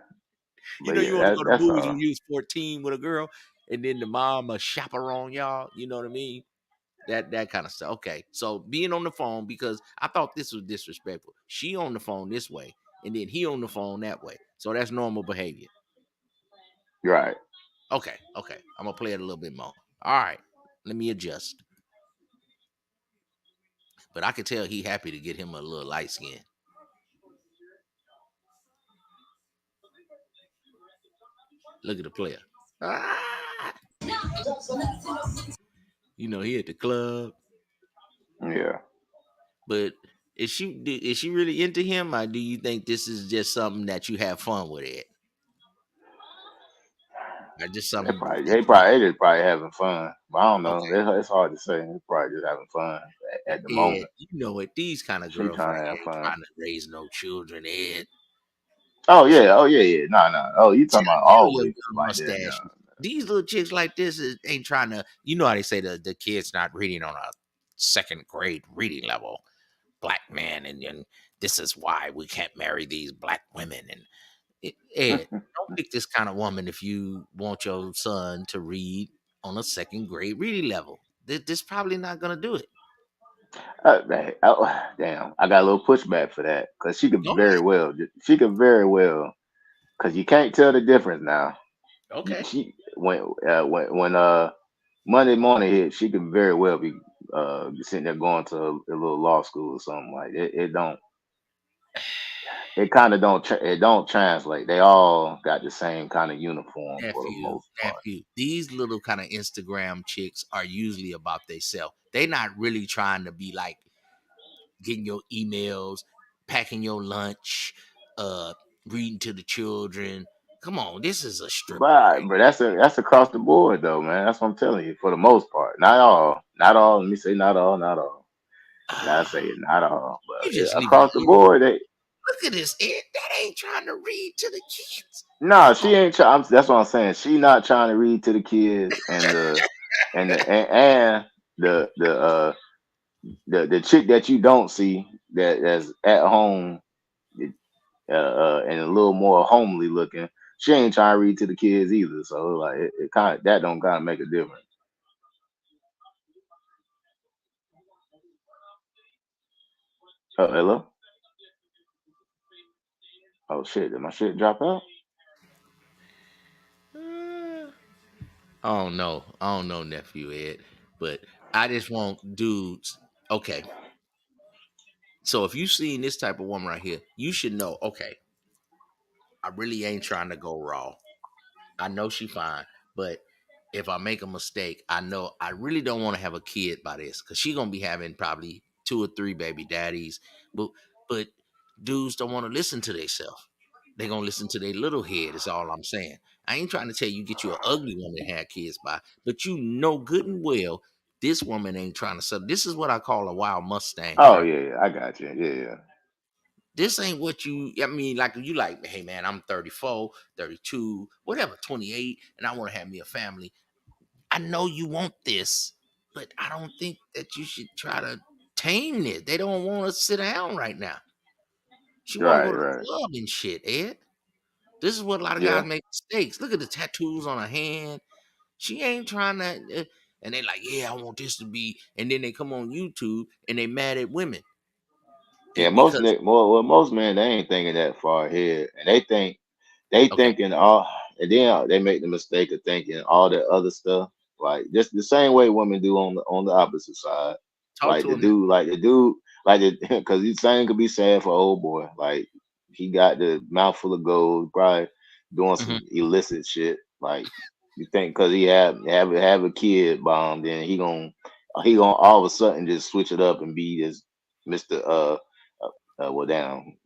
Speaker 2: You
Speaker 10: But
Speaker 2: know,
Speaker 10: yeah,
Speaker 2: you want to go to
Speaker 10: that's
Speaker 2: movies when you was 14 with a girl, and then the mom a chaperone y'all. You know what I mean? That kind of stuff. Okay, so being on the phone because I thought this was disrespectful. She on the phone this way, and then he on the phone that way. So that's normal behavior.
Speaker 10: right.
Speaker 2: Okay, I'm gonna play it a little bit more. All right, let me adjust. But I could tell he happy to get him a little light skin. Look at the player. Ah! You know he at the club,
Speaker 10: Yeah.
Speaker 2: but is she really into him, or do you think this is just something that you have fun with it? Or just something that
Speaker 10: They just probably having fun. But I don't know.
Speaker 2: okay.
Speaker 10: It's hard to say. They probably just having fun at the
Speaker 2: Ed,
Speaker 10: moment.
Speaker 2: you know what? These kind of
Speaker 10: She
Speaker 2: girls right
Speaker 10: trying to
Speaker 2: here
Speaker 10: have
Speaker 2: ain't
Speaker 10: fun.
Speaker 2: trying to raise no children, Ed.
Speaker 10: Oh yeah, yeah. Nah. Oh, you talking about
Speaker 2: Tell your
Speaker 10: always
Speaker 2: young
Speaker 10: like that?
Speaker 2: mustache.
Speaker 10: Nah.
Speaker 2: These little chicks like this ain't trying to, you know how they say the kid's not reading on a second grade reading level. Black man, and this is why we can't marry these black women. And Ed, don't pick this kind of woman if you want your son to read on a second grade reading level. This probably not gonna do it.
Speaker 10: Damn, I got a little pushback for that because
Speaker 2: Go ahead.
Speaker 10: she could very well, because you can't tell the difference now.
Speaker 2: Okay.
Speaker 10: She when Monday morning hit, she could very well be sitting there going to a little law school or something like it. It kind of it don't translate. They all got the same kind of uniform for the most part.
Speaker 2: Nephew, these little kind of Instagram chicks are usually about themselves. They not really trying to be like getting your emails, packing your lunch, uh, reading to the children. Come on, this is a stripper, right?
Speaker 10: But that's across the board though, man. That's what I'm telling you. For the most part, not all, not all. Let me say not all, not all. I say it, not all,
Speaker 2: You
Speaker 10: but
Speaker 2: just leaving
Speaker 10: across
Speaker 2: a
Speaker 10: the
Speaker 2: little.
Speaker 10: board,
Speaker 2: Look at this, Ed. That ain't trying to read to the kids.
Speaker 10: no,
Speaker 2: Come
Speaker 10: she ain't. That's what I'm saying. She not trying to read to the kids, and the chick that you don't see that's at home, and a little more homely looking. She ain't trying to read to the kids either. So like it kind of that don't kind of make a difference. Oh, hello. Oh shit! Did my shit drop out?
Speaker 2: on. I don't know, nephew Ed. But I just want dudes. Okay. So if you seen this type of woman right here, you should know, okay, I really ain't trying to go raw. I know she fine, but if I make a mistake, I know I really don't want to have a kid by this because she gonna be having probably 2 or 3 baby daddies. But dudes don't want to listen to themselves. They gonna listen to their little head. Is all I'm saying. I ain't trying to tell you get you an ugly woman to have kids by, but you know good and well this woman ain't trying to sell. This is what I call a wild Mustang
Speaker 10: Oh
Speaker 2: girl.
Speaker 10: yeah, I got you. Yeah.
Speaker 2: This ain't what I mean, like you like, hey man, I'm 34, 32, whatever, 28, and I want to have me a family. I know you want this, but I don't think that you should try to tame it. They don't want to sit down right now. She want to go to the
Speaker 10: Right.
Speaker 2: club and shit, Ed. This is what a lot of guys
Speaker 10: Yeah.
Speaker 2: make mistakes. Look at the tattoos on her hand. She ain't trying to, and they like, yeah, I want this to be, and then they come on YouTube and they mad at women
Speaker 10: Yeah,
Speaker 2: because
Speaker 10: most men they ain't thinking that far ahead, and they
Speaker 2: okay,
Speaker 10: thinking all, and then they make the mistake of thinking all that other stuff, like just the same way women do on the opposite side.
Speaker 2: talk to him.
Speaker 10: Because the same could be said for old boy. Like he got the mouthful of gold, probably doing
Speaker 2: Mhm.
Speaker 10: some illicit shit. Like you think because he have a kid bomb, then he gonna all of a sudden just switch it up and be this Mr. Well, damn,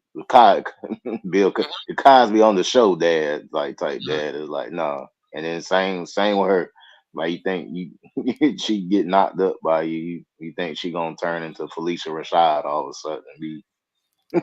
Speaker 10: Bill Cosby on the show, dad, like type
Speaker 2: Mhm.
Speaker 10: dad is like, nah. And then same with her. Like you think she get knocked up by you. You think she gonna turn into Felicia Rashad all of a sudden and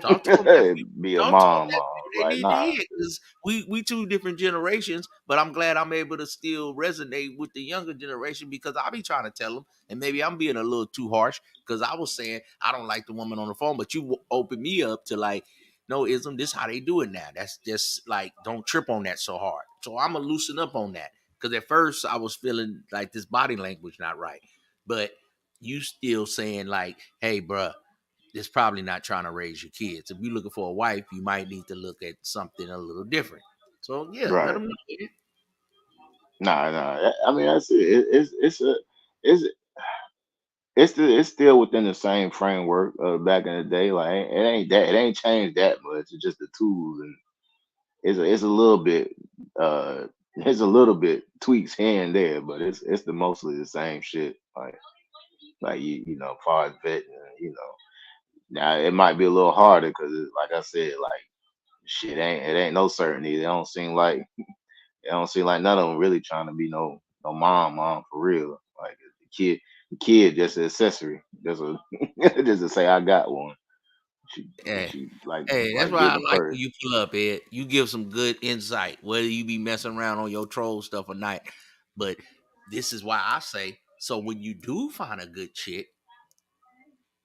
Speaker 2: Talk to them, nephew.
Speaker 10: be a
Speaker 2: Talk to them,
Speaker 10: mom?
Speaker 2: nephew. They
Speaker 10: Like
Speaker 2: need to
Speaker 10: nah.
Speaker 2: hear because we two different generations. But I'm glad I'm able to still resonate with the younger generation because I be trying to tell them, and maybe I'm being a little too harsh because I was saying I don't like the woman on the phone, but you opened me up to like, no, ism, this how they do it now. That's just like don't trip on that so hard. So I'm gonna loosen up on that because at first I was feeling like this body language not right, but you still saying like, hey, bruh, it's probably not trying to raise your kids. If you're looking for a wife, you might need to look at something a little different. So yeah, let
Speaker 10: Right.
Speaker 2: them know it.
Speaker 10: Nah. I mean, that's it. It's it's still within the same framework of back in the day. Like it ain't changed that much. It's just the tools and it's a little bit it's a little bit tweaks here and there, but it's the mostly the same shit. Like you know, far as vetting, you know. Now it might be a little harder because, like I said, like shit it ain't no certainty. It don't seem like none of them really trying to be no mom for real. Like the kid just an accessory, just a just to say I got one.
Speaker 2: Hey,
Speaker 10: She
Speaker 2: that's
Speaker 10: like
Speaker 2: why
Speaker 10: get
Speaker 2: I
Speaker 10: the
Speaker 2: like when
Speaker 10: purse.
Speaker 2: you pull up, Ed. You give some good insight, whether you be messing around on your troll stuff or not. But this is why I say, so when you do find a good chick,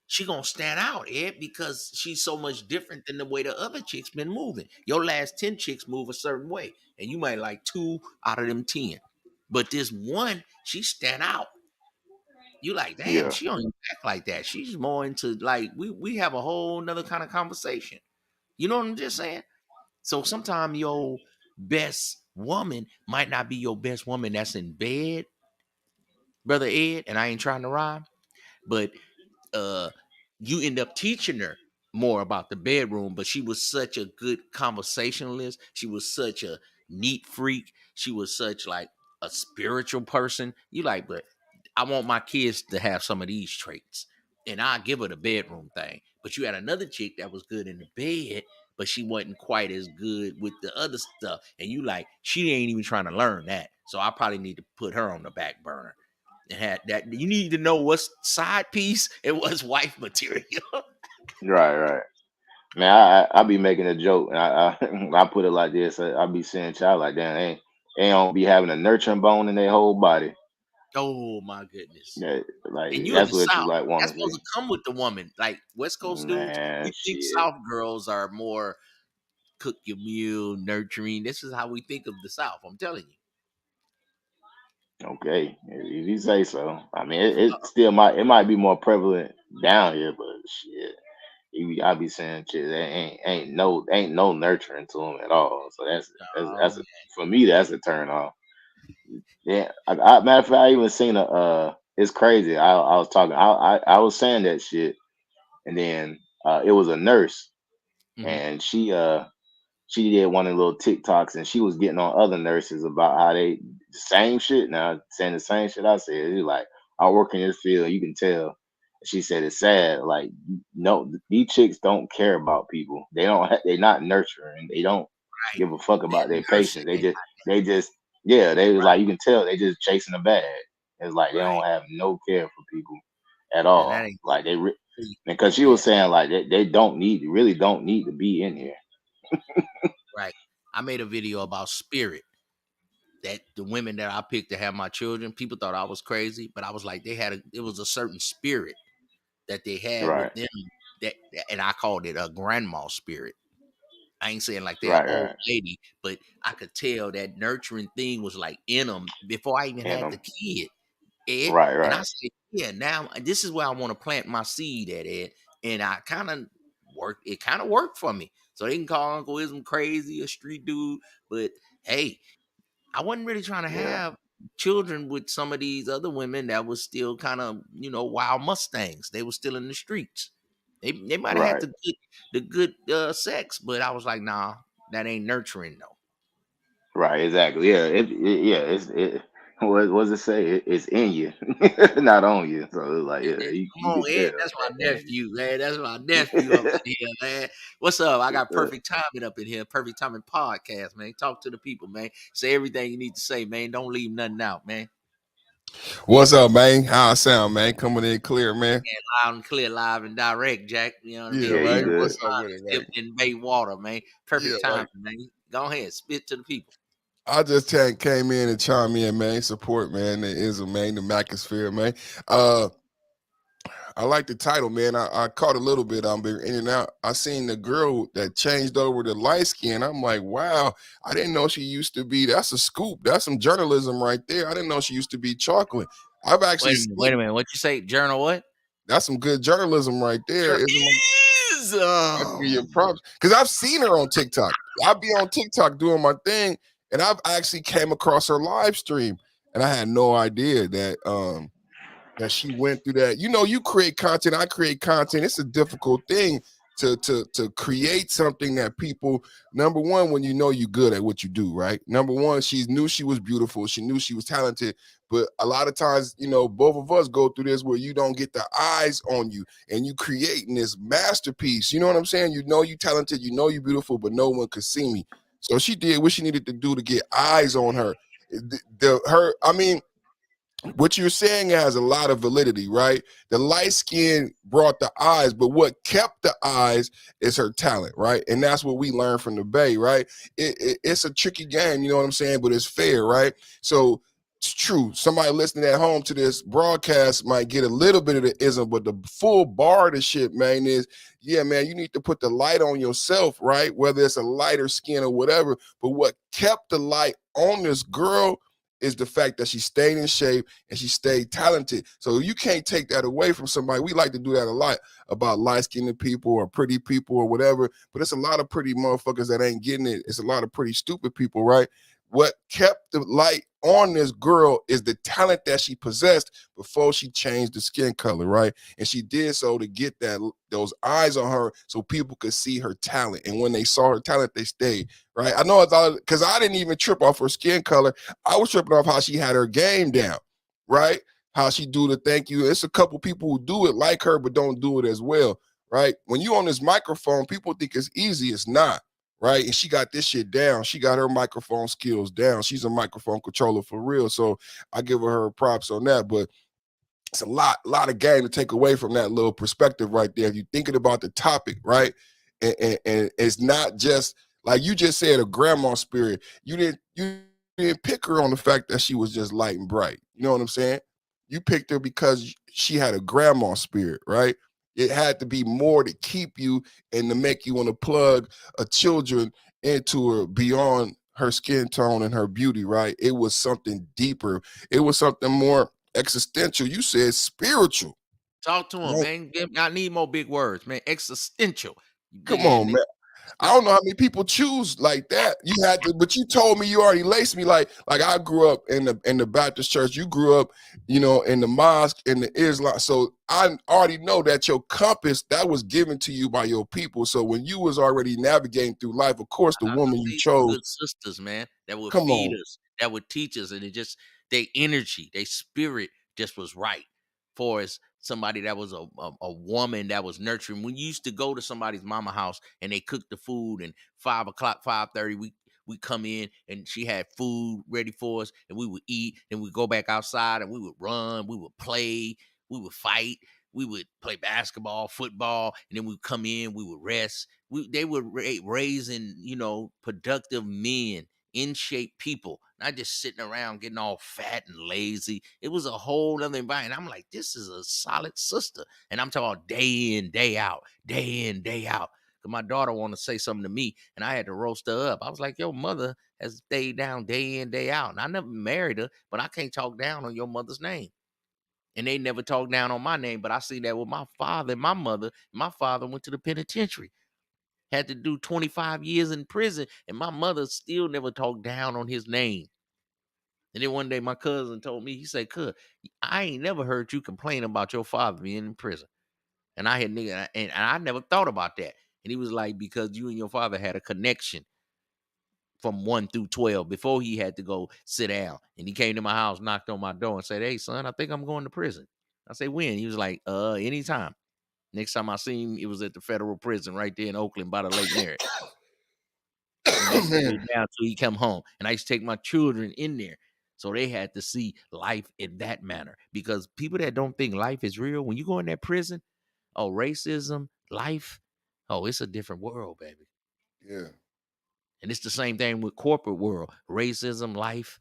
Speaker 2: she gonna stand out, Ed, because she's so much different than the way the other chicks been moving. Your last 10 chicks move a certain way, and you might like 2 out of them 10. But this one, she stand out. You like, damn,
Speaker 10: Yeah,
Speaker 2: she don't even act like that. She's more into like we have a whole nother kind of conversation. You know what I'm just saying? So sometimes your best woman might not be your best woman that's in bed, brother Ed, and I ain't trying to rhyme, but uh you end up teaching her more about the bedroom, but she was such a good conversationalist. She was such a neat freak. She was such like a spiritual person. You like, but I want my kids to have some of these traits. And I give her the bedroom thing. But you had another chick that was good in the bed, but she wasn't quite as good with the other stuff. And you like, she ain't even trying to learn that. So I probably need to put her on the back burner. And had that you need to know what's side piece and what's wife material.
Speaker 10: right. Man, I be making a joke, and I put it like this. I be saying, child, like damn, they don't be having a nurturing bone in their whole body.
Speaker 2: Oh my goodness.
Speaker 10: Yeah, like
Speaker 2: And you in
Speaker 10: that's
Speaker 2: the
Speaker 10: what you
Speaker 2: South.
Speaker 10: like want
Speaker 2: That's
Speaker 10: to
Speaker 2: supposed
Speaker 10: see.
Speaker 2: to come with the woman. Like West Coast dudes,
Speaker 10: Man,
Speaker 2: we think
Speaker 10: shit.
Speaker 2: South girls are more cook your meal, nurturing. This is how we think of the South. I'm telling you.
Speaker 10: Okay, if you say so. I mean, it still might be more prevalent down here, but shit, I be saying shit. There ain't no nurturing to them at all. So
Speaker 2: Oh,
Speaker 10: for me that's a turn off. Yeah, matter of fact, I even seen it's crazy. I was talking. I was saying that shit, and then it was a nurse,
Speaker 2: man.
Speaker 10: and she did one of the little TikToks, and she was getting on other nurses about how they same shit now, saying the same shit I said. She's like, I work in this field, you can tell. She said it's sad. Like, no, these chicks don't care about people. They're not nurturing. They don't
Speaker 2: Right.
Speaker 10: give a fuck about
Speaker 2: They're
Speaker 10: their
Speaker 2: nursing.
Speaker 10: patients. They just, yeah, they was
Speaker 2: Right.
Speaker 10: like, you can tell they just chasing a bag. It's like they
Speaker 2: Right.
Speaker 10: don't have no care for people at
Speaker 2: And that
Speaker 10: all.
Speaker 2: ain't
Speaker 10: Like because she
Speaker 2: yeah,
Speaker 10: was saying like they really don't need to be in here.
Speaker 2: right. I made a video about spirit. That the women that I picked to have my children, people thought I was crazy, but I was like, it was a certain spirit that they had
Speaker 10: Right,
Speaker 2: with them and I called it a grandma spirit. I ain't saying like they're an
Speaker 10: right,
Speaker 2: old
Speaker 10: right.
Speaker 2: lady, but I could tell that nurturing thing was like in them before I even
Speaker 10: In
Speaker 2: had the
Speaker 10: them.
Speaker 2: kid, Ed.
Speaker 10: Right,
Speaker 2: And I
Speaker 10: right,
Speaker 2: said, yeah, now this is where I want to plant my seed at, Ed. And I kind of worked for me. So they can call Uncle Ism crazy, a street dude, but hey, I wasn't really trying to
Speaker 10: yeah,
Speaker 2: have children with some of these other women that was still kind of, wild Mustangs. They were still in the streets. They might have had
Speaker 10: right,
Speaker 2: the good sex, but I was like, nah, that ain't nurturing though.
Speaker 10: right. Exactly. Yeah, yeah. What does it say? It's in you, not on you. So it's like, yeah,
Speaker 2: Come
Speaker 10: you
Speaker 2: on,
Speaker 10: can
Speaker 2: Ed.
Speaker 10: tell
Speaker 2: That's my
Speaker 10: that ain't
Speaker 2: nephew, man. That's my nephew up in here, man. What's up? I got
Speaker 10: you.
Speaker 2: perfect timing up in here. Perfect timing podcast, man. Talk to the people, man. Say everything you need to say, man. Don't leave nothing out, man.
Speaker 12: What's up, man? How I sound, man? Coming in clear, man.
Speaker 2: Yeah, loud and clear, live and direct, Jack. You know what I mean?
Speaker 12: Yeah,
Speaker 10: Yeah, you
Speaker 12: right.
Speaker 10: good.
Speaker 12: What's up with it, man?
Speaker 2: Dipped in Bay water, man. Perfect
Speaker 12: Yeah,
Speaker 2: time,
Speaker 12: right.
Speaker 2: man. Go ahead, spit to the people.
Speaker 12: I just came in and chime in, man. Support, man. The Ism, man. The Macosphere, man. I like the title, man. I caught a little bit. I'm been in and out. I seen the girl that changed over to light skin. I'm like, wow. I didn't know she used to be. That's a scoop. That's some journalism right there. I didn't know she used to be chocolate. I've actually
Speaker 2: Wait a minute. What you say? Journal what?
Speaker 12: That's some good journalism right there. I give you props because I've seen her on TikTok. I'll be on TikTok doing my thing, and I've actually came across her live stream, and I had no idea that that she went through that. You know, you create content, I create content. It's a difficult thing to create something that people, number one, when you know you're good at what you do, right? Number one, she knew she was beautiful. She knew she was talented. But a lot of times, you know, both of us go through this where you don't get the eyes on you and you creating this masterpiece. You know what I'm saying? You know you talented, you know you beautiful, but no one could see me. So she did what she needed to do to get eyes on her. What you're saying has a lot of validity, right? The light skin brought the eyes, but what kept the eyes is her talent, right? And that's what we learned from the Bay, right? It's a tricky game, you know what I'm saying? But it's fair, right? So it's true. Somebody listening at home to this broadcast might get a little bit of the ism, but the full bar of the shit, man, is, yeah, man, you need to put the light on yourself, right? Whether it's a lighter skin or whatever. But what kept the light on this girl is the fact that she stayed in shape and she stayed talented. So you can't take that away from somebody. We like to do that a lot about light-skinned people or pretty people or whatever, but it's a lot of pretty motherfuckers that ain't getting it. It's a lot of pretty stupid people, right? What kept the light on this girl is the talent that she possessed before she changed the skin color, right? And she did so to get those eyes on her so people could see her talent. And when they saw her talent, they stayed, right? I know it's all because I didn't even trip off her skin color. I was tripping off how she had her game down, right? How she do the thank you. It's a couple people who do it like her, but don't do it as well, right? When you on this microphone, people think it's easy. It's not. Right. And she got this shit down. She got her microphone skills down. She's a microphone controller for real. So I give her props on that. But it's a lot of game to take away from that little perspective right there. If you're thinking about the topic, right? And it's not just like you just said, a grandma spirit. You didn't pick her on the fact that she was just light and bright. You know what I'm saying? You picked her because she had a grandma spirit, right? It had to be more to keep you and to make you want to plug a children into her beyond her skin tone and her beauty, right? It was something deeper. It was something more existential. You said spiritual.
Speaker 2: Talk to him, man. I need more big words, man. Existential.
Speaker 12: Come on, man. I don't know how many people choose like that. You had to, but you told me you already laced me like I grew up in the Baptist church. You grew up, you know, in the mosque, in the Islam. So I already know that your compass that was given to you by your people. So when you was already navigating through life, of course, the woman you chose,
Speaker 2: good sisters, man, that would feed us, that would teach us, and it just their energy, their spirit just was right for us. Somebody that was a woman that was nurturing. We used to go to somebody's mama house and they cooked the food, and 5 o'clock, 5:30, we come in and she had food ready for us, and we would eat, and we'd go back outside and we would run, we would play, we would fight, we would play basketball, football, and then we'd come in, we would rest. They were raising, you know, productive men, in shape people, not just sitting around getting all fat and lazy. It was a whole other environment. I'm like, this is a solid sister. And I'm talking about day in, day out, day in, day out. Because my daughter wanted to say something to me, and I had to roast her up. I was like, your mother has stayed down day in, day out. And I never married her, but I can't talk down on your mother's name. And they never talked down on my name, but I see that with my father and my mother. My father went to the penitentiary. Had to do 25 years in prison, and my mother still never talked down on his name. And then one day my cousin told me, he said, "Cuz, I ain't never heard you complain about your father being in prison." And I had and I never thought about that. And he was like, because you and your father had a connection from 1 through 12 before he had to go sit down. And he came to my house, knocked on my door, and said, "Hey, son, I think I'm going to prison." I said, "When?" He was like, anytime. Next time I seen him, it was at the federal prison right there in Oakland by the Lake Merritt. Down till he come home. And I used to take my children in there. So they had to see life in that manner, because people that don't think life is real, when you go in that prison, oh, racism, life, oh, it's a different world, baby.
Speaker 12: Yeah.
Speaker 2: And it's the same thing with corporate world, racism, life.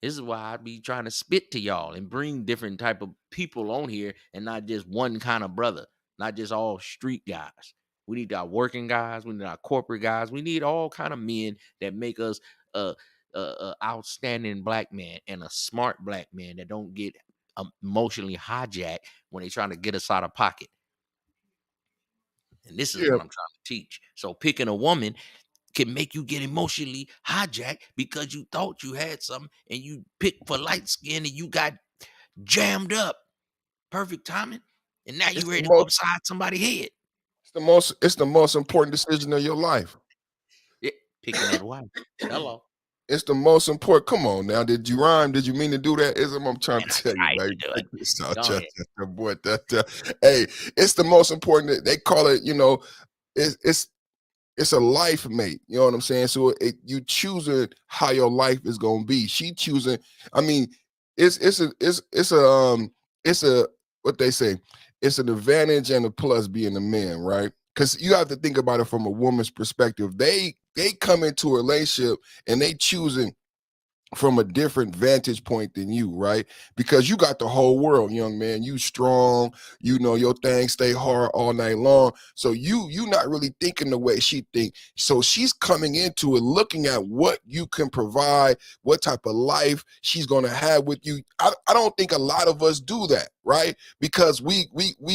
Speaker 2: This is why I be trying to spit to y'all and bring different type of people on here, and not just one kind of brother, not just all street guys. We need our working guys. We need our corporate guys. We need all kind of men that make us a outstanding black man and a smart black man that don't get emotionally hijacked when they trying to get us out of pocket. And this is what I'm trying to teach. So picking a woman can make you get emotionally hijacked because you thought you had something and you picked for light skin and you got jammed up. Perfect timing. And now you're ready to go upside somebody's head.
Speaker 12: It's the most important decision of your life.
Speaker 2: Yeah, picking that wife. Hello.
Speaker 12: It's the most important. Come on now. Did you rhyme? Did you mean to do that? I'm trying to tell you, baby. Hey, it's the most important. They call it, it's a life mate. You know what I'm saying? So you choosing how your life is gonna be. She choosing. I mean, it's what they say. It's an advantage and a plus being a man, right? Because you have to think about it from a woman's perspective. They come into a relationship and they choosing from a different vantage point than you, right? Because you got the whole world, young man. You strong, your thing stay hard all night long. So you not really thinking the way she think. So she's coming into it looking at what you can provide, what type of life she's gonna have with you. I don't think a lot of us do that, right? Because we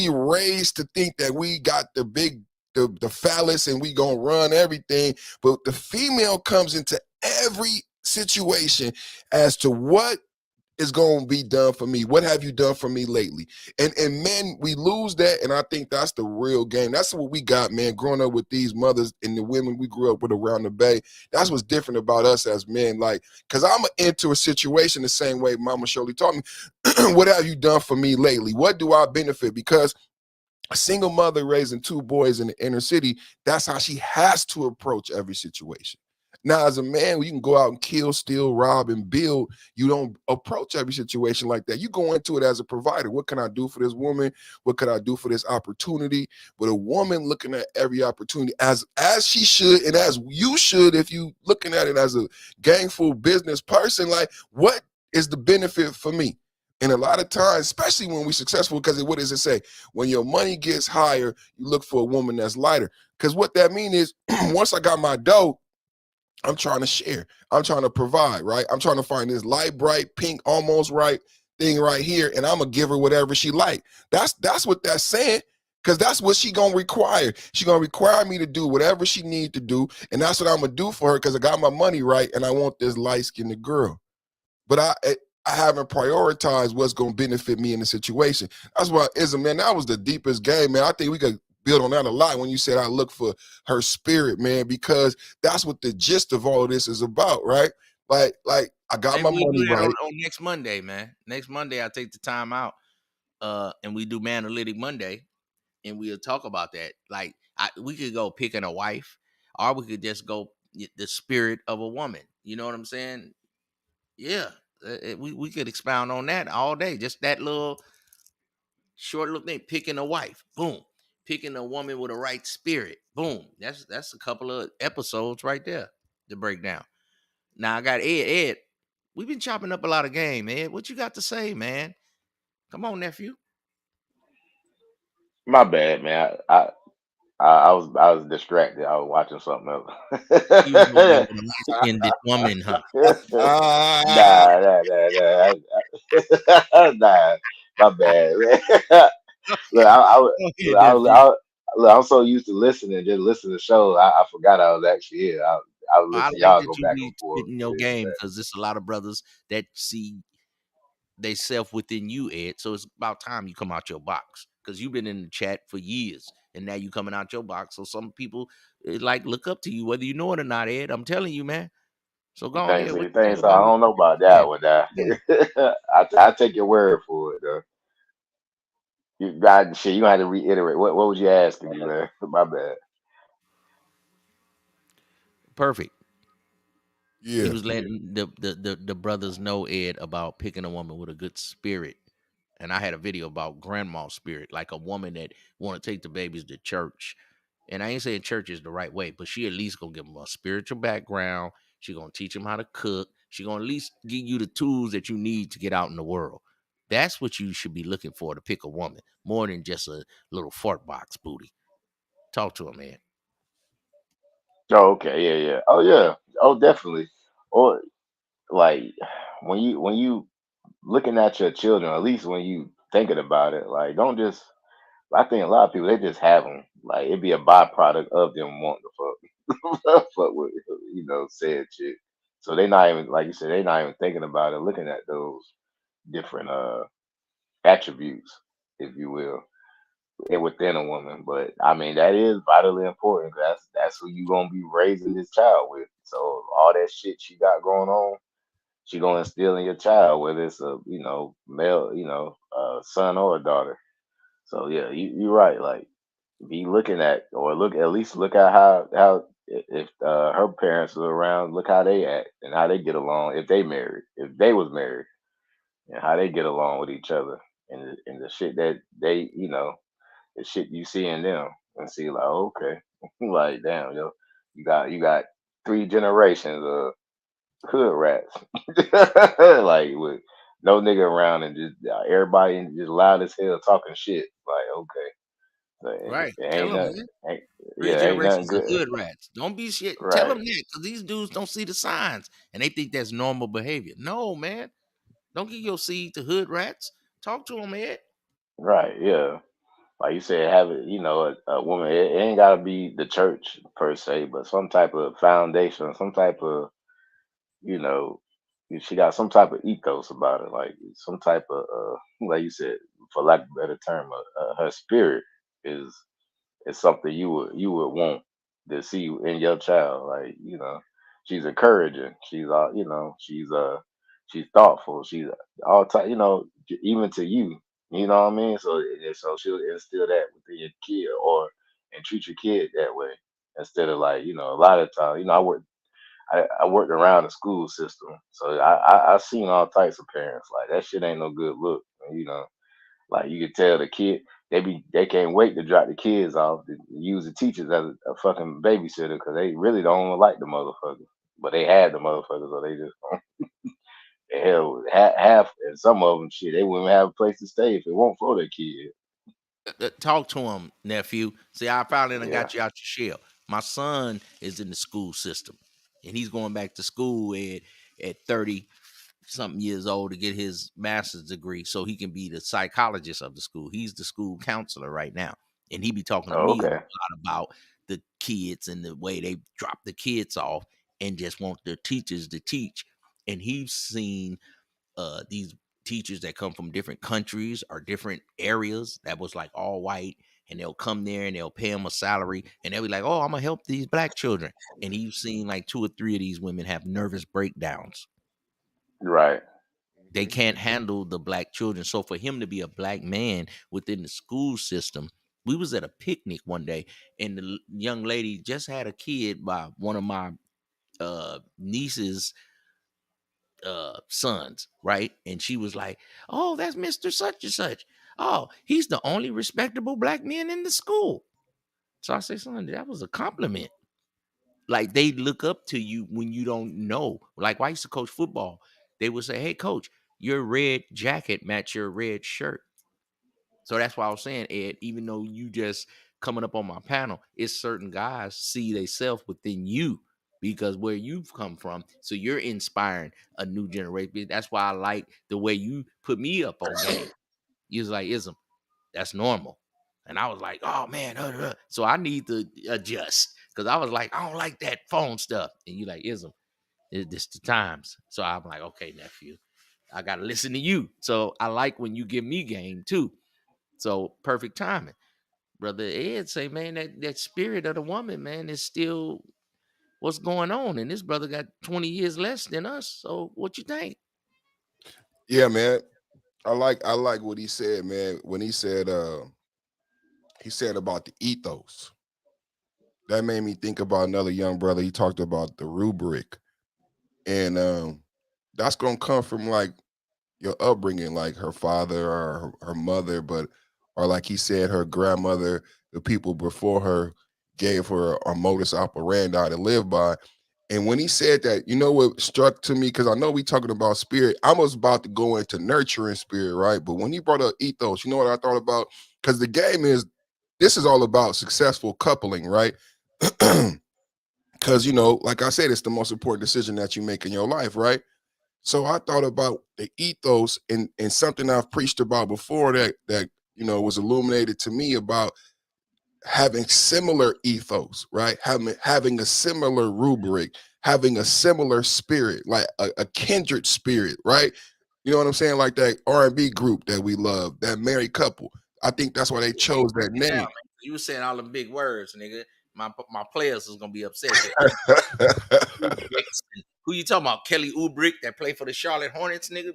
Speaker 12: raised to think that we got the big the phallus and we gonna run everything, but the female comes into every situation as to what is going to be done for me. What have you done for me lately? And men, we lose that, and I think that's the real game. That's what we got, man, growing up with these mothers and the women we grew up with around the Bay. That's what's different about us as men. Like, because I'm into a situation the same way Mama Shirley taught me. What have you done for me lately? What do I benefit? Because a single mother raising two boys in the inner city, that's how she has to approach every situation. Now, as a man, you can go out and kill, steal, rob, and build. You don't approach every situation like that. You go into it as a provider. What can I do for this woman? What can I do for this opportunity? But a woman looking at every opportunity as she should, and as you should, if you looking at it as a gangful business person, like, what is the benefit for me? And a lot of times, especially when we're successful, because what does it say? When your money gets higher, you look for a woman that's lighter. Because what that means is, once I got my dough, I'm trying to share. I'm trying to provide, right? I'm trying to find this light, bright, pink, almost right thing right here, and I'm going to give her whatever she like. That's what that's saying, because that's what she going to require. She going to require me to do whatever she need to do, and that's what I'm going to do for her because I got my money right, and I want this light-skinned girl. But I haven't prioritized what's going to benefit me in the situation. That's why, man, that was the deepest game, man. I think we could build on that a lot when you said I look for her spirit, man, because that's what the gist of all of this is about, right? Like I got my money right.
Speaker 2: On next Monday, man. Next Monday, I take the time out, and we do Manalytic Monday, and we'll talk about that. Like, we could go picking a wife, or we could just go the spirit of a woman. You know what I'm saying? Yeah, we could expound on that all day. Just that little short little thing, picking a wife, boom. Picking a woman with a right spirit, boom. That's a couple of episodes right there to break down. Now I got Ed. We've been chopping up a lot of game, Ed. What you got to say, man? Come on, nephew.
Speaker 10: My bad, man. I was distracted. I was watching something else.
Speaker 2: You was with a light-skinned woman, huh?
Speaker 10: Nah. My bad, man. Look, I'm so used to listening, just listening to shows. I forgot I was actually here. I was listening. Y'all go back and forth.
Speaker 2: In your game, because there's a lot of brothers that see they self within you, Ed. So it's about time you come out your box, because you've been in the chat for years, and now you coming out your box. So some people like look up to you, whether you know it or not, Ed. I'm telling you, man. So go ahead.
Speaker 10: So I don't know about that one. I take your word for it, though. You gonna have to reiterate. What was you asking me, man? My bad.
Speaker 2: Perfect. He
Speaker 12: Yeah.
Speaker 2: was letting the brothers know, Ed, about picking a woman with a good spirit. And I had a video about grandma spirit, like a woman that want to take the babies to church. And I ain't saying church is the right way, but she at least gonna give them a spiritual background. She gonna teach them how to cook. She gonna at least give you the tools that you need to get out in the world. That's what you should be looking for to pick a woman, more than just a little fart box booty. Talk to her, man.
Speaker 10: Oh, okay, yeah. Oh, yeah. Oh, definitely. Or like when you looking at your children, at least when you thinking about it, like don't just. I think a lot of people they just have them. Like it'd be a byproduct of them wanting to fuck with said shit. So they not even like you said they not even thinking about it, looking at those different attributes, if you will, within a woman. But I mean that is vitally important. 'Cause that's who you gonna be raising this child with. So all that shit she got going on, she gonna instill in your child, whether it's a male, son or a daughter. So yeah, you're right. Like be looking at or look at least look at how if her parents are around, look how they act and how they get along if they married, if they was married, and how they get along with each other and the shit that they the shit you see in them and see like okay, like damn you got 3 generations of hood rats like with no nigga around and just everybody just loud as hell talking shit like okay. So
Speaker 2: Right.
Speaker 10: it
Speaker 2: Tell
Speaker 10: ain't
Speaker 2: them,
Speaker 10: nothing.
Speaker 2: man. Three
Speaker 10: Ain't nothing
Speaker 2: generations of
Speaker 10: good.
Speaker 2: hood rats. Don't be shit. Tell
Speaker 10: Right,
Speaker 2: them that because these dudes don't see the signs and they think that's normal behavior. No, man. Don't give your seed to hood rats. Talk to them, Ed.
Speaker 10: right, yeah. Like you said, have it. A woman. It ain't gotta be the church per se, but some type of foundation, some type of you know, she got some type of ethos about it, like some type of like you said, for lack of a better term, her spirit is it's something you would want to see in your child. Like, she's encouraging. She's she's thoughtful. She's all type, even to you. You know what I mean? So she'll instill that within your kid and treat your kid that way. Instead of like, a lot of times, I worked around the school system. So I seen all types of parents. Like that shit ain't no good look. You know. Like you could tell the kid they can't wait to drop the kids off to use the teachers as a fucking babysitter because they really don't even like the motherfuckers. But they had the motherfuckers, so they just hell half and some of them shit they wouldn't have a place to stay if it weren't for their kid.
Speaker 2: Talk to him, nephew. See, I finally done
Speaker 10: Yeah.
Speaker 2: got you out your shell. My son is in the school system, and he's going back to school at 30 something years old to get his master's degree so he can be the psychologist of the school. He's the school counselor right now. And he be talking to
Speaker 10: Oh,
Speaker 2: me a
Speaker 10: okay.
Speaker 2: lot about the kids and the way they drop the kids off and just want the teachers to teach. And he's seen these teachers that come from different countries or different areas that was like all white, and they'll come there and they'll pay them a salary and they'll be like, oh, I'm gonna help these black children. And he's seen like 2 or 3 of these women have nervous breakdowns.
Speaker 10: Right.
Speaker 2: They can't handle the black children. So for him to be a black man within the school system, we was at a picnic one day and the young lady just had a kid by one of my niece's sons, right? And she was like, oh, that's Mr. Such and Such. Oh, he's the only respectable black man in the school. So I said, son, that was a compliment. Like they look up to you when you don't know. Like when I used to coach football, they would say, hey, coach, your red jacket match your red shirt. So that's why I was saying, Ed, even though you just coming up on my panel, it's certain guys see themselves within you because where you've come from. So you're inspiring a new generation. That's why I like the way you put me up on game. You was like, ism, that's normal. And I was like, oh man, so I need to adjust because I was like, I don't like that phone stuff. And you like, ism, it's the times. So I'm like, okay, nephew, I gotta listen to you. So I like when you give me game too. So perfect timing. Brother Ed say, man, that spirit of the woman, man, is still what's going on. And this brother got 20 years less than us. So what you think?
Speaker 12: Yeah, man. I like what he said, man. When he said about the ethos. That made me think about another young brother. He talked about the rubric and that's gonna come from like your upbringing, like her father or her mother, or like he said, her grandmother, the people before her gave her a modus operandi to live by. And when he said that, you know what struck to me, because I know we talking about spirit. I was about to go into nurturing spirit, right? But when he brought up ethos, you know what I thought about? Because the game this is all about successful coupling, right? Because, you know, like I said, it's the most important decision that you make in your life, right? So I thought about the ethos and something I've preached about before that you know was illuminated to me about having similar ethos, right? Having a similar rubric, having a similar spirit, like a kindred spirit, right? You know what I'm saying? Like that R&B group that we love, that married couple. I think that's why they chose that name.
Speaker 2: You were saying all them big words, nigga. My players is gonna be upset. Who you talking about? Kelly Oubre that played for the Charlotte Hornets, nigga.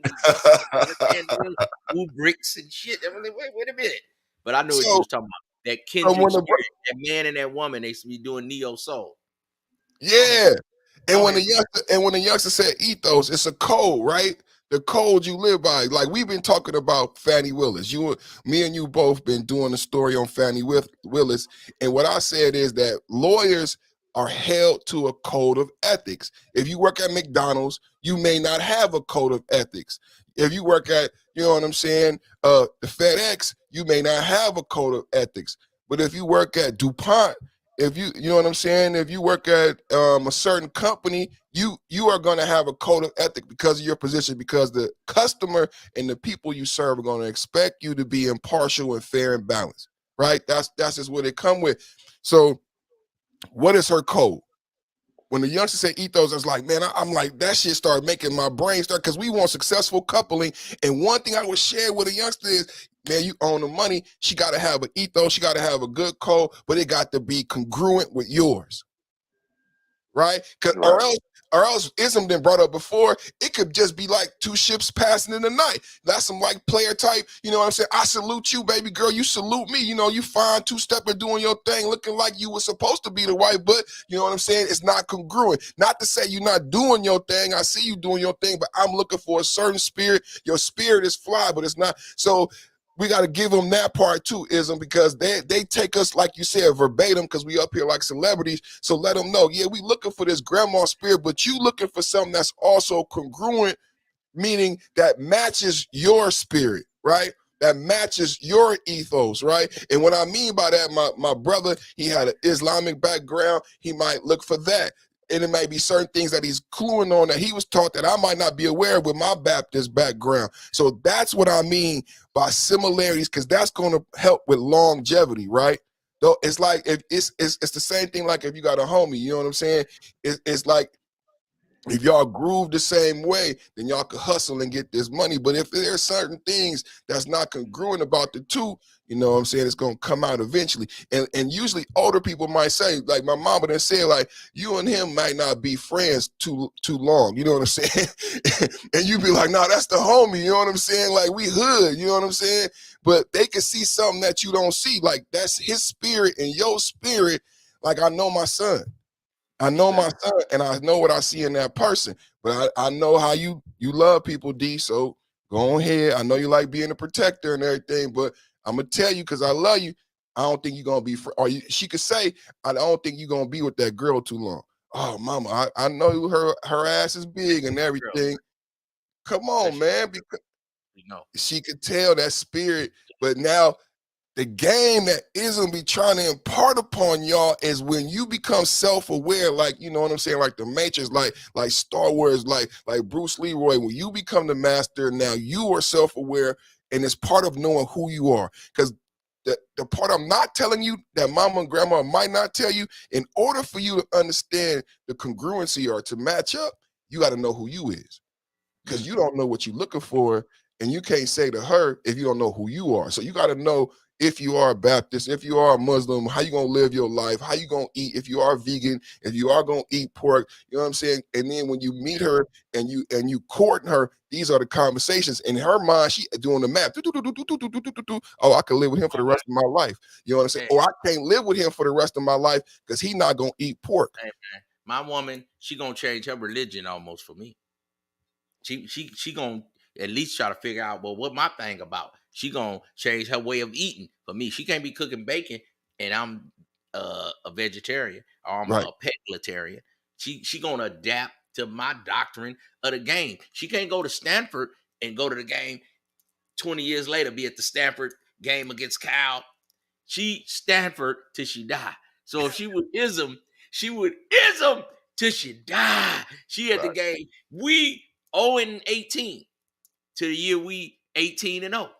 Speaker 2: Oubricks and shit. Wait a minute. But I know what you was talking about. That kindred spirit, that man and that woman, they should be doing neo soul.
Speaker 12: Yeah. And when the youngster said ethos, it's a code, right? The code you live by. Like we've been talking about Fannie Willis. Me and you both been doing a story on Fannie Willis. And what I said is that lawyers are held to a code of ethics. If you work at McDonald's, you may not have a code of ethics. If you work at, you know what I'm saying, the FedEx, you may not have a code of ethics. But if you work at DuPont, if you know what I'm saying, if you work at a certain company, you are going to have a code of ethics because of your position, because the customer and the people you serve are going to expect you to be impartial and fair and balanced, right? That's just what it come with. So what is her code? When the youngster said ethos, I was like, man, I'm like, that shit started making my brain start, because we want successful coupling. And one thing I would share with a youngster is, man, you own the money. She got to have an ethos. She got to have a good code, but it got to be congruent with yours. Right? Or else ism been brought up before. It could just be like two ships passing in the night. That's some like player type. You know what I'm saying? I salute you, baby girl. You salute me. You know, you fine two-stepping doing your thing, looking like you were supposed to be the wife, but you know what I'm saying? It's not congruent. Not to say you're not doing your thing. I see you doing your thing, but I'm looking for a certain spirit. Your spirit is fly, but it's not. So we got to give them that part too, ism, because they take us, like you said, verbatim, because we up here like celebrities. So let them know, yeah, we looking for this grandma spirit, but you looking for something that's also congruent, meaning that matches your spirit, right? That matches your ethos, right? And what I mean by that, my brother, he had an Islamic background. He might look for that. And it may be certain things that he's cluing on that he was taught that I might not be aware of with my Baptist background. So that's what I mean by similarities, because that's going to help with longevity, right? Though it's like if it's the same thing. Like if you got a homie, you know what I'm saying? It's like if y'all groove the same way, then y'all could hustle and get this money. But if there's certain things that's not congruent about the two, you know what I'm saying, it's going to come out eventually. And usually older people might say, like my mama done said, like, you and him might not be friends too long. You know what I'm saying? And you be like, nah, that's the homie. You know what I'm saying? Like, we hood. You know what I'm saying? But they can see something that you don't see. Like, that's his spirit and your spirit. Like, I know my son. I know my son, and I know what I see in that person. But I know how you love people, D. So go ahead. I know you like being a protector and everything, but I'm gonna tell you, because I love you, I don't think you're gonna be she could say, I don't think you're gonna be with that girl too long. Oh, mama, I know her ass is big and everything. Come on, man, because she could tell that spirit. But now the game that isn't be trying to impart upon y'all is when you become self-aware, like, you know what I'm saying, like the Matrix, like Star Wars, like Bruce Leroy. When you become the master, now you are self-aware, and it's part of knowing who you are. Because the part I'm not telling you, that mama and grandma might not tell you, in order for you to understand the congruency or to match up, you got to know who you is. Because you don't know what you're looking for, and you can't say to her if you don't know who you are. So you got to know, if you are a Baptist, if you are a Muslim, how you going to live your life, how you going to eat, if you are vegan, if you are going to eat pork, you know what I'm saying? And then when you meet her and you courting her, these are the conversations. In her mind, she doing the math. Oh, I can live with him for the rest of my life. You know what I'm saying? Oh, I can't live with him for the rest of my life because he's not going to eat pork.
Speaker 2: Hey, man. My woman, she gonna change her religion almost for me. She gonna at least try to figure out, well, what my thing about. She gonna change her way of eating for me. She can't be cooking bacon and I'm a vegetarian or I'm
Speaker 12: Right.
Speaker 2: a pescatarian. She gonna adapt to my doctrine of the game. She can't go to Stanford and go to the game 20 years later, be at the Stanford game against Cal. She Stanford till she die. So if she would ism, she would ism till she die. She at the
Speaker 10: Right.
Speaker 2: game. We 0-18 to the year we 18-0.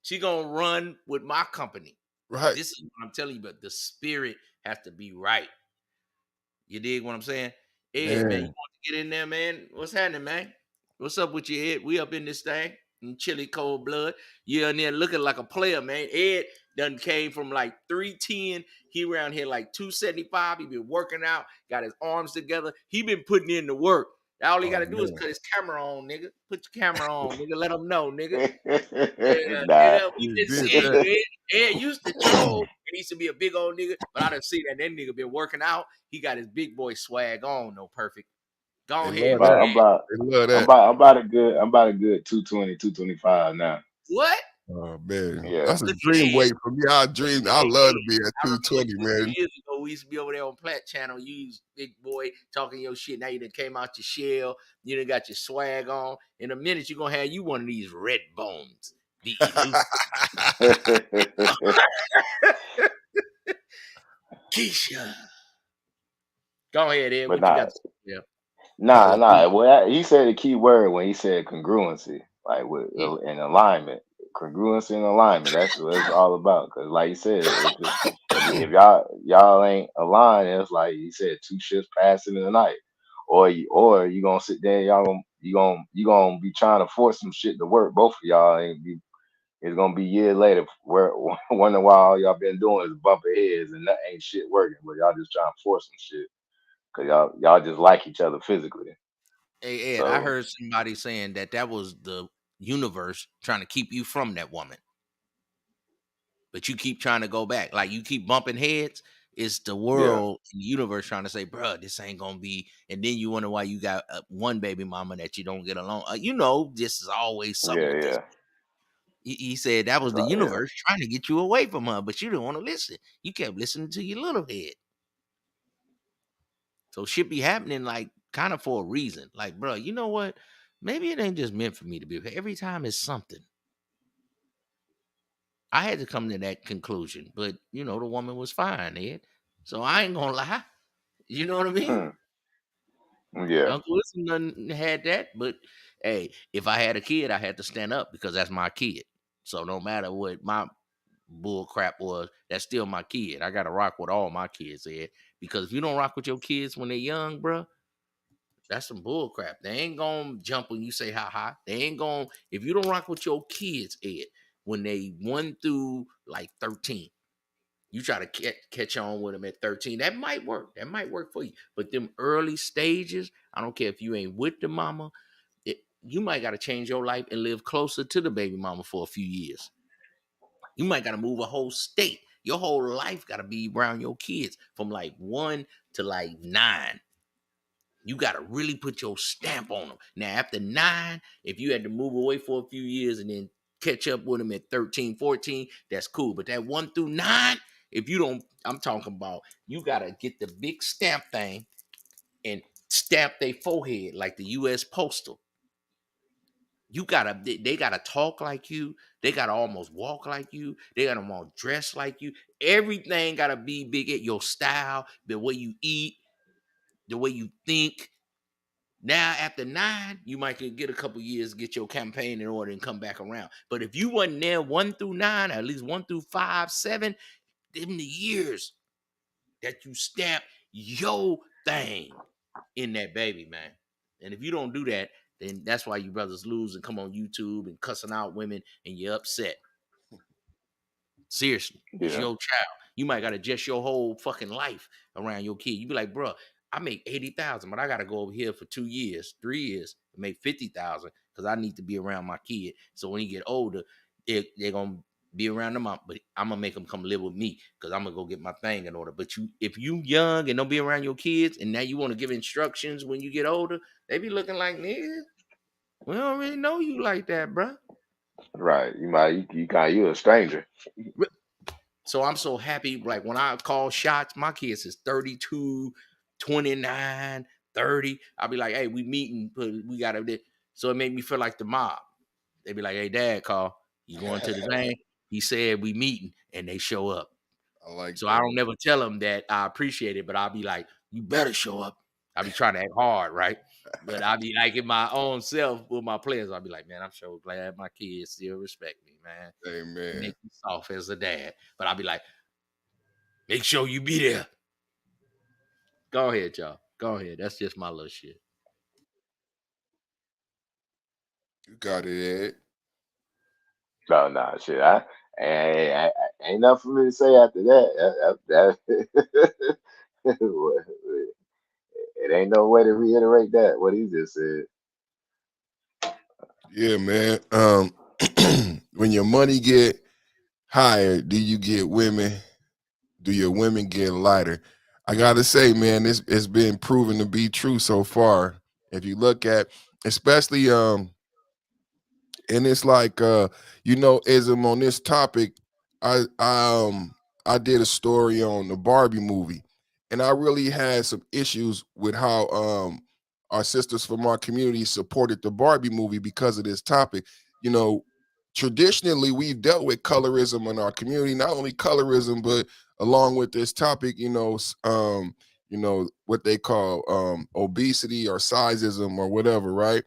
Speaker 2: She gonna run with my company.
Speaker 12: Right.
Speaker 2: This is what I'm telling you, but the spirit has to be right. You dig what I'm saying? Ed, man, you want to get in there, man? What's happening, man? What's up with you, Ed? We up in this thing in chilly cold blood. You in there looking like a player, man. Ed done came from like 310. He around here like 275. He been working out, got his arms together. He been putting in the work. All he got to do is cut his camera on, nigga. Put your camera on, nigga. Let him know, nigga. Yeah,
Speaker 10: Nah.
Speaker 2: nigga, we been seeing you. Ed used to troll. He used to be a big old nigga, but I done see that nigga been working out. He got his big boy swag on, no perfect. Go
Speaker 12: They
Speaker 2: ahead,
Speaker 12: love
Speaker 10: I'm
Speaker 2: man.
Speaker 10: about
Speaker 12: They love
Speaker 10: I'm
Speaker 12: that.
Speaker 10: about I'm about a good 220, 225 now.
Speaker 2: What?
Speaker 12: Oh man,
Speaker 10: Yeah.
Speaker 12: that's a
Speaker 2: Look
Speaker 12: dream
Speaker 2: at
Speaker 12: weight for me. I dream. I
Speaker 2: Hey,
Speaker 12: love
Speaker 2: hey,
Speaker 12: to be at
Speaker 2: I remember
Speaker 12: 220,
Speaker 2: 2
Speaker 12: man.
Speaker 2: years ago, we used to be over there on Platt Channel. You used big boy talking your shit. Now you done came out your shell. You done got your swag on. In a minute, you're gonna have you one of these red bones. The elusive Keisha. Go ahead, Ed.
Speaker 10: But
Speaker 2: What you
Speaker 10: nah,
Speaker 2: got to say? Yeah.
Speaker 10: nah. Well, he said the key word when he said congruency, like with in alignment, congruency and alignment. That's what it's all about. Because, like you said, if y'all ain't aligned, it's like you said, two ships passing in the night, or you gonna sit there, you gonna be trying to force some shit to work. Both of y'all ain't be. It's gonna be years later where wondering why all y'all been doing is bumping heads and that ain't shit working, but y'all just trying to force some shit because y'all just like each other physically.
Speaker 2: Hey, Ed, I
Speaker 10: So
Speaker 2: heard somebody saying that was the universe trying to keep you from that woman. But you keep trying to go back. Like you keep bumping heads. It's the
Speaker 10: yeah,
Speaker 2: world and the universe trying to say, bro, this ain't going to be. And then you wonder why you got one baby mama that you don't get along. This is always something with this.
Speaker 10: yeah.
Speaker 2: He said that was the
Speaker 10: Yeah.
Speaker 2: universe trying to get you away from her, but you didn't want to listen. You kept listening to your little head. So shit be happening like kind of for a reason. Like, bro, you know what? Maybe it ain't just meant for me to be. Every time it's something. I had to come to that conclusion, but the woman was fine, Ed. So I ain't gonna lie. You know what I mean?
Speaker 10: Yeah.
Speaker 2: Uncle Wilson done had that, but hey, if I had a kid, I had to stand up because that's my kid. So no matter what my bull crap was, that's still my kid. I gotta rock with all my kids, Ed. Because if you don't rock with your kids when they're young, bro, that's some bull crap. They ain't gonna jump when you say ha ha. They ain't gonna if you don't rock with your kids, Ed, when they 1 through like 13. You try to catch on with them at 13. That might work. That might work for you. But them early stages, I don't care if you ain't with the mama, you might got to change your life and live closer to the baby mama for a few years. You might got to move a whole state. Your whole life got to be around your kids from like 1 to like 9. You got to really put your stamp on them. Now, after 9, if you had to move away for a few years and then catch up with them at 13, 14, that's cool. But that 1 through 9, if you don't, I'm talking about you got to get the big stamp thing and stamp their forehead like the U.S. Postal. They got to talk like you. They got to almost walk like you. They got to almost dress like you. Everything got to be big at your style, the way you eat, the way you think. Now, after 9, you might get a couple years to get your campaign in order and come back around. But if you wasn't there 1 through 9, at least 1 through 5, 7, them the years that you stamp your thing in that baby, man. And if you don't do that, then that's why you brothers lose and come on YouTube and cussing out women and you're upset. Seriously, it's
Speaker 10: Yeah.
Speaker 2: your child. You might got to adjust your whole fucking life around your kid. You be like, bro, I make 80,000, but I got to go over here for 2 years, 3 years, and make 50,000 because I need to be around my kid. So when he get older, they're gonna be around them, but I'm gonna make them come live with me because I'm gonna go get my thing in order. But if you young and don't be around your kids, and now you want to give instructions when you get older, they be looking like, nigga, we don't really know you like that, bro.
Speaker 10: Right. You a stranger.
Speaker 2: So I'm so happy. Like when I call shots, my kids is 32, 29, 30. I'll be like, hey, we meeting, we got to. So it made me feel like the mob. They be like, hey, Dad, call. You going to the thing? He said we meeting, and they show up.
Speaker 12: I like
Speaker 2: so
Speaker 12: that.
Speaker 2: I don't never tell them that I appreciate it, but I'll be like, you better show up. I'll be trying to act hard, right? But I'll be like in my own self with my players. I'll be like, man, I'm so glad my kids still respect me, man.
Speaker 12: Amen.
Speaker 2: Make me soft as a dad. But I'll be like, make sure you be there. Go ahead, y'all. Go ahead. That's just my little shit.
Speaker 12: You got it, Ed.
Speaker 10: No, nah, shit. I ain't nothing for me to say after that. It ain't no way to reiterate that what he just said.
Speaker 12: Yeah, man. When your money get higher, do you get women? Do your women get lighter? I gotta say, man, it's been proven to be true so far. If you look at, especially and it's like ism on this topic. I did a story on the Barbie movie, and I really had some issues with how our sisters from our community supported the Barbie movie because of this topic. You know, traditionally we've dealt with colorism in our community, not only colorism, but along with this topic, what they call obesity or sizeism or whatever, right?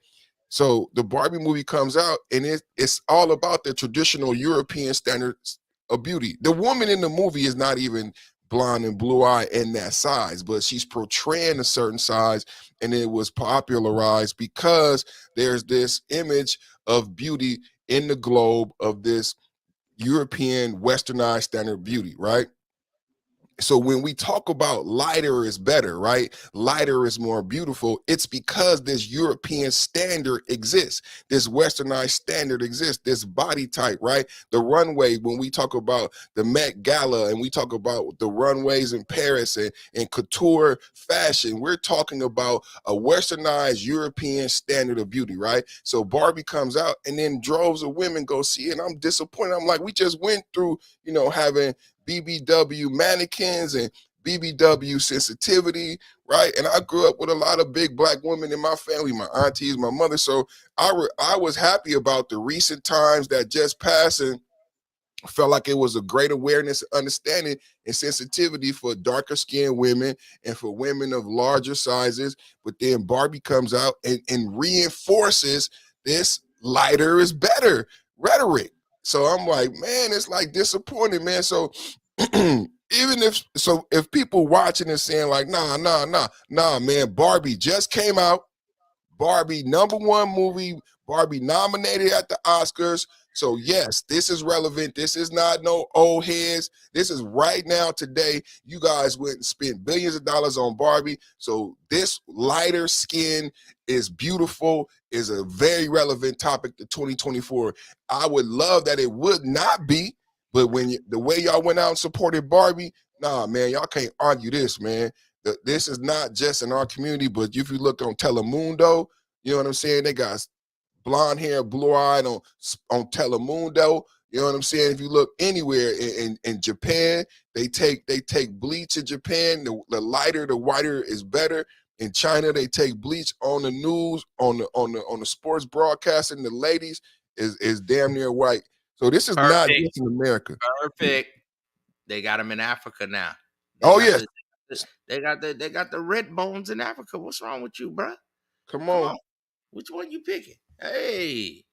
Speaker 12: So the Barbie movie comes out, and it's all about the traditional European standards of beauty. The woman in the movie is not even blonde and blue-eyed in that size, but she's portraying a certain size, and it was popularized because there's this image of beauty in the globe of this European westernized standard beauty, right? So when we talk about lighter is better, right? Lighter is more beautiful. It's because this European standard exists. This westernized standard exists. This body type, right? The runway, when we talk about the Met Gala and we talk about the runways in Paris and couture fashion, we're talking about a westernized European standard of beauty, right? So Barbie comes out and then droves of women go see it. And I'm disappointed. I'm like, we just went through, having BBW mannequins and BBW sensitivity, right? And I grew up with a lot of big Black women in my family, my aunties, my mother. So I was happy about the recent times that just passed, and felt like it was a great awareness, understanding, and sensitivity for darker skinned women and for women of larger sizes. But then Barbie comes out and reinforces this lighter is better rhetoric. So I'm like, man, it's like disappointing, man. So if people watching and saying like, nah, man, Barbie just came out. Barbie #1 movie. Barbie nominated at the Oscars. So yes, this is relevant. This is not no old heads. This is right now, today. You guys went and spent billions of dollars on Barbie. So this lighter skin is beautiful, is a very relevant topic to 2024. I would love that it would not be, but the way y'all went out and supported Barbie, nah, man, y'all can't argue this, man. This is not just in our community, but if you look on Telemundo, you know what I'm saying? They got blonde hair, blue-eyed on Telemundo. You know what I'm saying? If you look anywhere in Japan, they take bleach in Japan. The lighter, the whiter is better. In China, they take bleach on the news, on the sports broadcasting. The ladies is damn near white. So this is not just in America.
Speaker 2: Perfect. They got them in Africa now. They got the red bones in Africa. What's wrong with you, bro?
Speaker 12: Come on.
Speaker 2: Which one you picking? Hey,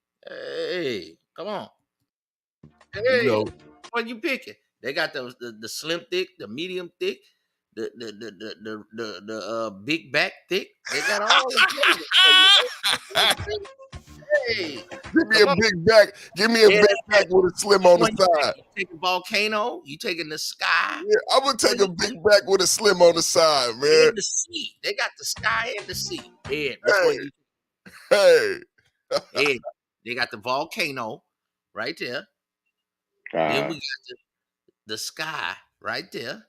Speaker 2: come on. Hey, which one you picking? They got the slim thick, the medium thick, the big back thick. They got all the flavors. Hey,
Speaker 12: give me a big back. Give me a big back with a slim on the side.
Speaker 2: You take a volcano. You taking the sky.
Speaker 12: Yeah, I'm gonna take a big back with a slim on the side, man.
Speaker 2: And the sea. They got the sky and the sea. Yeah,
Speaker 12: hey.
Speaker 2: Hey, they got the volcano right there. Then we got the sky right there.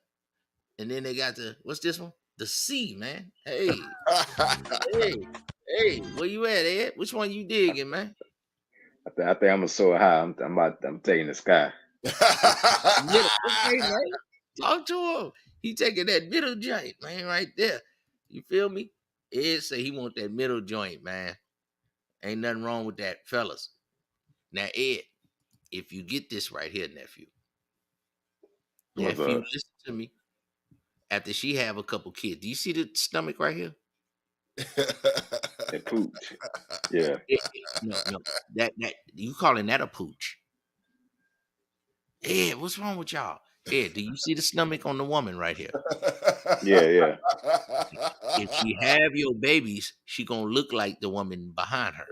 Speaker 2: And then they got what's this one? The sea, man. Hey, where you at, Ed? Which one you digging, man?
Speaker 10: I think I'm gonna soar high. I'm taking the sky.
Speaker 2: Middle. Okay, man. Talk to him. He taking that middle joint, man, right there. You feel me? Ed say he want that middle joint, man. Ain't nothing wrong with that, fellas. Now, Ed, if you get this right here, nephew, listen to me. After she have a couple kids, do you see the stomach right here?
Speaker 10: The pooch. Yeah.
Speaker 2: No. That you calling that a pooch? Ed, what's wrong with y'all? Ed, do you see the stomach on the woman right here?
Speaker 10: Yeah.
Speaker 2: If she have your babies, she gonna look like the woman behind her.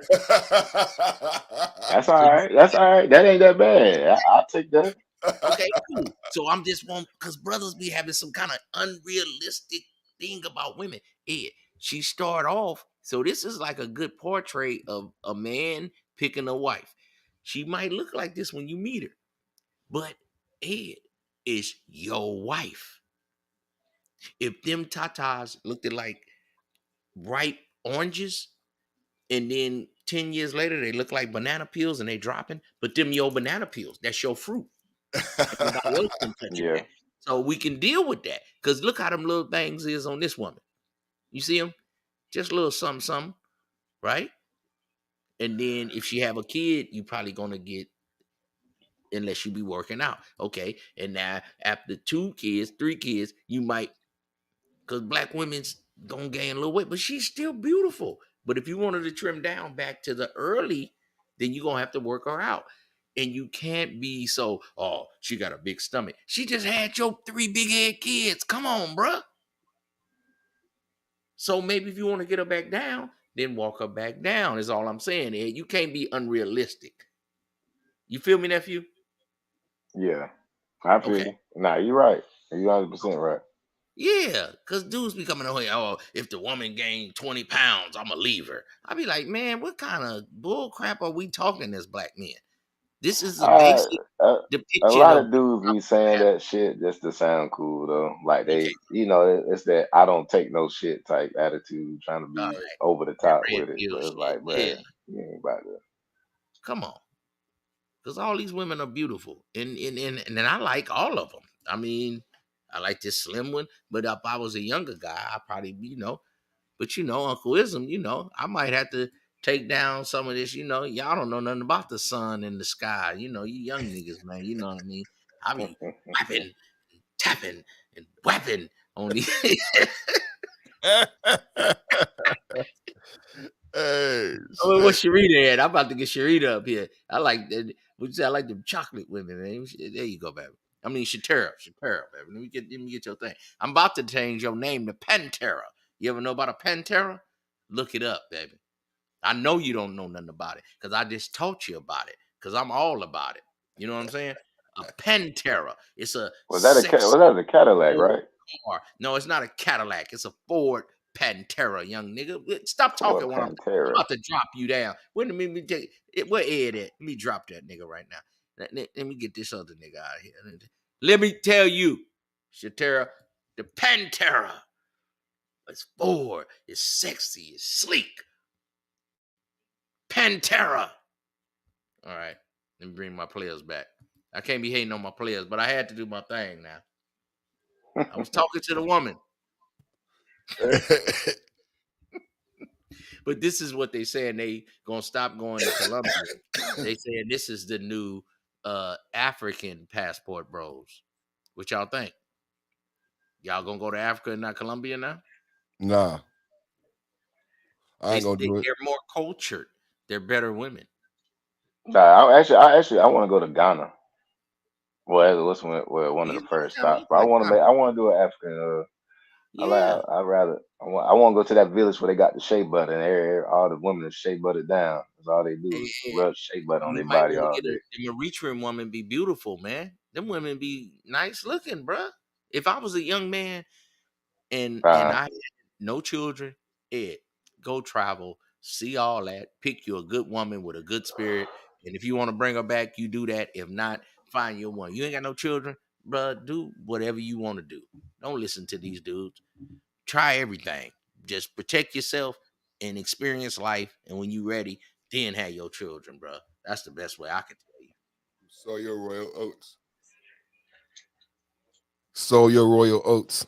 Speaker 10: That's all right. That's all right. That ain't that bad. I'll take that.
Speaker 2: Okay, cool. So I'm just one because brothers be having some kind of unrealistic thing about women. Ed, she start off. So this is like a good portrait of a man picking a wife. She might look like this when you meet her, but Ed is your wife. If them tatas looked like ripe oranges, and then 10 years later they look like banana peels and they dropping, but them your banana peels, that's your fruit. Nobody else can touch it. So we can deal with that. Because look how them little things is on this woman. You see them? Just a little something, right? And then if she have a kid, you probably gonna get, unless you be working out. Okay. And now after 2 kids, 3 kids, you might, because black women's gonna gain a little weight, but she's still beautiful. But if you wanted to trim down back to the early, then you're gonna have to work her out. And you can't be so, oh, she got a big stomach. She just had your 3 big head kids. Come on, bruh. So maybe if you want to get her back down, then walk her back down, is all I'm saying. Ed. You can't be unrealistic. You feel me, nephew?
Speaker 10: Yeah. I feel you. Nah, you're right. You're 100% right.
Speaker 2: Yeah, because dudes be coming away, oh, if the woman gained 20 pounds, I'm going to leave her. I be like, man, what kind of bull crap are we talking as black men? This is a basic depiction.
Speaker 10: A lot of dudes be saying that shit just to sound cool, though. Like they, it's that I don't take no shit type attitude, trying to be over the top with it. But it's like, man, you ain't about to.
Speaker 2: Come on. Because all these women are beautiful. And I like all of them. I mean, I like this slim one. But if I was a younger guy, I'd probably, but Uncle Ism, I might have to take down some of this, y'all don't know nothing about the sun and the sky. You young niggas, man, you know what I mean? I mean, whapping, tapping, and whapping on these.
Speaker 12: Hey,
Speaker 2: what's Sharita at? I'm about to get Sharita up here. I like that. I like them chocolate women, man. There you go, baby. I mean, Shatera, baby. Let me get your thing. I'm about to change your name to Pantera. You ever know about a Pantera? Look it up, baby. I know you don't know nothing about it because I just taught you about it because I'm all about it. You know what I'm saying? A Pantera. It's a
Speaker 10: was that a Cadillac, right?
Speaker 2: Car. No, it's not a Cadillac. It's a Ford Pantera, young nigga. Stop talking when I'm about to drop you down. Where Ed at? Let me drop that nigga right now. Let me get this other nigga out of here. Let me tell you, Shatera, the Pantera. It's Ford. It's sexy. It's sleek. Pantera. All right. Let me bring my players back. I can't be hating on my players, but I had to do my thing now. I was talking to the woman. But this is what they saying. They gonna stop going to Colombia. They saying this is the new African passport bros. What y'all think? Y'all gonna go to Africa and not Colombia now?
Speaker 12: Nah. I ain't gonna do it.
Speaker 2: They're more cultured. They're better women.
Speaker 10: Nah, I want to go to Ghana. Well, that's one of the first stops. But I want to do an African. I want to go to that village where they got the shea butter and all the women is shea butter down. That's all they do is rub shea butter on their body all day.
Speaker 2: The Eritrean woman be beautiful, man. Them women be nice looking, bruh. If I was a young man and I had no children, go travel, see all that, pick you a good woman with a good spirit. And if you want to bring her back, you do that. If not, find your one. You ain't got no children, bruh, do whatever you want to do. Don't listen to these dudes. Try everything. Just protect yourself and experience life. And when you ready, then have your children, bruh. That's the best way I can tell you.
Speaker 12: Sow your royal oats. Sow your royal oats.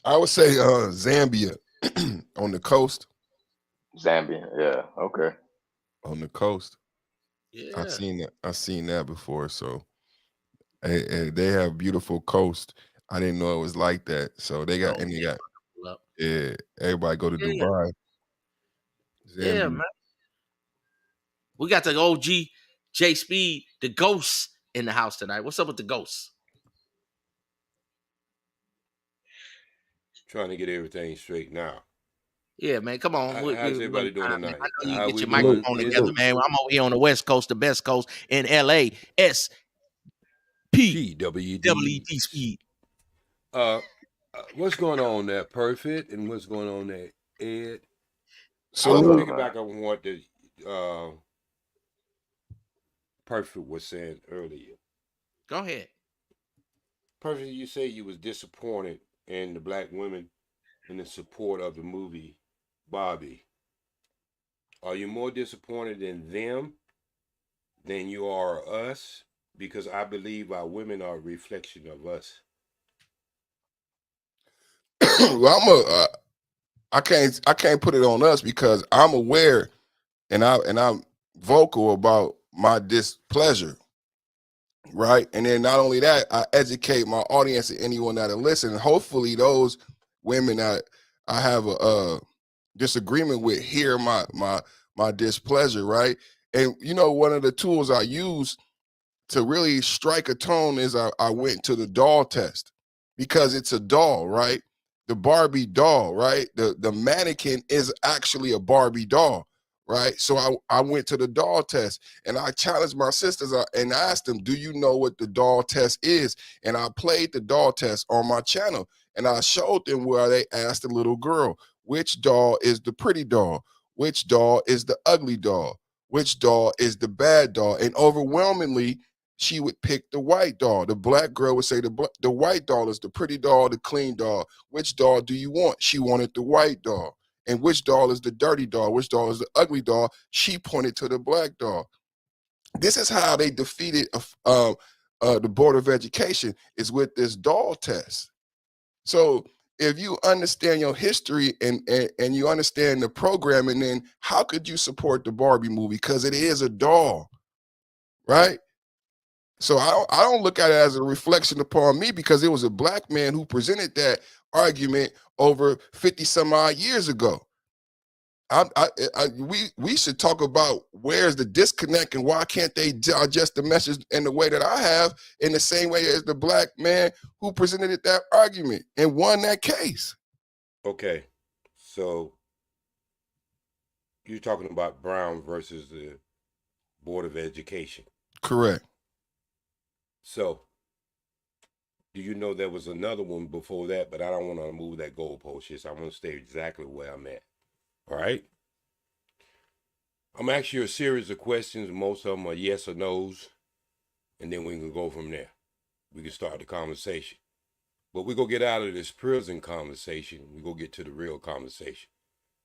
Speaker 12: I would say Zambia on the coast.
Speaker 10: Zambia, yeah, okay.
Speaker 12: On the coast.
Speaker 2: Yeah.
Speaker 12: I've seen that before. So they have beautiful coast. I didn't know it was like that. So they got yeah, everybody go to Dubai.
Speaker 2: Yeah,
Speaker 12: Zambia.
Speaker 2: man. We got the OG J Speed, the ghost in the house tonight. What's up with the ghost?
Speaker 13: Trying to get everything straight now.
Speaker 2: Yeah, man. Come on.
Speaker 13: How's everybody doing tonight?
Speaker 2: I know you
Speaker 13: How
Speaker 2: get
Speaker 13: we
Speaker 2: your
Speaker 13: doing?
Speaker 2: microphone together, man. I'm over here on the West Coast, the best coast in LA. WD Speed.
Speaker 13: What's going on there, Perfect? And what's going on there, Ed?
Speaker 12: So
Speaker 13: I want to piggyback on what the Perfect was saying earlier.
Speaker 2: Go ahead.
Speaker 13: Perfect, you say you was disappointed in the black women in the support of the movie Barbie. Are you more disappointed in them than you are us? Because I believe our women are a reflection of us.
Speaker 12: Well, I can't put it on us because I'm aware and I'm vocal about my displeasure, right? And then not only that, I educate my audience and anyone that'll listen. And hopefully those women that I have a disagreement with hear my displeasure, right? And you know, one of the tools I use to really strike a tone is I went to the doll test because it's a doll, right? The Barbie doll, right? The mannequin is actually a Barbie doll, right? So I went to the doll test and I challenged my sisters and asked them, do you know what the doll test is? And I played the doll test on my channel and I showed them where they asked the little girl, which doll is the pretty doll? Which doll is the ugly doll? Which doll is the bad doll? And overwhelmingly, she would pick the white doll. The black girl would say the white doll is the pretty doll, the clean doll. Which doll do you want? She wanted the white doll. And which doll is the dirty doll? Which doll is the ugly doll? She pointed to the black doll. This is how they defeated the Board of Education, is with this doll test. So if you understand your history and you understand the programming, then how could you support the Barbie movie? Because it is a doll, right? So I don't look at it as a reflection upon me because it was a black man who presented that argument over 50 some odd years ago. We should talk about where's the disconnect and why can't they digest the message in the way that I have, in the same way as the black man who presented that argument and won that case.
Speaker 13: Okay, so you're talking about Brown versus the Board of Education.
Speaker 12: Correct.
Speaker 13: So, do you know there was another one before that, but I don't want to move that goalpost yet, so I'm going to stay exactly where I'm at. All right? I'm going to ask you a series of questions. Most of them are yes or no's, and then we can go from there. We can start the conversation. But we're going to get out of this prison conversation. We're going to get to the real conversation.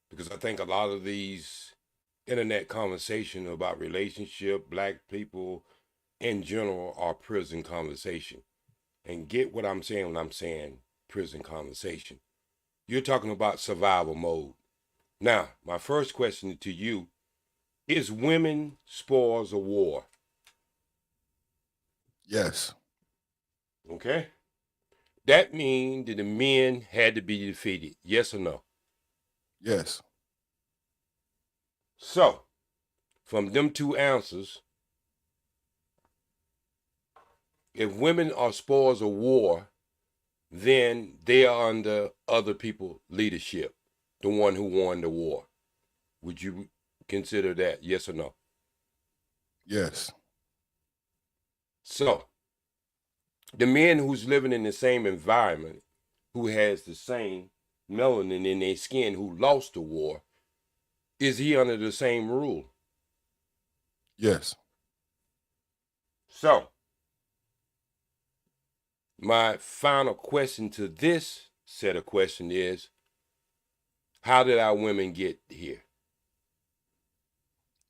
Speaker 13: Because I think a lot of these internet conversations about relationship, black people, in general, are prison conversation. And get what I'm saying when I'm saying prison conversation. You're talking about survival mode. Now, my first question to you, is women spoils of war?
Speaker 12: Yes.
Speaker 13: Okay. That means that the men had to be defeated. Yes or no?
Speaker 12: Yes.
Speaker 13: So, from them two answers, if women are spoils of war, then they are under other people's leadership, the one who won the war. Would you consider that, yes or no?
Speaker 12: Yes.
Speaker 13: So, the men who's living in the same environment, who has the same melanin in their skin, who lost the war, is he under the same rule?
Speaker 12: Yes.
Speaker 13: So, My final question to this set of questions is, how did our women get here?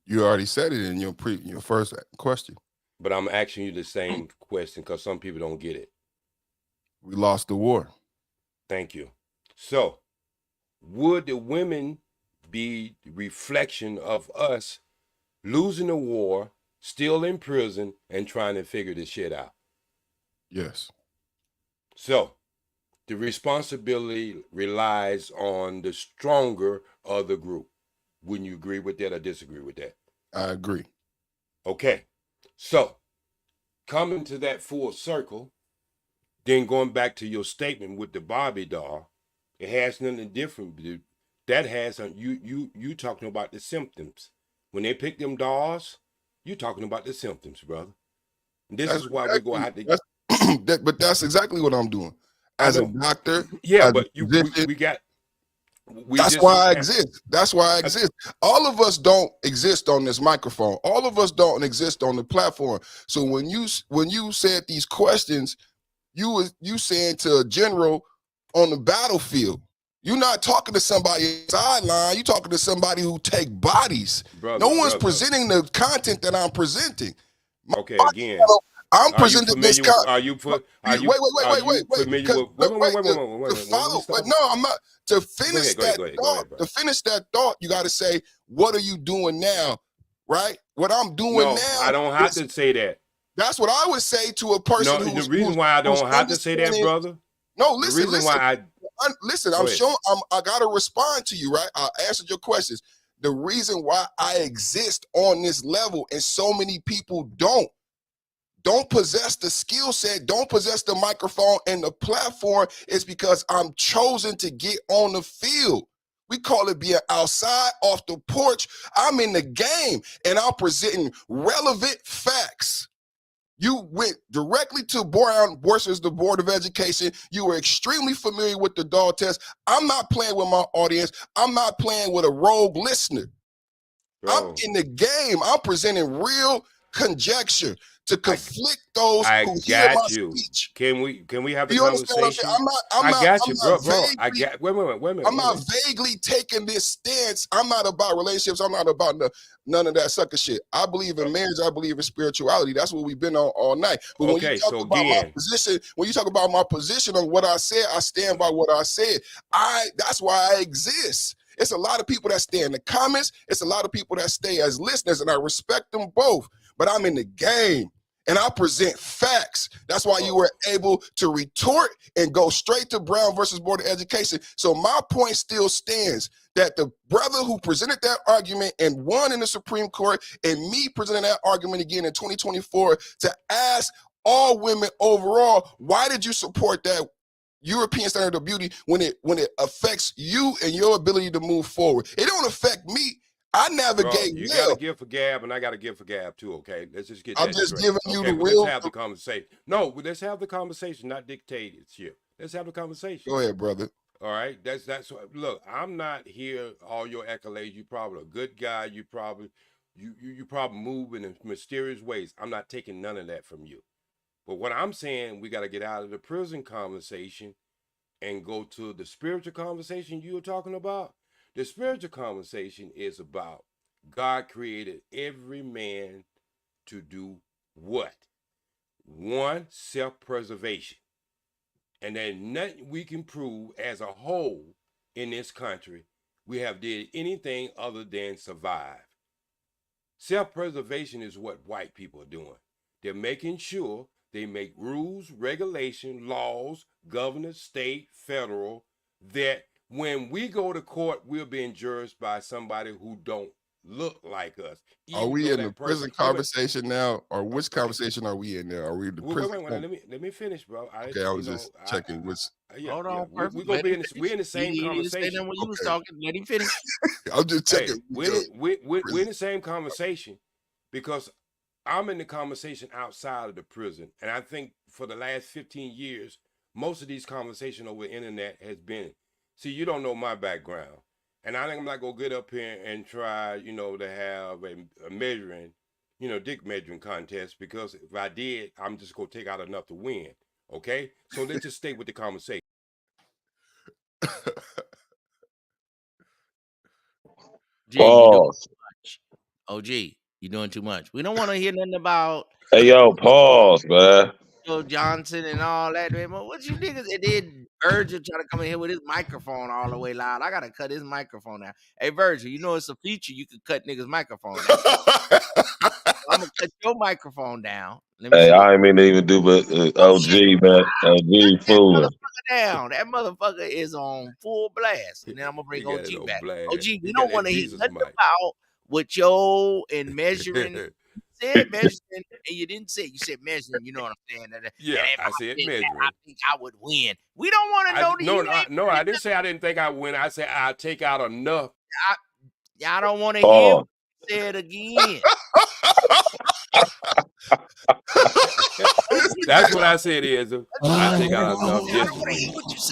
Speaker 12: You already said it in your first question.
Speaker 13: But I'm asking you the same question because some people don't get it.
Speaker 12: We lost the war.
Speaker 13: Thank you. So, would the women be reflection of us losing the war, still in prison, and trying to figure this shit out?
Speaker 12: Yes.
Speaker 13: So, the responsibility relies on the stronger of the group. Wouldn't you agree with that or disagree with that?
Speaker 12: I agree.
Speaker 13: Okay. So, coming to that full circle, then going back to your statement with the Barbie doll, it has nothing different. That has you talking about the symptoms. When they pick them dolls, you talking about the symptoms, brother. And this is why we're going to have to.
Speaker 12: But that's exactly what I'm doing as a doctor.
Speaker 13: Yeah,
Speaker 12: as
Speaker 13: but
Speaker 12: a physician.
Speaker 13: That's
Speaker 12: why I exist. That's why I exist. All of us don't exist on this microphone. All of us don't exist on the platform. So when you said these questions, you saying to a general on the battlefield. You're not talking to somebody sideline. You're talking to somebody who take bodies. No one's presenting the content that I'm presenting.
Speaker 13: Okay, again.
Speaker 12: I'm presenting this content. No, I'm not. To finish to finish that thought, you got to say, what are you doing now? Right? What I'm doing now.
Speaker 13: I don't have to say that.
Speaker 12: That's what I would say to a person
Speaker 13: No, the reason why I don't have to say that, brother.
Speaker 12: No, listen,
Speaker 13: listen.
Speaker 12: I gotta respond to you, right? I answered your questions. The reason why I exist on this level and so many people don't possess the skill set, don't possess the microphone and the platform is because I'm chosen to get on the field. We call it being outside, off the porch. I'm in the game and I'm presenting relevant facts. You went directly to Brown versus the Board of Education. You were extremely familiar with the dog test. I'm not playing with my audience. I'm not playing with a rogue listener. I'm in the game. I'm presenting real conjecture to conflict those who hear my speech.
Speaker 13: Can we have a conversation? I got you, bro. Wait.
Speaker 12: I'm not vaguely taking this stance. I'm not about relationships. I'm not about none of that sucker shit. I believe in marriage. I believe in spirituality. That's what we've been on all night. But when you talk about my position, when you talk about my position on what I said, I stand by what I said. That's why I exist. It's a lot of people that stay in the comments. It's a lot of people that stay as listeners, and I respect them both. But I'm in the game, and I present facts. That's why you were able to retort and go straight to Brown versus Board of Education. So my point still stands that the brother who presented that argument and won in the Supreme Court, and me presenting that argument again in 2024 to ask all women overall, why did you support that European standard of beauty when it affects you and your ability to move forward? It don't affect me. I navigate.
Speaker 13: You gotta give for Gab, and I gotta give for Gab too. Okay, let's just get.
Speaker 12: I'm just giving you the real.
Speaker 13: Let's have the conversation. No, let's have the conversation, not dictatorship. Let's have the conversation.
Speaker 12: Go ahead, brother.
Speaker 13: All right, that's look. I'm not here all your accolades. You probably a good guy. You probably move in mysterious ways. I'm not taking none of that from you. But what I'm saying, we got to get out of the prison conversation and go to the spiritual conversation you were talking about. The spiritual conversation is about God created every man to do what? One, self-preservation. And there's nothing we can prove as a whole in this country we have did anything other than survive. Self-preservation is what white people are doing. They're making sure they make rules, regulations, laws, governors, state, federal, that when we go to court, we're being judged by somebody who don't look like us.
Speaker 12: Are we in the prison conversation now, or which conversation are we in there? Are we in the prison?
Speaker 13: Wait, let me finish, bro.
Speaker 12: Okay, I was just checking which.
Speaker 2: Hold on,
Speaker 13: we're gonna be in the same conversation.
Speaker 2: When you was talking, let him finish.
Speaker 12: I'm just checking.
Speaker 13: We're in the same conversation because I'm in the conversation outside of the prison, and I think for the last 15 years, most of these conversations over the internet has been. See, you don't know my background, and I think I'm not gonna get up here and try, to have a measuring, dick measuring contest, because if I did, I'm just gonna take out enough to win. Okay, so let's just stay with the conversation.
Speaker 2: G, you doing
Speaker 14: Pause.
Speaker 2: too much. OG, you doing too much. We don't want to hear nothing about
Speaker 14: Hey, yo, pause, man.
Speaker 2: Joe Johnson and all that. Man. What you niggas? And then Virgil trying to come in here with his microphone all the way loud. I gotta cut his microphone out. Hey Virgil, you know it's a feature you can cut niggas' microphone down. I'm gonna cut your microphone down. Let me
Speaker 14: Hey,
Speaker 2: see.
Speaker 14: I ain't mean to even do, but OG, man, OG fooling.
Speaker 2: Down. That motherfucker is on full blast. And then I'm gonna bring OG back. OG, we don't want to hear nothing about what yo and measuring. You said measuring, and you didn't say it. You said measuring. You know what I'm saying?
Speaker 13: Yeah, I said measuring.
Speaker 2: I think I would win. We don't want to know the
Speaker 13: No, I didn't say I didn't think I would win. I said I'll take out enough.
Speaker 2: I don't want to hear what you said again.
Speaker 13: That's what I said is I take out enough.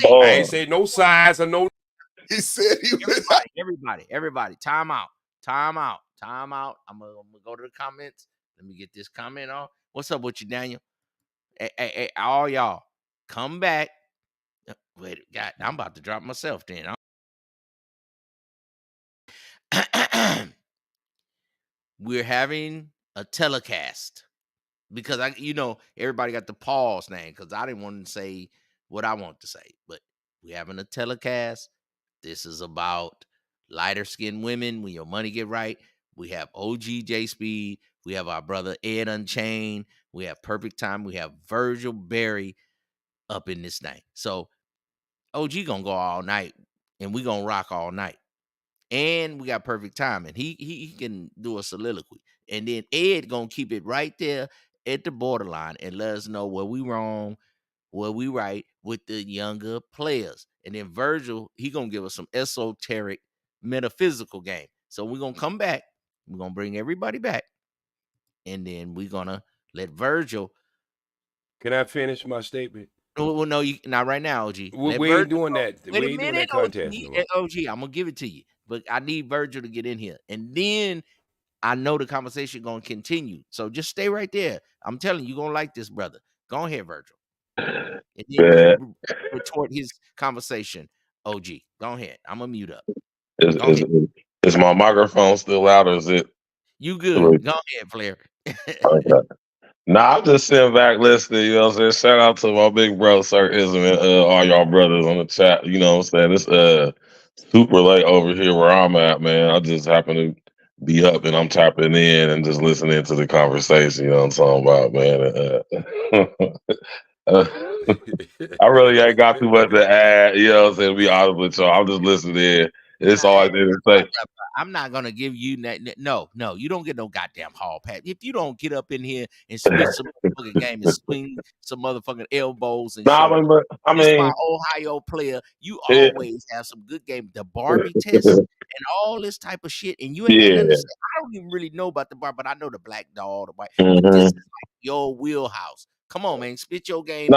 Speaker 2: I
Speaker 13: ain't say no size or no.
Speaker 12: He said he
Speaker 2: everybody. Time out. I'm gonna go to the comments. Let me get this comment on. What's up with you, Daniel? Hey, all y'all, come back. Wait, God, I'm about to drop myself then. We're having a telecast because everybody got the pause name because I didn't want to say what I want to say, but we're having a telecast. This is about lighter skinned women when your money get right. We have OG J Speed. We have our brother Ed Unchained. We have Perfect Time. We have Virgil Berry up in this thing. So OG gonna go all night, and we gonna rock all night. And we got Perfect Time, and he can do a soliloquy. And then Ed gonna keep it right there at the borderline and let us know where we wrong, where we right with the younger players. And then Virgil, he gonna give us some esoteric metaphysical game. So we're gonna come back. We're gonna bring everybody back, and then we're gonna let Virgil.
Speaker 13: Can I finish my statement?
Speaker 2: Well, no, not right now, OG.
Speaker 13: We ain't doing that.
Speaker 2: Wait
Speaker 13: we
Speaker 2: a
Speaker 13: ain't
Speaker 2: minute,
Speaker 13: doing that contest.
Speaker 2: OG, I'm gonna give it to you, but I need Virgil to get in here, and then I know the conversation gonna continue. So just stay right there. I'm telling you, gonna like this, brother. Go ahead, Virgil. And then you retort his conversation, OG. Go ahead. I'm gonna mute up.
Speaker 14: Is my microphone still out or is it?
Speaker 2: You good? Go ahead, Flair.
Speaker 14: Okay. Nah, I'm just sitting back listening, you know what I'm saying? Shout out to my big bro, Sir Ism, and all y'all brothers on the chat, you know what I'm saying? It's super late over here where I'm at, man. I just happen to be up and I'm tapping in and just listening to the conversation, you know what I'm talking about, man. I really ain't got too much to add, you know what I'm saying? To be honest with y'all, I'm just listening in. It's all I did to say.
Speaker 2: I'm not gonna give you that. No, you don't get no goddamn hall pass. If you don't get up in here and spit some motherfucking game and swing some motherfucking elbows and shit. I mean, my Ohio player, you always have some good game. The Barbie test and all this type of shit, and you ain't got nothing to say. I don't even really know about the Barbie, but I know the black doll, the white. But this is like your wheelhouse. Come on, man, spit your game.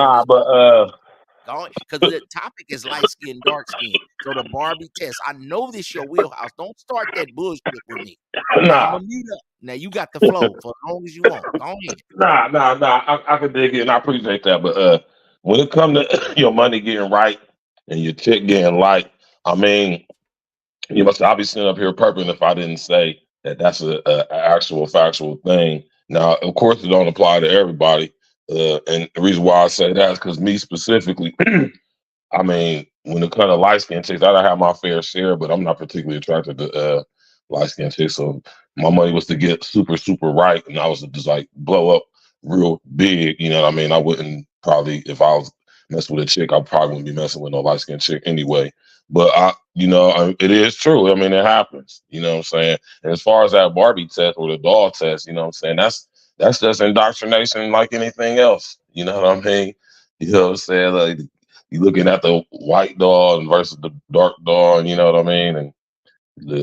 Speaker 2: Because the topic is light skin, dark skin. So the Barbie test. I know this your wheelhouse. Don't start that bullshit with me. I'm gonna mute up. Now you got the flow for as long as you want. Go ahead.
Speaker 14: Nah. I can dig it and I appreciate that. But when it comes to your money getting right and your chick getting light, I mean, you must I'll be sitting up here purping if I didn't say that that's a actual factual thing. Now, of course, it don't apply to everybody. And the reason why I say that is because me specifically, I mean, when it comes to light skin chicks, I have my fair share, but I'm not particularly attracted to light skin chicks. So my money was to get super, super right, and I was to just like blow up real big. You know what I mean? I wouldn't probably, if I was messing with a chick, I probably wouldn't be messing with no light skin chick anyway. But it is true. I mean, it happens. You know what I'm saying? And as far as that Barbie test or the doll test, you know what I'm saying? That's just indoctrination like anything else. You know what I mean? You know what I'm saying? Like you're looking at the white doll versus the dark doll, you know what I mean? And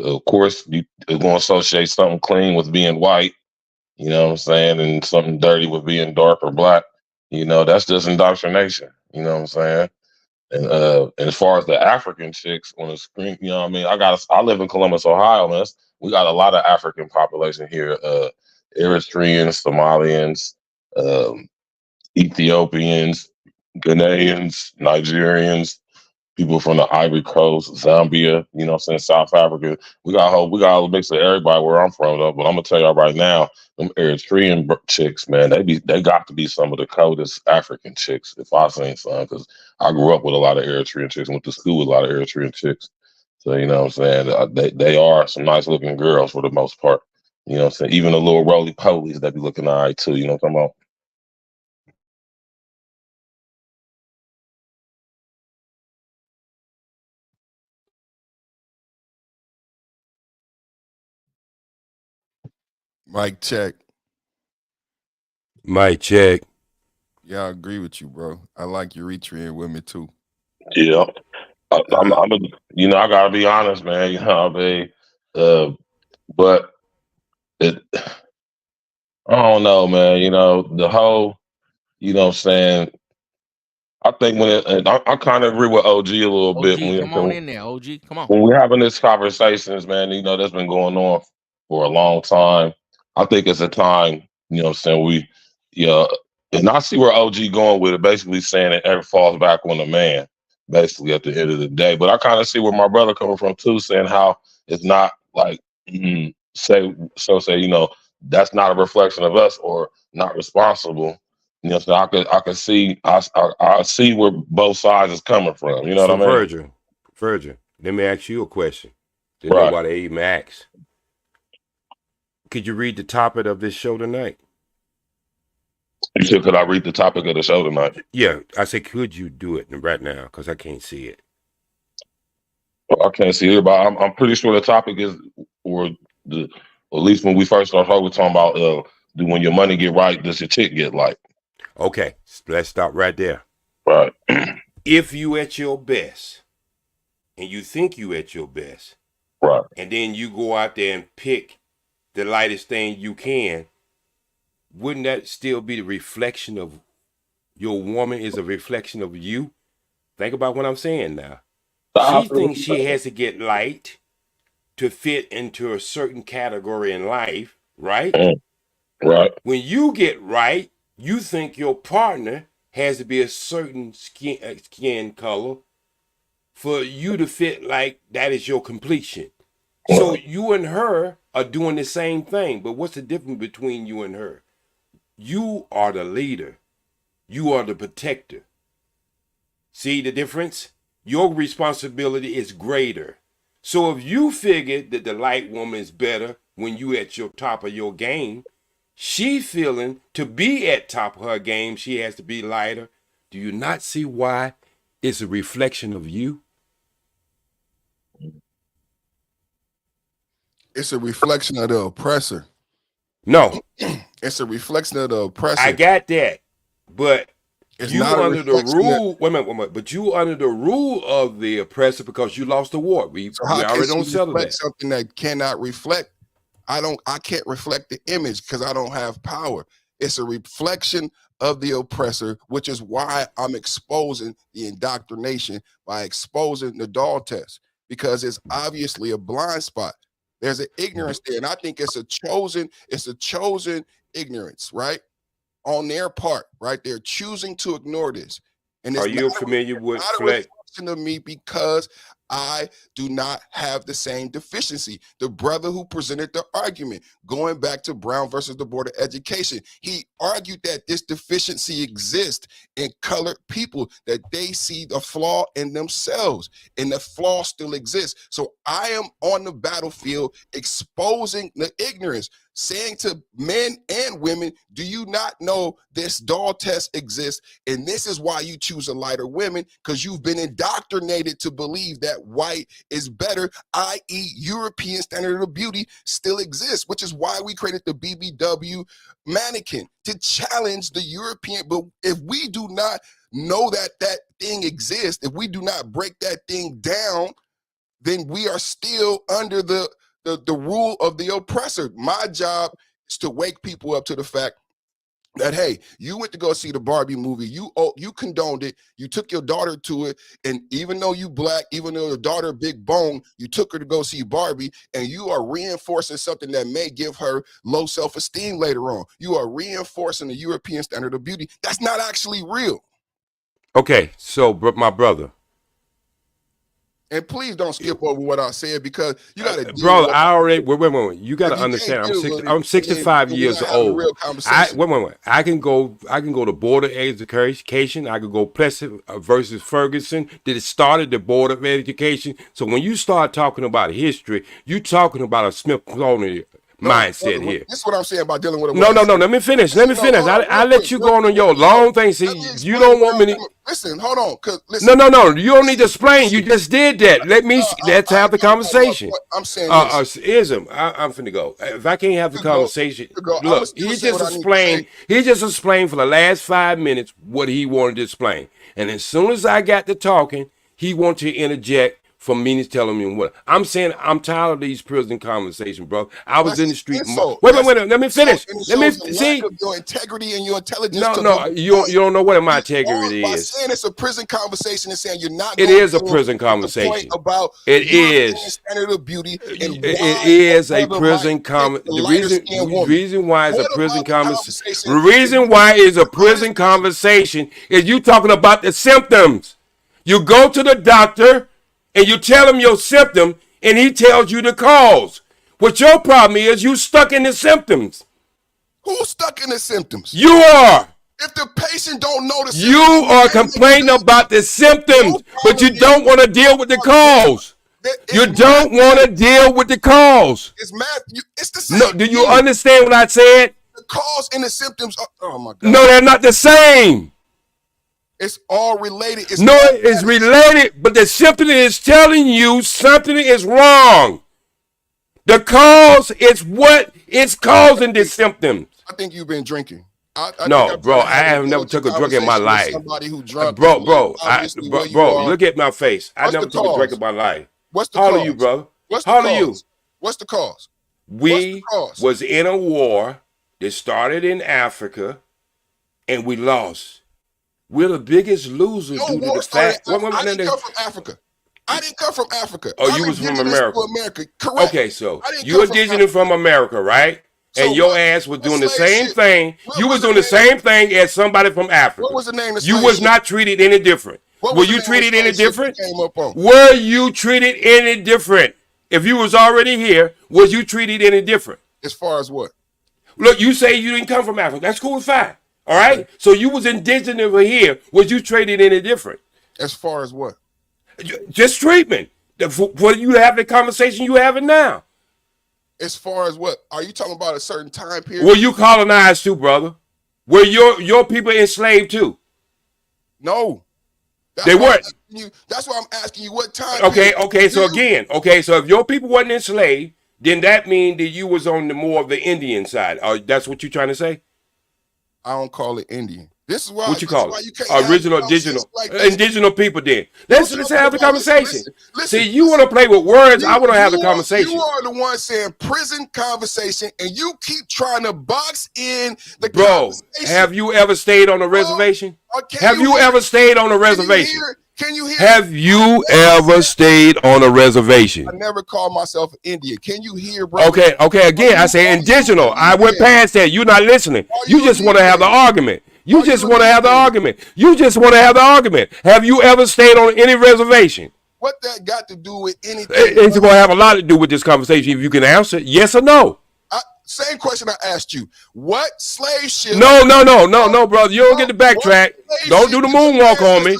Speaker 14: of course, you're going to associate something clean with being white, you know what I'm saying? And something dirty with being dark or black. You know, that's just indoctrination. You know what I'm saying? And as far as the African chicks on the screen, you know what I mean? I live in Columbus, Ohio, man. We got a lot of African population here. Eritreans, Somalians, Ethiopians, Ghanaians, Nigerians, people from the Ivory Coast, Zambia, you know what I'm saying, South Africa. We got a mix of everybody where I'm from though. But I'm gonna tell y'all right now, them Eritrean chicks, man, they got to be some of the coldest African chicks if I seen some, because I grew up with a lot of Eritrean chicks, went to school with a lot of Eritrean chicks. So you know what I'm saying, they are some nice looking girls for the most part. You know what I'm saying? Even the little roly polies that be looking all right too, you know what I'm talking about?
Speaker 12: Mike check.
Speaker 13: Mic check.
Speaker 12: Yeah, I agree with you, bro. I like Eritrean women too.
Speaker 14: Yeah. You know, I gotta be honest, man. You know what I mean? But it, I don't know, man. You know, the whole, you know what I'm saying? I think I kind of agree with OG a little bit.
Speaker 2: OG, come on in there. OG, come on.
Speaker 14: When we're having these conversations, man, you know, that's been going on for a long time. I think it's a time, you know what I'm saying, and I see where OG going with it, basically saying it ever falls back on the man, basically at the end of the day. But I kind of see where my brother coming from too, saying how it's not like, say, you know, that's not a reflection of us or not responsible. You know, so I could see, I see where both sides is coming from. You know
Speaker 13: So
Speaker 14: what I mean?
Speaker 13: Virgil, let me ask you a question.
Speaker 14: Right.
Speaker 13: Nobody even asked. Could you read the topic of this show tonight?
Speaker 14: You said, could I read the topic of the show tonight?
Speaker 13: Yeah, I said, could you do it right now? Because I can't see it.
Speaker 14: Well, I can't see it, but I'm pretty sure the topic is, at least when we first started talking, we're talking about when your money get right, does your chick get light?
Speaker 13: Okay, let's stop right there.
Speaker 14: Right.
Speaker 13: If you at your best, and you think you at your best,
Speaker 14: right,
Speaker 13: and then you go out there and pick the lightest thing you can, wouldn't that still be the reflection of your woman is a reflection of you? Think about what I'm saying now. She thinks she has to get light to fit into a certain category in life, right?
Speaker 14: Right.
Speaker 13: When you get right, you think your partner has to be a certain skin color for you to fit like that is your completion. So you and her are doing the same thing, but what's the difference between you and her? You are the leader. You are the protector. See the difference? Your responsibility is greater. So if you figure that the light woman is better when you at your top of your game, she feeling to be at top of her game, she has to be lighter. Do you not see why it's a reflection of you?
Speaker 12: It's a reflection of the oppressor.
Speaker 13: No.
Speaker 12: It's a reflection of the oppressor.
Speaker 13: I got that. But
Speaker 12: it's
Speaker 13: you
Speaker 12: not
Speaker 13: under the rule, wait a minute, but you under the rule of the oppressor because you lost the war. We already don't settle that.
Speaker 12: Something that cannot reflect. I can't reflect the image because I don't have power. It's a reflection of the oppressor, which is why I'm exposing the indoctrination by exposing the doll test, because it's obviously a blind spot. There's an ignorance there, and I think it's a chosen ignorance, right? On their part, right? They're choosing to ignore this. And
Speaker 13: are you familiar with
Speaker 12: reflection of me because I do not have the same deficiency. The brother who presented the argument, going back to Brown versus the Board of Education, he argued that this deficiency exists in colored people, that they see the flaw in themselves, and the flaw still exists. So I am on the battlefield exposing the ignorance, saying to men and women, do you not know this doll test exists? And this is why you choose a lighter woman, because you've been indoctrinated to believe that white is better, i.e. European standard of beauty still exists, which is why we created the BBW mannequin, to challenge the European. But if we do not know that that thing exists, if we do not break that thing down, then we are still under the rule of the oppressor. My job is to wake people up to the fact that, hey, you went to go see the Barbie movie, you condoned it, you took your daughter to it, and even though you black, even though your daughter big bone, you took her to go see Barbie, and you are reinforcing something that may give her low self-esteem later on. You are reinforcing the European standard of beauty. That's not actually real.
Speaker 13: Okay, so my brother.
Speaker 12: And please don't skip over what I said because you got to.
Speaker 13: Brother, I already wait. You got to understand. I'm 65 years old. Wait. I can go to Board of Education. I can go Plessy versus Ferguson. That it started the Board of Education. So when you start talking about history, you talking about a Smithsonian mindset here.
Speaker 12: This is what I'm saying about dealing with.
Speaker 13: No. Let me finish. I let you go on your long thing. See, you don't want me to.
Speaker 12: Listen, hold on.
Speaker 13: No. You don't need to explain. You just did that. Let me. Let's have the conversation.
Speaker 12: I'm saying
Speaker 13: ism. I'm finna go. If I can't have the conversation, look. He just explained for the last 5 minutes what he wanted to explain, and as soon as I got to talking, he wanted to interject. For me telling me what I'm saying, I'm tired of these prison conversations, bro. I was in the street. Wait. Let me finish. Let me see
Speaker 12: your integrity and your intelligence.
Speaker 13: No. You don't know what my integrity is.
Speaker 12: Saying it's a prison conversation and saying you're not.
Speaker 13: It is a prison conversation.
Speaker 12: About
Speaker 13: it is
Speaker 12: standard of beauty.
Speaker 13: It is a prison conversation. The reason why it's a prison conversation. The reason why it's a prison conversation is you talking about the symptoms. You go to the doctor. And you tell him your symptom, and he tells you the cause. What your problem is, you stuck in the symptoms.
Speaker 12: Who's stuck in the symptoms?
Speaker 13: You are.
Speaker 12: If the patient don't know the symptoms,
Speaker 13: you are complaining about the symptoms, but you don't want to deal with the cause. You don't want to deal with the cause.
Speaker 12: It's the same.
Speaker 13: No, do you understand what I said?
Speaker 12: The cause and the symptoms are, oh my God.
Speaker 13: No, they're not the same.
Speaker 12: It's all related.
Speaker 13: It's related, but the symptom is telling you something is wrong. The cause is what is causing the symptoms.
Speaker 12: I think you've been drinking.
Speaker 13: No, bro, I have never took a drink in my life.
Speaker 12: Somebody who drunk.
Speaker 13: Bro, look at my face. I never took a drink in my life.
Speaker 12: What's the cause?
Speaker 13: How old are you, brother?
Speaker 12: How old are you? What's the cause?
Speaker 13: We was in a war that started in Africa, and we lost. We're the biggest losers due to the fact.
Speaker 12: I didn't come from Africa. I didn't come from Africa.
Speaker 13: Oh, you was from America.
Speaker 12: Correct.
Speaker 13: Okay, so you're indigenous from America, right? So and your ass was doing the same thing. You was doing the same thing as somebody from Africa.
Speaker 12: What was the name of
Speaker 13: you was not treated any different. Were you treated any different? Were you treated any different? If you was already here, was you treated any different?
Speaker 12: As far as what?
Speaker 13: Look, you say you didn't come from Africa. That's cool, fine. All right, so you was indigenous over here. Was you treated any different?
Speaker 12: As far as what?
Speaker 13: Just treatment. What you have the conversation you having now?
Speaker 12: As far as what? Are you talking about a certain time period?
Speaker 13: Were you colonized too, brother? Were your people enslaved too?
Speaker 12: No.
Speaker 13: They weren't.
Speaker 12: That's why I'm asking you what time.
Speaker 13: Okay. So if your people wasn't enslaved, then that means that you was on the more of the Indian side. That's what you're trying to say?
Speaker 12: I don't call it Indian. This is why.
Speaker 13: What you call it? Original, indigenous people. Then let's have the conversation.
Speaker 12: Listen,
Speaker 13: see, you want to play with words. I want to have the conversation.
Speaker 12: You are the one saying prison conversation, and you keep trying to box in the
Speaker 13: conversation. Have you ever stayed on a reservation? Have you ever stayed on a reservation?
Speaker 12: Can you hear?
Speaker 13: Have you ever stayed on a reservation?
Speaker 12: I never called myself Indian. Can you hear, bro?
Speaker 13: Okay. Again, I say indigenous. I went past that. You're not listening. You just want to have the argument. You just want to have the argument. Have you ever stayed on any reservation?
Speaker 12: What that got to do with anything?
Speaker 13: It's going to have a lot to do with this conversation. If you can answer yes or no.
Speaker 12: Same question I asked you. What slave ship?
Speaker 13: No, brother. You don't get to backtrack. Don't do the moonwalk on me.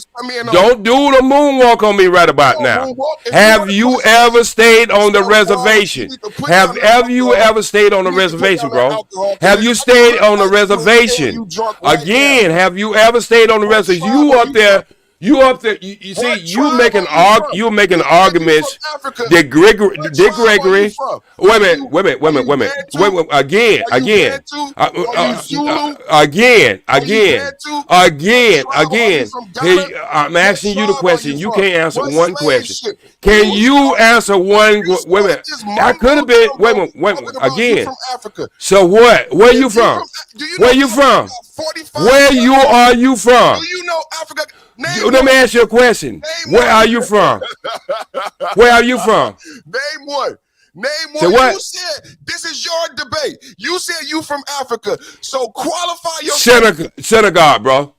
Speaker 13: Don't do the moonwalk on me right about now. Have you ever stayed on the reservation? Have you ever stayed on the reservation, bro? Have you stayed on the resign? Again, have you ever stayed on the reservation? You up there. You see, you making arguments. Dick Gregory. Wait a minute. Again. Hey, I'm asking you the question. You can't answer one question. Can you answer one? Wait a minute. I could have been. Wait a minute. Again. So what? Where you from? Where you from? Where are you from?
Speaker 12: Do you know Africa?
Speaker 13: Let me ask you a question. Where are you from? Where are you from?
Speaker 12: Name one.
Speaker 13: So what?
Speaker 12: You said this is your debate. You said you from Africa. So qualify your
Speaker 13: Senegal, bro.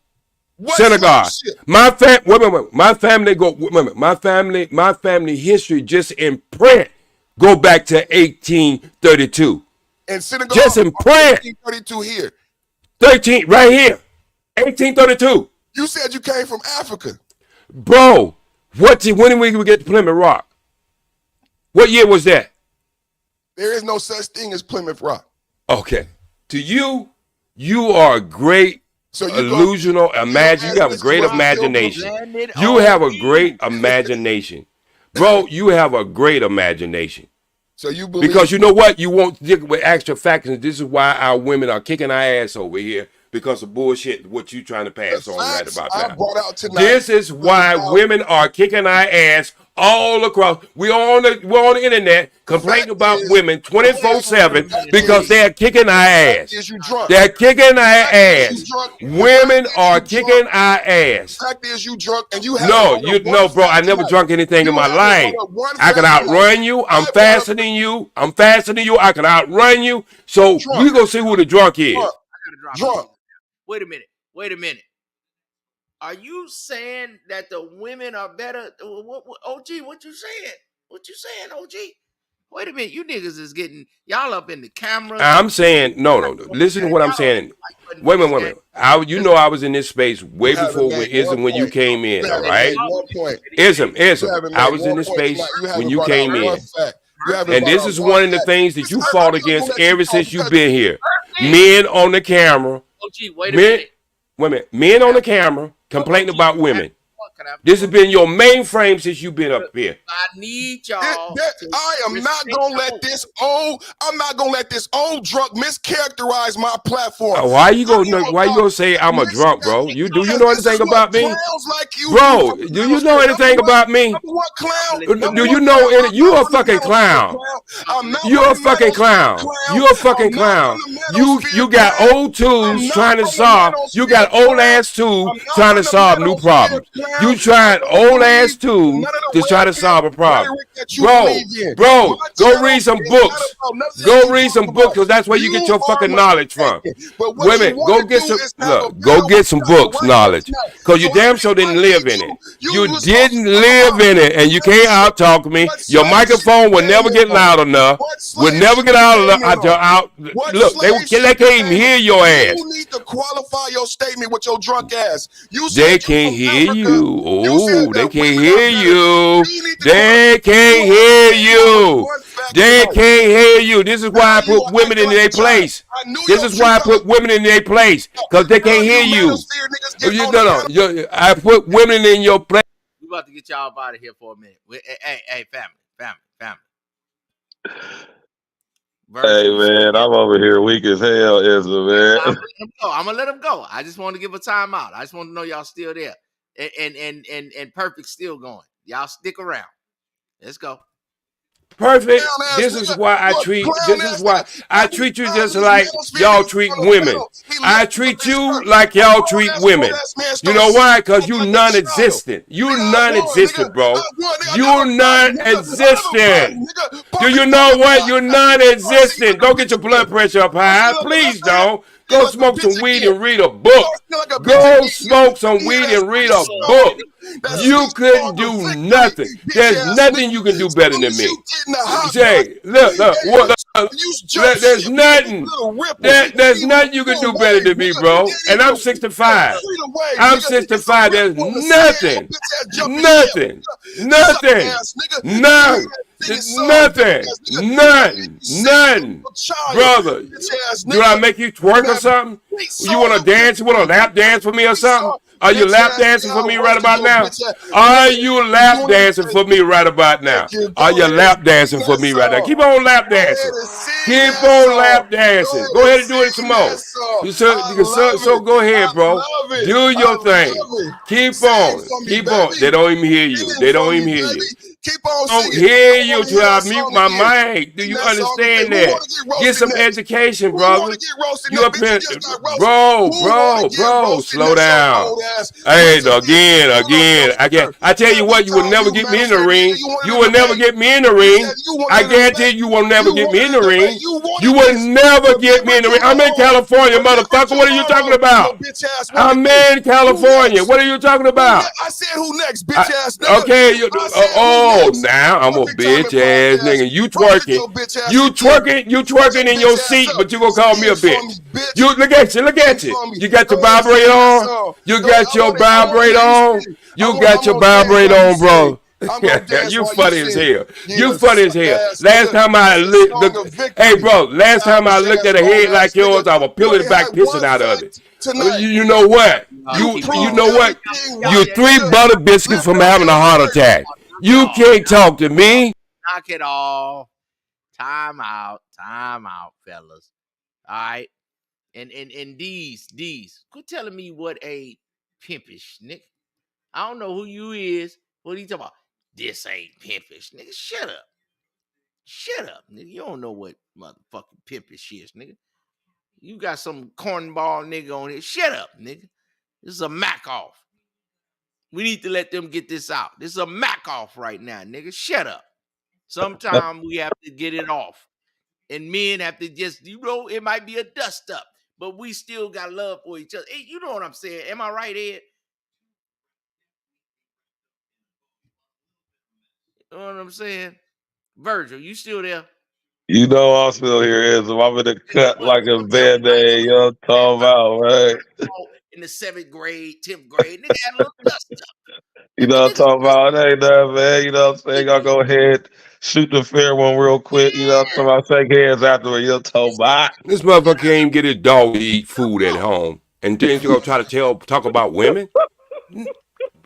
Speaker 5: What
Speaker 13: synagogue.
Speaker 5: slow shit?
Speaker 13: Wait. My family go. Wait a minute. My family history just in print go back to 1832.
Speaker 5: And synagogue.
Speaker 13: Just in print.
Speaker 5: 1832 here.
Speaker 13: 13 right here. 1832.
Speaker 5: You said you came from Africa.
Speaker 13: Bro, when did we get to Plymouth Rock? What year was that?
Speaker 5: There is no such thing as Plymouth Rock.
Speaker 13: Okay. To you are a great illusional imagine. You have a great imagination. You have a great imagination. Bro, you have a great imagination.
Speaker 5: So you believe
Speaker 13: because you know what? You won't dig with extra facts, and this is why our women are kicking our ass over here because of bullshit what you trying to pass on right about now. This is why women are kicking our ass all across. We're on the internet complaining about women 24/7 because they're kicking our ass. They're kicking our ass. Women are kicking our ass.
Speaker 5: Fact is you drunk and you
Speaker 13: No, bro. I never drunk anything in my life. I can outrun you. I'm faster than you. I can outrun you. So we gonna see who the drunk is.
Speaker 5: Drunk.
Speaker 2: Wait a minute. Are you saying that the women are better? OG, what you saying, OG? Wait a minute, you niggas is getting y'all up in the camera.
Speaker 13: I'm saying no. Listen to what I'm saying. Wait a minute. I was in this space way before when you came in. All right, Ism. I was in this space when you came in, and this is one of the things that you fought against ever since you've been here. Men on the camera.
Speaker 2: OG, wait a minute.
Speaker 13: Men on the camera complaining about women. This has been your mainframe since you've been up here.
Speaker 2: I need y'all.
Speaker 5: I'm not gonna let this old drunk mischaracterize my platform.
Speaker 13: Why you gonna say I'm a drunk, bro? Do you know anything about me? Bro, do you know anything about me? Do you know you're a fucking clown. You're a fucking clown. You're a fucking clown. You got old tools trying to solve. You got old ass tools trying to solve new problems. You trying old ass tools to try to solve a problem. Bro, go read some books. Go read some books because that's where you get your fucking knowledge from. Women, go get some books knowledge because you damn sure didn't live in it. You didn't live in it and you can't out talk me. Your microphone will never get loud enough. Will never get out. Look, they can't even hear your ass.
Speaker 5: You need to qualify your statement with your drunk ass.
Speaker 13: They can't hear you. Oh, they can't hear you. They can't hear you. They can't hear you. This is why I put women in their place. This is why I put women in their place because they can't hear you. I put women in your place.
Speaker 2: We about to get y'all out of here for a minute. Hey, family.
Speaker 14: Hey man, I'm over here weak as hell, Ezra, man.
Speaker 2: I'm gonna let him go. I just want to give a timeout. I just want to know y'all still there. And Perfect still going. Y'all stick around. Let's go.
Speaker 13: Perfect. This is why I treat you just like y'all treat women. I treat you like y'all treat women. You know why? Because you non-existent. You non-existent, bro. You non-existent. Do you know what? You're non-existent. Don't get your blood pressure up high. Please don't. Go smoke some weed and read a book. Go smoke some weed and read a book. You couldn't do nothing. There's nothing you can do better than me. Jay, look, there's nothing. There's nothing you can do better than me, bro. And I'm 65. I'm 65. There's nothing. Nothing. Brother, do I make you twerk or something? You want to dance? You want to lap dance for me or something? Are you lap dancing for me right about now? Are you lap dancing for me right about now? Are you lap dancing for me right now? Keep on lap dancing. Keep on lap dancing. Go ahead and do it some more. So go ahead, bro. Do your thing. Keep on. They don't even hear you.
Speaker 12: Keep on
Speaker 13: I don't
Speaker 12: singing.
Speaker 13: hear
Speaker 12: I
Speaker 13: you
Speaker 12: wanna
Speaker 13: till
Speaker 12: hear
Speaker 13: I
Speaker 12: that
Speaker 13: mute
Speaker 12: song
Speaker 13: my
Speaker 12: again.
Speaker 13: mic. Do
Speaker 12: Sing
Speaker 13: you
Speaker 12: that song again.
Speaker 13: understand
Speaker 12: Who
Speaker 13: that?
Speaker 12: wanna get
Speaker 13: Get
Speaker 12: roasted
Speaker 13: some
Speaker 12: next?
Speaker 13: education,
Speaker 12: Who
Speaker 13: brother.
Speaker 12: wanna get roasted
Speaker 13: You
Speaker 12: next?
Speaker 13: up
Speaker 12: Bitch,
Speaker 13: in,
Speaker 12: you just got roasted.
Speaker 13: bro,
Speaker 12: Who wanna get roasted
Speaker 13: slow
Speaker 12: next? Your
Speaker 13: down.
Speaker 12: old ass.
Speaker 13: Hey,
Speaker 12: Once again,
Speaker 13: again. I tell you what, you will never get me in the ring. You will never get me in the
Speaker 12: You
Speaker 13: ring.
Speaker 12: said you
Speaker 13: I
Speaker 12: wanted to
Speaker 13: guarantee
Speaker 12: debate.
Speaker 13: you will never
Speaker 12: You
Speaker 13: get me in
Speaker 12: wanted
Speaker 13: the
Speaker 12: to debate.
Speaker 13: ring.
Speaker 12: You wanted
Speaker 13: You will
Speaker 12: this.
Speaker 13: never get me in the ring. I'm in California,
Speaker 12: Remember
Speaker 13: motherfucker. What are you talking
Speaker 12: tomorrow,
Speaker 13: about?
Speaker 12: your bitch ass wanted
Speaker 13: I'm
Speaker 12: this.
Speaker 13: in California. What are you talking about?
Speaker 12: I said who next, bitch ass nigga.
Speaker 13: Okay,
Speaker 12: I said who next.
Speaker 13: now I'm a
Speaker 12: Perfect timing
Speaker 13: bitch ass
Speaker 12: podcast.
Speaker 13: nigga. You
Speaker 12: Roasted
Speaker 13: twerking.
Speaker 12: your bitch ass
Speaker 13: You
Speaker 12: again.
Speaker 13: twerking in your
Speaker 12: bitch ass
Speaker 13: seat,
Speaker 12: up.
Speaker 13: but you gonna call me a
Speaker 12: Sing for
Speaker 13: bitch.
Speaker 12: me, bitch.
Speaker 13: You look at you.
Speaker 12: Sing for me.
Speaker 13: You got your
Speaker 12: Go ahead,
Speaker 13: vibrator
Speaker 12: sing that
Speaker 13: on.
Speaker 12: song.
Speaker 13: You
Speaker 12: Go
Speaker 13: got
Speaker 12: ahead,
Speaker 13: your
Speaker 12: I wanna
Speaker 13: vibrator
Speaker 12: hear you
Speaker 13: on.
Speaker 12: sing.
Speaker 13: You
Speaker 12: I'm
Speaker 13: got your
Speaker 12: gonna dance
Speaker 13: vibrator
Speaker 12: while you
Speaker 13: on, bro.
Speaker 12: sing. I'm gonna dance
Speaker 13: You
Speaker 12: while
Speaker 13: funny
Speaker 12: you
Speaker 13: as
Speaker 12: sing.
Speaker 13: hell.
Speaker 12: Yeah,
Speaker 13: You funny as
Speaker 12: suck
Speaker 13: hell.
Speaker 12: ass
Speaker 13: Last
Speaker 12: nigga.
Speaker 13: time I
Speaker 12: That's a song
Speaker 13: looked,
Speaker 12: of victory.
Speaker 13: hey bro, last time I
Speaker 12: Childish
Speaker 13: looked
Speaker 12: ass
Speaker 13: at a
Speaker 12: old
Speaker 13: head like
Speaker 12: ass nigga.
Speaker 13: yours, I was
Speaker 12: You
Speaker 13: peeling
Speaker 12: ain't
Speaker 13: it back,
Speaker 12: had
Speaker 13: pissing
Speaker 12: one
Speaker 13: out of
Speaker 12: fight
Speaker 13: it.
Speaker 12: tonight.
Speaker 13: You know what?
Speaker 12: You
Speaker 13: You know what?
Speaker 12: everything
Speaker 13: You
Speaker 12: right,
Speaker 13: 3
Speaker 12: nigga.
Speaker 13: butter biscuits from having a heart attack. You can't talk to me.
Speaker 2: Knock it off. Time out, fellas. All right. And these, quit telling me what a pimpish, nigga. I don't know who you is. What are you talking about? This ain't pimpish, nigga. Shut up. Shut up, nigga. You don't know what motherfucking pimpish is, nigga. You got some cornball nigga on here. Shut up, nigga. This is a Mac off. We need to let them get this out. This is a Mac off right now, nigga. Shut up. Sometimes we have to get it off. And men have to just, it might be a dust up, but we still got love for each other. Hey, you know what I'm saying? Am I right, Ed? You know what I'm saying? Virgil, you still there?
Speaker 14: You know I'm still here, is I'm in the cut like a band-aid, you know what I'm talking about, right?
Speaker 2: In the 7th grade, 10th grade, nigga had a little dust up.
Speaker 14: You know what I'm talking about? It ain't nothing, man. You know what I'm saying? I'll go ahead, shoot the fair one real quick. You know what I'm talking about? Shake hands afterward. You know what I'm talking about?
Speaker 13: This motherfucker can't even get his dog to eat food at home. And then you gonna try to talk about women?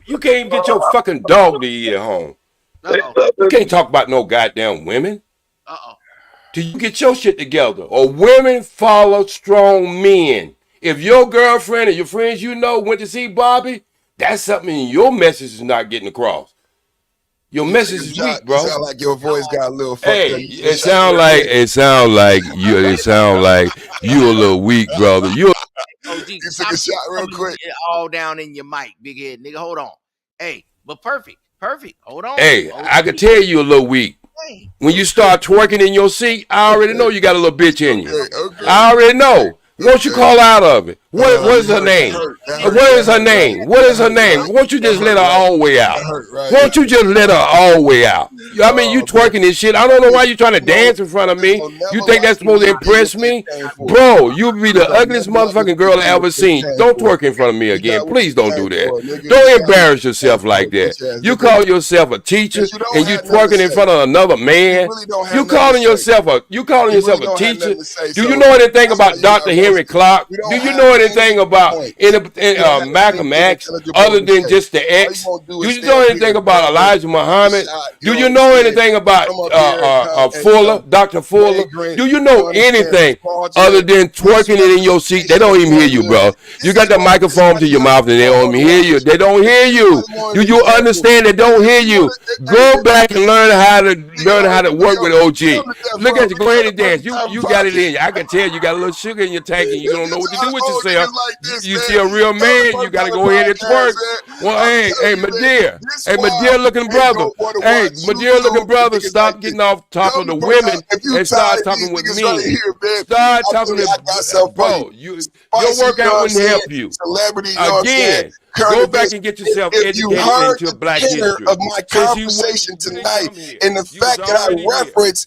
Speaker 13: You can't even get your fucking dog to eat at home. You can't talk about no goddamn women. Till you get your shit together. Or women follow strong men. If your girlfriend or your friends went to see Bobby, that's something your message is not getting across. Your message is weak, bro.
Speaker 12: It sound like your voice got a little fucked
Speaker 13: Hey,
Speaker 12: up.
Speaker 13: it sound like you a little weak, brother. You
Speaker 2: OG,
Speaker 12: took a shot real quick.
Speaker 2: All down in your mic, big head nigga. Hold on. Hey, but perfect. Hold on.
Speaker 13: Hey, I can tell you a little weak. When you start twerking in your seat, I already know you got a little bitch in you. I already know. Won't you call out of it? What is her name? What is her name? What is her name? Won't you just let her all the way out? Won't you just let her all the way out? I mean, you twerking this shit. I don't know why you trying to dance in front of me. You think that's supposed to impress me? Bro, you be the ugliest motherfucking girl I ever seen. Don't twerk in front of me again. Please don't do that. Don't embarrass yourself like that. You call yourself a teacher and you twerking in front of another man. You calling yourself a teacher? Do you know anything about Dr. Henry Clark? Do you know anything about Malcolm X other than just the X? Do you know anything about Elijah Muhammad? Do you know anything about Fuller, Dr. Fuller? Do you know anything other than twerking it in your seat? They don't even hear you, bro. You got the microphone to your mouth and they don't even hear you. They don't hear you. Do you understand they don't hear you? Go back and learn how to work with OG. Look at you. Go ahead and dance. You got it in you. I can tell you got a little sugar in your tank and you don't know what to do with yourself. You see a real man, you got to go ahead and twerk. Well, hey, Madeira. Hey, Madeira looking brother. Hey, Madeira looking brother, stop getting off top of the women and start talking with me. Start talking to, bro, your workout wouldn't help you. Again, go back and get yourself educated into Black history.
Speaker 12: Of my conversation tonight and the fact that I reference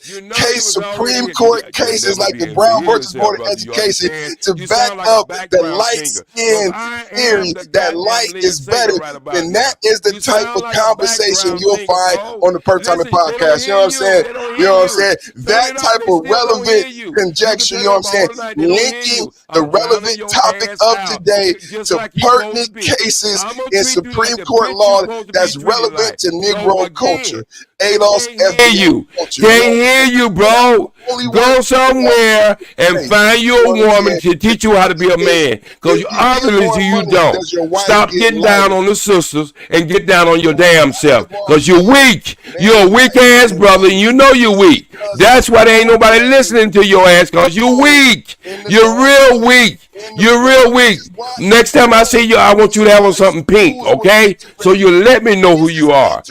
Speaker 12: Supreme Court cases like the Brown versus Board of Education to back up the light skin theory that light is better, then that is the type of conversation you'll find on the Perfect Timing Podcast. You know what I'm saying? You know what I'm saying? That type of relevant conjecture, you know what I'm saying? Linking the relevant topic of today to pertinent case cases
Speaker 13: I'm gonna
Speaker 12: in
Speaker 13: treat you like
Speaker 12: Supreme
Speaker 13: the
Speaker 12: Court
Speaker 13: bitch
Speaker 12: law
Speaker 13: you supposed to
Speaker 12: that's
Speaker 13: be treated
Speaker 12: relevant
Speaker 13: like.
Speaker 12: to
Speaker 13: So
Speaker 12: Negro
Speaker 13: again,
Speaker 12: culture.
Speaker 13: they
Speaker 12: ADOS
Speaker 13: can't hear you.
Speaker 12: culture.
Speaker 13: Can't hear you, bro.
Speaker 12: Only
Speaker 13: Go
Speaker 12: one
Speaker 13: somewhere and
Speaker 12: Hey,
Speaker 13: find you a
Speaker 12: you know what I'm
Speaker 13: woman
Speaker 12: saying?
Speaker 13: to teach you how to be a man. Because
Speaker 12: If you give
Speaker 13: obviously
Speaker 12: more
Speaker 13: you
Speaker 12: money,
Speaker 13: don't.
Speaker 12: does your wife
Speaker 13: Stop
Speaker 12: get
Speaker 13: getting down
Speaker 12: lighter?
Speaker 13: on the sisters and get down on your damn self.
Speaker 12: Basketball
Speaker 13: Because you're weak. You're a weak ass brother and you know you're weak. That's why there ain't nobody listening to your ass because you're weak. You're real weak. You're real weak. Next time I see you, I want you to have on something pink, okay? So you let me know who you are.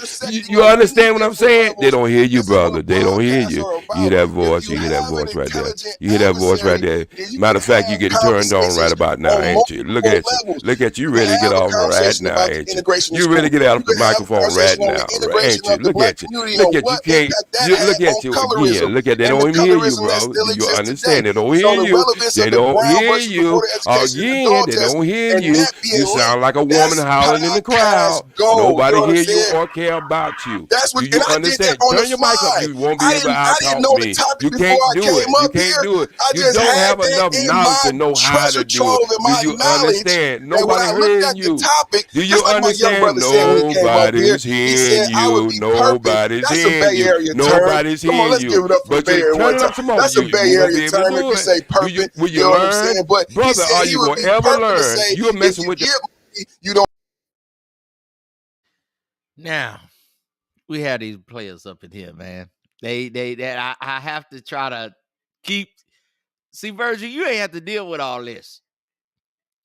Speaker 13: You understand what I'm saying? They don't hear you, brother. They don't hear you. You hear that voice? You hear that voice right there? You hear that voice right there? Matter of fact, you getting turned on right about now, ain't you? Look at you. Look at you. You ready to get off right now, ain't you? You ready to get out of the microphone right now, ain't you? Look at you. Look at you. Can't. Look at you again. Look at they don't even hear you, bro. Do you understand? They don't hear you. They don't hear you. Again, they don't hear you. You sound like a woman howling in the crowd. Nobody hear you or care about you. Do you understand? Turn your mic up. You won't be able to out-talk me. You can't do it. You can't do it. You don't have enough knowledge to know how to do it. Do you understand? Nobody hearing you. Do you understand? Nobody's hearing you. Nobody's hearing you. Nobody's hearing you. But you turn it up some more.
Speaker 12: That's a Bay
Speaker 13: You won't be
Speaker 12: Area
Speaker 13: able to
Speaker 12: term
Speaker 13: do
Speaker 12: if you say
Speaker 13: it.
Speaker 12: perfect.
Speaker 13: Will
Speaker 12: You
Speaker 13: you
Speaker 12: know what I'm
Speaker 13: learn?
Speaker 12: saying? But he
Speaker 13: Brother,
Speaker 12: said
Speaker 13: are
Speaker 12: he
Speaker 13: you
Speaker 12: would
Speaker 13: going
Speaker 12: be
Speaker 13: to ever
Speaker 12: perfect to
Speaker 13: learn?
Speaker 12: say
Speaker 13: You're
Speaker 12: if
Speaker 13: messing
Speaker 12: you
Speaker 13: with the...
Speaker 12: get money, you don't.
Speaker 2: Now we have these players up in here, man. I have to try to keep. See, Virgil, you ain't have to deal with all this.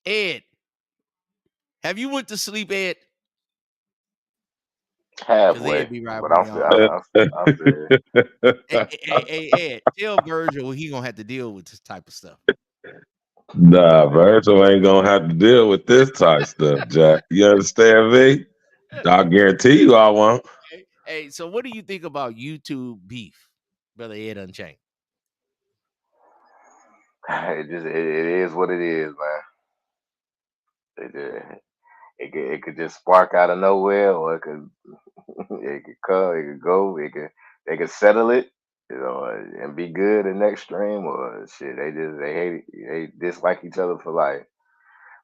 Speaker 2: Ed, have you went to sleep, Ed?
Speaker 10: Halfway,
Speaker 2: Be right
Speaker 10: but
Speaker 2: with
Speaker 10: I'm
Speaker 2: me
Speaker 10: still,
Speaker 2: all
Speaker 10: I'm still.
Speaker 2: Hey, Ed, tell Virgil he gonna have to deal with this type of stuff.
Speaker 14: Nah, Virgil ain't gonna have to deal with this type stuff, Jack. You understand me? I guarantee you I won't.
Speaker 2: Hey, so what do you think about YouTube beef, Brother Ed Unchained?
Speaker 10: It is what it is, man. It could just spark out of nowhere, or it could come, it could go, they could settle it, you know, and be good in next stream, or shit. They hate they dislike each other for life.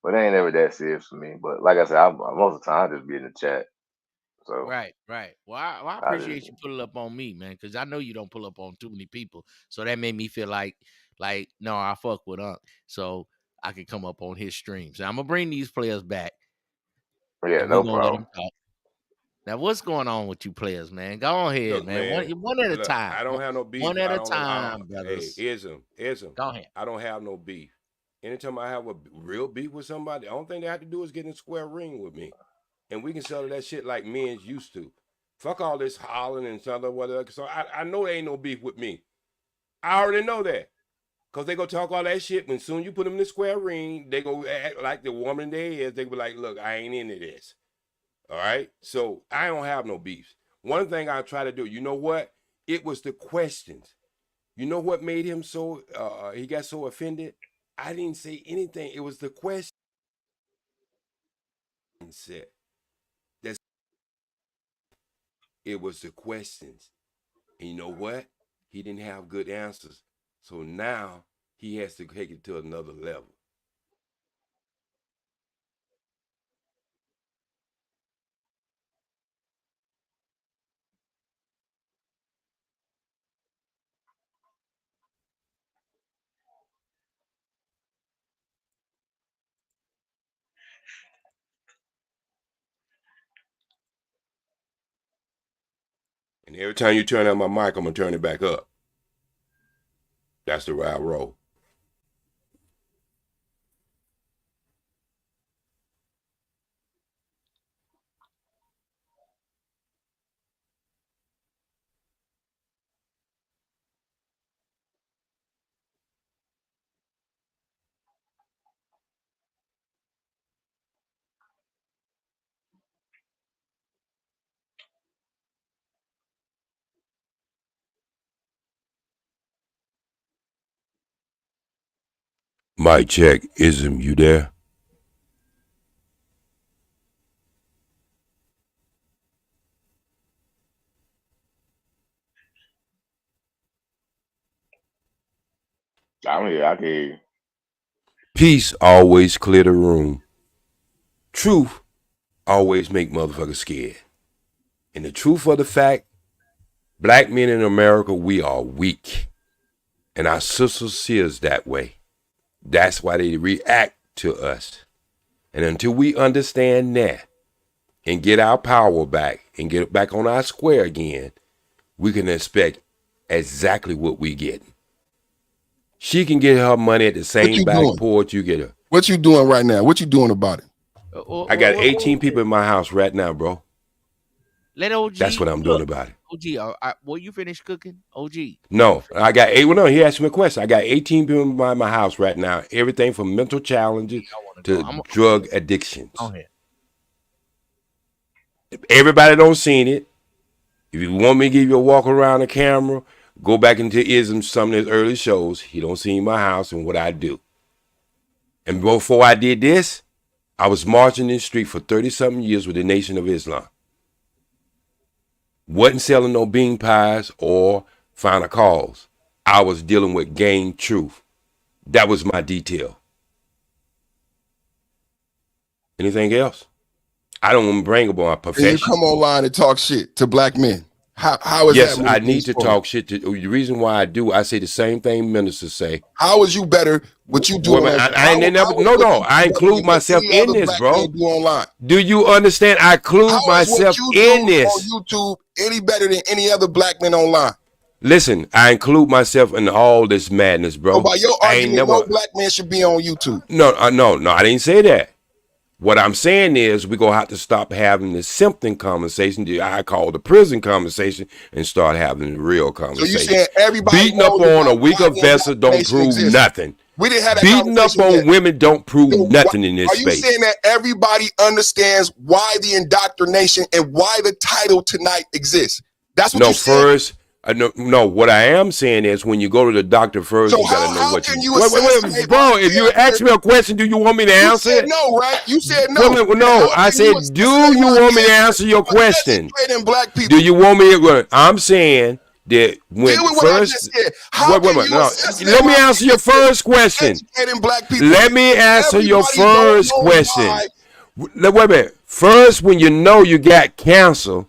Speaker 10: But it ain't ever that serious for me. But like I said, most of the time I just be in the chat. So
Speaker 2: Right. Well, I appreciate you pulling up on me, man, because I know you don't pull up on too many people. So that made me feel like no, I fuck with Unc, so I could come up on his streams. Now I'm gonna bring these players back.
Speaker 10: Yeah,
Speaker 2: and
Speaker 10: no
Speaker 2: we're gonna
Speaker 10: problem.
Speaker 2: let them talk. Now, what's going on with you players, man? Go ahead,
Speaker 13: Look,
Speaker 2: man. One at a
Speaker 13: look,
Speaker 2: time.
Speaker 13: I don't have no beef.
Speaker 2: One at
Speaker 13: I
Speaker 2: a
Speaker 13: don't
Speaker 2: time,
Speaker 13: Hey,
Speaker 2: brothers.
Speaker 13: ism.
Speaker 2: Go ahead.
Speaker 13: I don't have no beef. Anytime I have a real beef with somebody, the only thing they have to do is get in a square ring with me. And we can settle that shit like men's used to. Fuck all this hollering and something, whatever. So I know there ain't no beef with me. I already know that. Because they go talk all that shit. When soon you put them in the square ring, they go act like the woman they is. They be like, look, I ain't into this. All right? So I don't have no beefs. One thing I try to do, you know what? It was the questions. You know what made him so, he got so offended? I didn't say anything. It was the question said. It was the questions. And you know what? He didn't have good answers. So now he has to take it to another level. And every time you turn on my mic, I'm going to turn it back up. That's the way I roll. Mic check. Ism, you there?
Speaker 10: I'm here. I can hear you.
Speaker 13: Peace always clear the room. Truth always make motherfuckers scared. And the truth of the fact, black men in America, we are weak. And our sisters see us that way. That's why they react to us. And until we understand that and get our power back and get back on our square again, we can expect exactly what we get. She can get her money at the same back porch you get her.
Speaker 12: What you doing right now? What you doing about it?
Speaker 13: I got 18 people in my house right now, bro.
Speaker 15: Let OG.
Speaker 13: That's what I'm doing about it.
Speaker 15: OG, will you finish cooking? OG.
Speaker 13: No, I got 8. Well, no, he asked me a question. I got 18 people in my house right now. Everything from mental challenges to drug addictions. Everybody don't seen it. If you want me to give you a walk around the camera, go back into Ism, some of his early shows. He don't see my house and what I do. And before I did this, I was marching in the street for 30-something years with the Nation of Islam. Wasn't selling no bean pies or final calls. I was dealing with gang truth. That was my detail. Anything else? I don't want to bring up my profession.
Speaker 12: And you come online and talk shit to black men. How is
Speaker 13: yes,
Speaker 12: that?
Speaker 13: Yes, I need to talk shit. The reason why I do, I say the same thing ministers say.
Speaker 12: How is you better? What you doing?
Speaker 13: Well, I include myself in this, bro. Do you understand? I include myself in this.
Speaker 12: On YouTube, any better than any other black man online?
Speaker 13: Listen, I include myself in all this madness, bro.
Speaker 12: So by your argument, no black man should be on YouTube.
Speaker 13: No, I didn't say that. What I'm saying is we're going to have to stop having the symptom conversation, I call the prison conversation, and start having the real conversation.
Speaker 12: So you saying everybody
Speaker 13: beating up on a weaker vessel don't prove nothing.
Speaker 12: We didn't have that
Speaker 13: beating up on women don't prove nothing in this space.
Speaker 12: Are you saying that everybody understands why the indoctrination and why the title tonight exists? That's what you're saying?
Speaker 13: First, no, what I am saying is when you go to the doctor first, you got to know what you wait, bro, if you ask me a question, do you want me to answer it?
Speaker 12: No, right? You said no.
Speaker 13: No, I said, do you want me to answer your question? Do you want me to? I'm saying that when first, let me answer your first question. Let me answer your first question. Wait a minute. First, when you know you got cancer,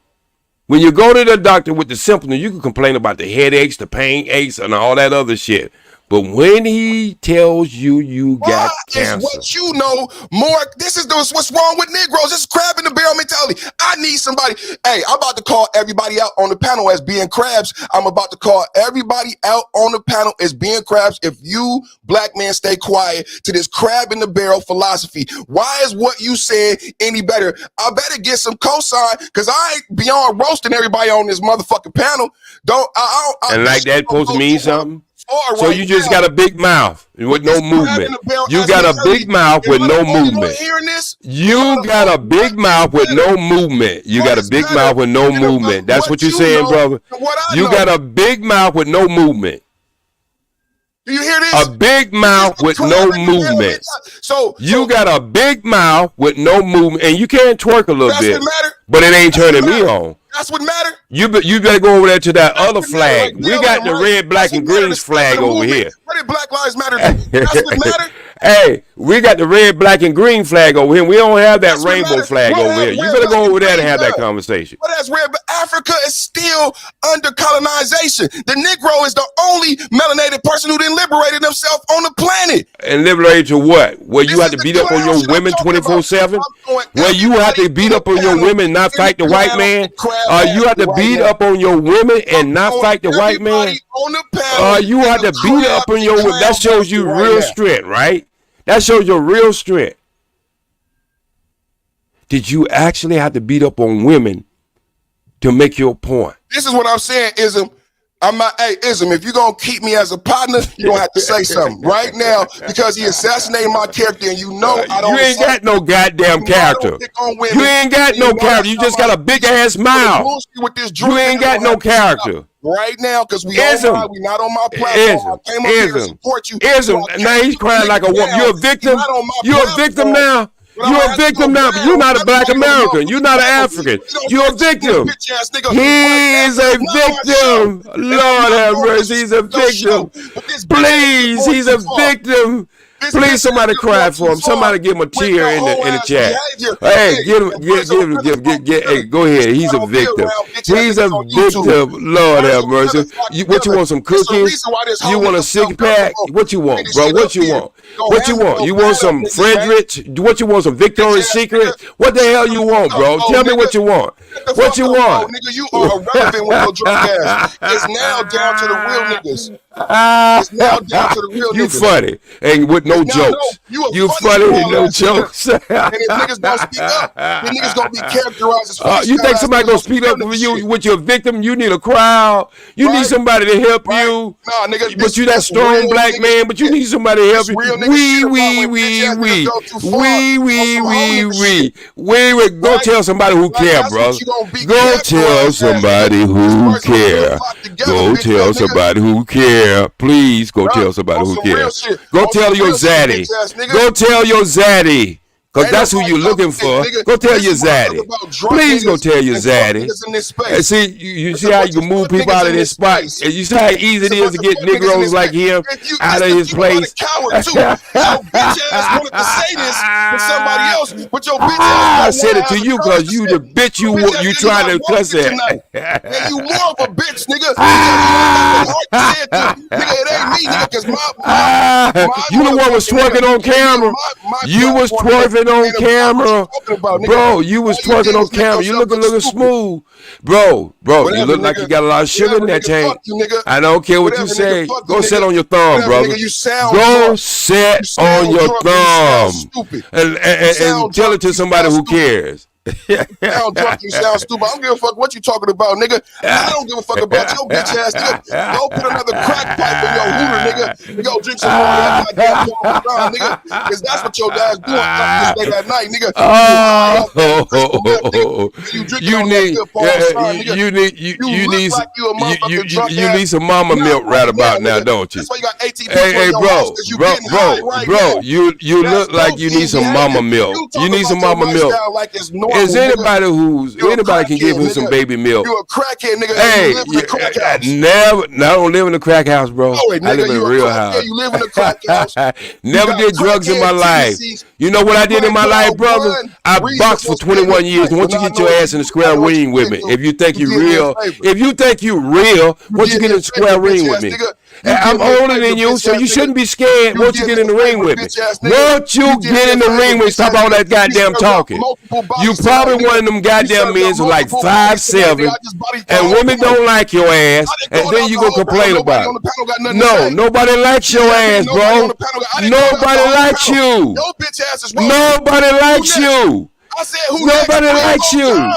Speaker 13: when you go to the doctor with the symptoms, you can complain about the headaches, the pain aches, and all that other shit. But when he tells you got cancer,
Speaker 12: what you know more. This is what's wrong with Negroes. This is crab in the barrel mentality. I need somebody. Hey, I'm about to call everybody out on the panel as being crabs. I'm about to call everybody out on the panel as being crabs. If you black men stay quiet to this crab in the barrel philosophy, why is what you said any better? I better get some cosign because I ain't beyond roasting everybody on this motherfucking panel.
Speaker 13: And like that supposed to mean something? So you just got a big mouth with no movement. You got a big mouth with no movement. You got a big mouth with no movement. You got a big mouth with no movement. That's what you're saying, brother. You got a big mouth with no movement.
Speaker 12: Do you hear this?
Speaker 13: A big mouth with no movement. So you got a big mouth with no movement, and you can twerk a little bit, but it ain't turning me on.
Speaker 12: That's what matter.
Speaker 13: You better go over there to that other flag. We got the red, black, and green flag over here.
Speaker 12: What did Black Lives Matter do? That's what matter.
Speaker 13: Hey, we got the red, black, and green flag over here. We don't have that rainbow flag over here. You better go over there and have that conversation.
Speaker 12: But that's red. But Africa is still under colonization. The Negro is the only melanated person who didn't liberate himself on the planet.
Speaker 13: And liberate to what? Where you have to beat up on your women 24/7? Where you have to beat up on your women and not fight the white man? You have to beat up on your women and not fight the white man? You have to beat up on your women. That shows you real strength, right? That shows your real strength. Did you actually have to beat up on women to make your point?
Speaker 12: This is what I'm saying, Ism. Ism, if you're going to keep me as a partner, you're going to have to say something right now because he assassinated my character and you know I don't.
Speaker 13: You ain't got no goddamn character. You ain't got no character. You just got a big ass mouth. You ain't got no character.
Speaker 12: Right now, because we not on my platform. I came up here to support you.
Speaker 13: Now he's crying like a woman. You're a victim. You're a victim now. You're a victim now, but you're not a black American. You're not an African. You're a victim. He is a victim. Lord have mercy. He's a victim. Please, he's a victim. Please, somebody cry for him. Somebody give him a cheer in the chat. Hey, get. Hey, go ahead. He's a victim. He's a victim. Lord have mercy. What you want? Some cookies? You want a six pack? What you want, bro? What you want? What you want? You want some Frederick? What you want? Some Victoria's Secret? What the hell you want, bro? Tell me what you want. What you want?
Speaker 12: Nigga, you are irrelevant with your drunk ass. It's now down to the real niggas. It's now down to the real
Speaker 13: You
Speaker 12: niggas.
Speaker 13: funny and with no jokes. You funny with no jokes.
Speaker 12: And if niggas don't speak up, then niggas gonna be characterized as
Speaker 13: You think somebody gonna speak up for you with your victim? You need a crowd. You need somebody to help you.
Speaker 12: Nah, nigga,
Speaker 13: But you that strong black man. But you need somebody to help you. We. Go tell somebody who care, bro. Go tell somebody who care. Go tell somebody who care. Please go tell somebody who cares. Go tell your zaddy. Go tell your zaddy. Because that's who you're looking for. Go tell your zaddy. Please go tell your zaddy. And see, you see how you can move people out of this spot? And you see how easy it is to get Negroes like him out of his place? I said it to you because you the bitch you trying to cuss at.
Speaker 12: And you more of a bitch, nigga. Nigga, it ain't me, nigga, because
Speaker 13: you the one was twerking on camera. You was twerking on camera, bro. You was twerking on camera. You looking smooth, bro. You look like you got a lot of sugar in that tank. I don't care what you say. Go sit on your thumb, brother. Go sit on your thumb and tell it to somebody who cares.
Speaker 12: Sound drunk, you sound stupid. I don't give a fuck what you talking about, nigga. I don't give a fuck about your bitch ass, nigga. Go put another crack pipe in your hooter, nigga. Go drink some more of that goddamn John, nigga. Because that's what your guys do on this late at night, nigga.
Speaker 13: You need some mama milk right about now, don't you? Hey, bro, you look like you need some mama milk. You need some mama milk. Is anybody anybody can give him some baby milk?
Speaker 12: You a crackhead, nigga.
Speaker 13: Hey,
Speaker 12: you live in a crack house.
Speaker 13: I don't live in a crack house, bro. I live in a real house.
Speaker 12: You live in a crack house.
Speaker 13: Never did drugs in my life. You know what I did in my life, brother? I boxed for 21 years. Once you get your ass in the square ring with me, if you think you real, once you get in the square ring with me. I'm older than you, so you shouldn't be scared once you get in the ring with me. Once you get in the ring with me, stop all that goddamn talking. You probably one of them goddamn men who like 5'7", and women don't like your ass, and then you gonna complain about it. No, nobody likes your ass, bro. Nobody likes you. Nobody likes you. Nobody likes you.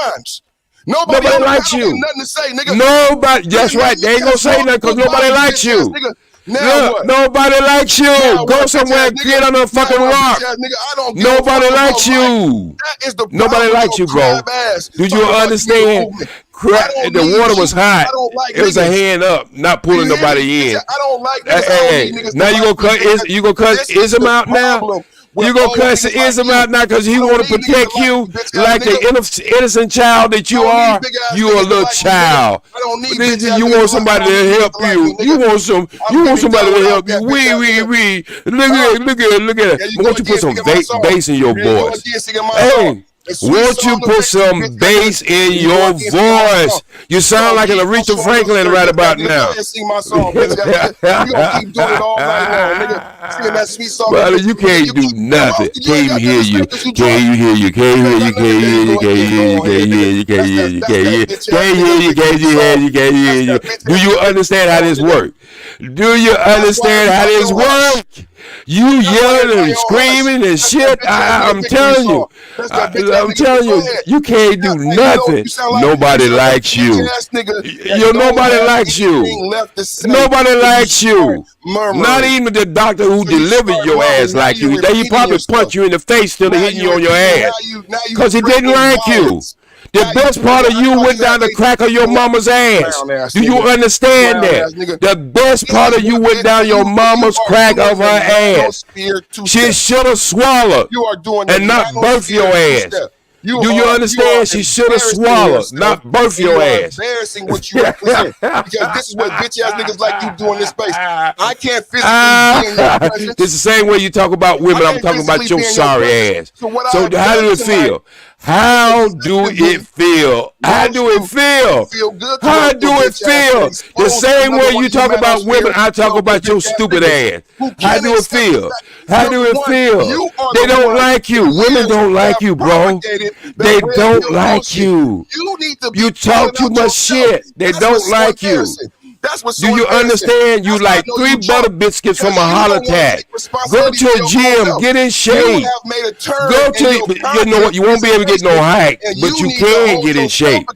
Speaker 13: Nobody likes you. Nobody. That's right. They ain't gonna say nothing because nobody likes you. Look, nobody likes you. Go somewhere and get on a fucking rock. Nobody likes you. Nobody likes you, bro. Do you understand? The water was hot. It was a hand up, not pulling nobody in. Hey, now you gonna cut Ism out now? You gonna cuss Ism out now because he want to protect you like the innocent child that you are? You a little child. You want somebody to help you. You want somebody to help you. We. Look at it. Won't you put some bass in your voice? Hey. Won't you put some bass in your voice? You sound like an Aretha Franklin right about now. Brother, you can't do nothing. Can't even hear you. Can't hear you. Do you understand how this works? Do you understand how this works? You yelling and screaming and shit. I'm telling you. You can't do nothing. Nobody likes you. Nobody likes you. Nobody likes you. Not even the doctor who delivered your ass like you. He probably punched you in the face still hitting you on your ass because he didn't like you. The best part of you went down the crack of your mama's ass. Do you understand that? The best part of you went down your mama's crack of her ass. She should have swallowed and not birthed your ass. Do you understand? She should have swallowed, not birth your ass.
Speaker 12: Embarrassing what you represent, because this is what bitch ass niggas like you do in this space. I can't physically be in your presence.
Speaker 13: It's the same way you talk about women. I'm talking about your sorry ass. So how do it feel? How do it feel? How do it feel? How do it feel? The same way you talk about women, I talk about your stupid ass. How do it feel? How do it feel? They don't like you. Women don't like you, bro. They don't like you. You talk too much shit. They don't like you. Do you understand? You like 3 butter biscuits from a heart attack. Go to a gym, get in shape. Go to, you know what? You won't be able to get no height, but you can get in shape.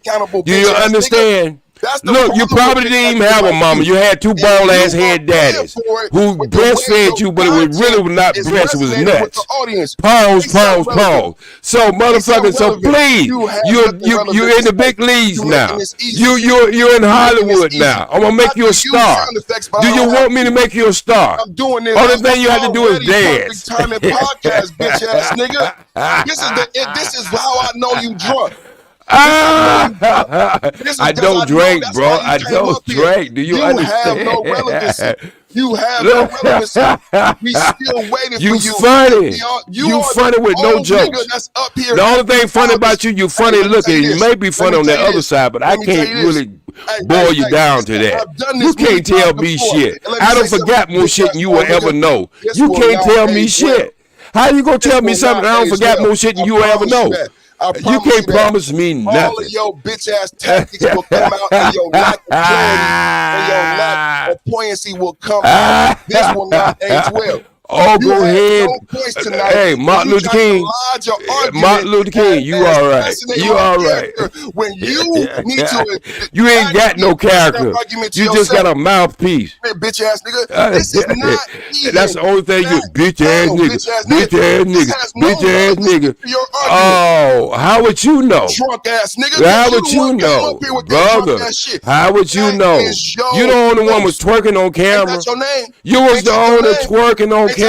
Speaker 13: Do you understand? Look, you probably didn't even have a mama. You had 2 bald ass head daddies who breastfed you, but it was really not breast, it was nuts. Pause. So motherfucker, so please, you're in the big leagues now. You're in Hollywood now. I'm gonna make you a star. Do you want me to make you a star? Only thing you have to do is dance.
Speaker 12: This is how I know you drunk.
Speaker 13: I don't drink, bro. I don't drink. Do you understand?
Speaker 12: Have no relevancy. You have no relevancy. We still waiting for you.
Speaker 13: You funny. You funny with no jokes. The only thing funny about you funny looking. You may be funny on the other side, but I can't really boil you down to that. You can't tell me shit. I don't forget more shit than you will ever know. You can't tell me shit. How you gonna tell me something I don't forget more shit than you will ever know? You can't promise me nothing.
Speaker 12: All of your bitch ass tactics will come out, and your lack of clarity and your lack of poignancy will come out. This will not age well.
Speaker 13: Oh, go ahead. Hey, Martin Luther King. Martin Luther King, you all right. You all right.
Speaker 12: When you need to,
Speaker 13: you ain't got no character. You just got a mouthpiece.
Speaker 12: Bitch ass nigga. This is not even.
Speaker 13: That's the only thing you bitch ass nigga. Bitch ass nigga. Bitch ass nigga. Oh, how would you know?
Speaker 12: Drunk ass nigga.
Speaker 13: How would you know, brother? How would you know? You the only one was twerking on camera. You was the only twerking on camera.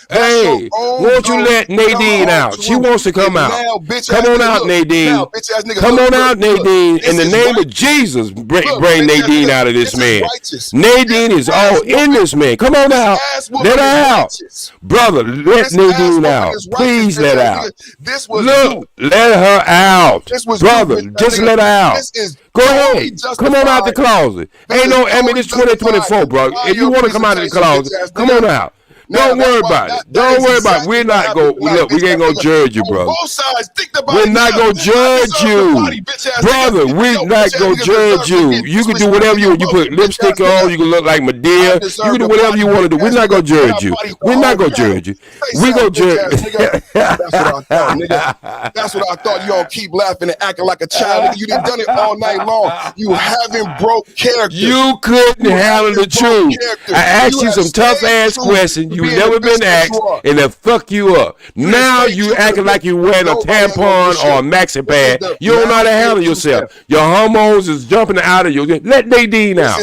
Speaker 13: Hey, won't you let Nadine out? She wants to come out. Come on out, Nadine. Come on out, Nadine. In the name of Jesus, bring Nadine out of this man. Nadine is all in this man. Come on out. Let her out. Brother, let Nadine out. Please let her out. Look, let her out. Brother, just let her out. Go ahead. Come on out the closet. Ain't no, I mean, it's 2024, bro. If you want to come out of the closet, come on out. Don't worry about it. Don't worry about it. We're not going, look, we ain't going to judge you, bro. We're not going to judge you. Brother, we're not going to judge you. You can do whatever you want. You put lipstick on, you can look like Medea. You can do whatever you want to do. We're not going to judge you. We're not going to judge you. We're going to judge you.
Speaker 12: That's what I thought, nigga. That's what I thought. You don't keep laughing and acting like a child. You done done it all night long. You haven't broke character.
Speaker 13: You couldn't handle the truth. I asked you some tough ass questions. You never been asked, and they fuck you up. Now you acting like you wearing a tampon or a maxi pad. You don't know how to handle yourself. Your hormones is jumping out of you. Let Nadine out.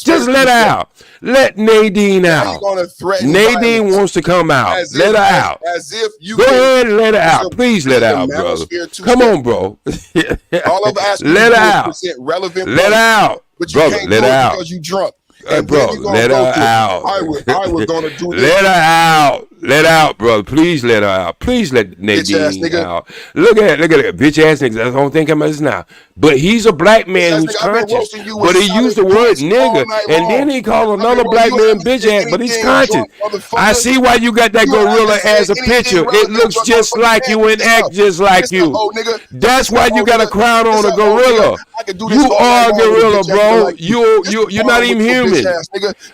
Speaker 13: Just let her out. Let Nadine out. Nadine wants to come out. Let her out. Go ahead and let her out. Please let her out, brother. Come on, bro. Let her out. Let her out. Brother, let her out.
Speaker 12: Because you drunk.
Speaker 13: Bro, let her out.
Speaker 12: I was gonna do this.
Speaker 13: Let her out. Let her out, brother. Please let her out. Please let Nadine out. Look at that bitch ass nigga. That's the only thing coming out now. But he's a black man who's conscious. But he used the word nigga, and then he called another black man bitch ass. But he's conscious. I see why you got that gorilla as a picture. It looks just like you and act just like you. That's why you got a crown on a gorilla. You are a gorilla, bro. You're not even human.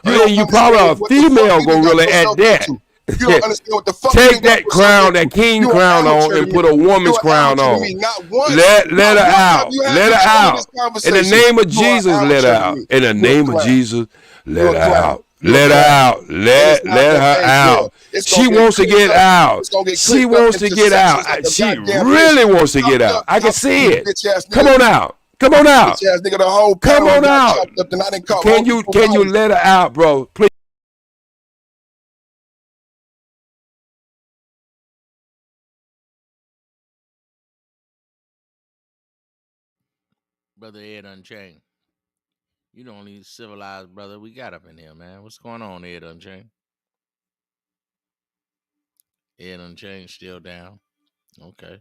Speaker 13: You probably a female gorilla at that.
Speaker 12: You don't understand what the fuck.
Speaker 13: Take that crown, that king crown on, and put a woman's crown on. Let her out. Let her out. In the name of Jesus, let her out. In the name of Jesus, let her out. Let her out. Let her out. She wants to get out. She wants to get out. She really wants to get out. I can see it. Come on out. Come on out. Come on out. Can you let her out, bro? Please.
Speaker 2: Brother Ed Unchained. You the only civilized brother we got up in here, man. What's going on, Ed Unchained? Ed Unchained still down. Okay.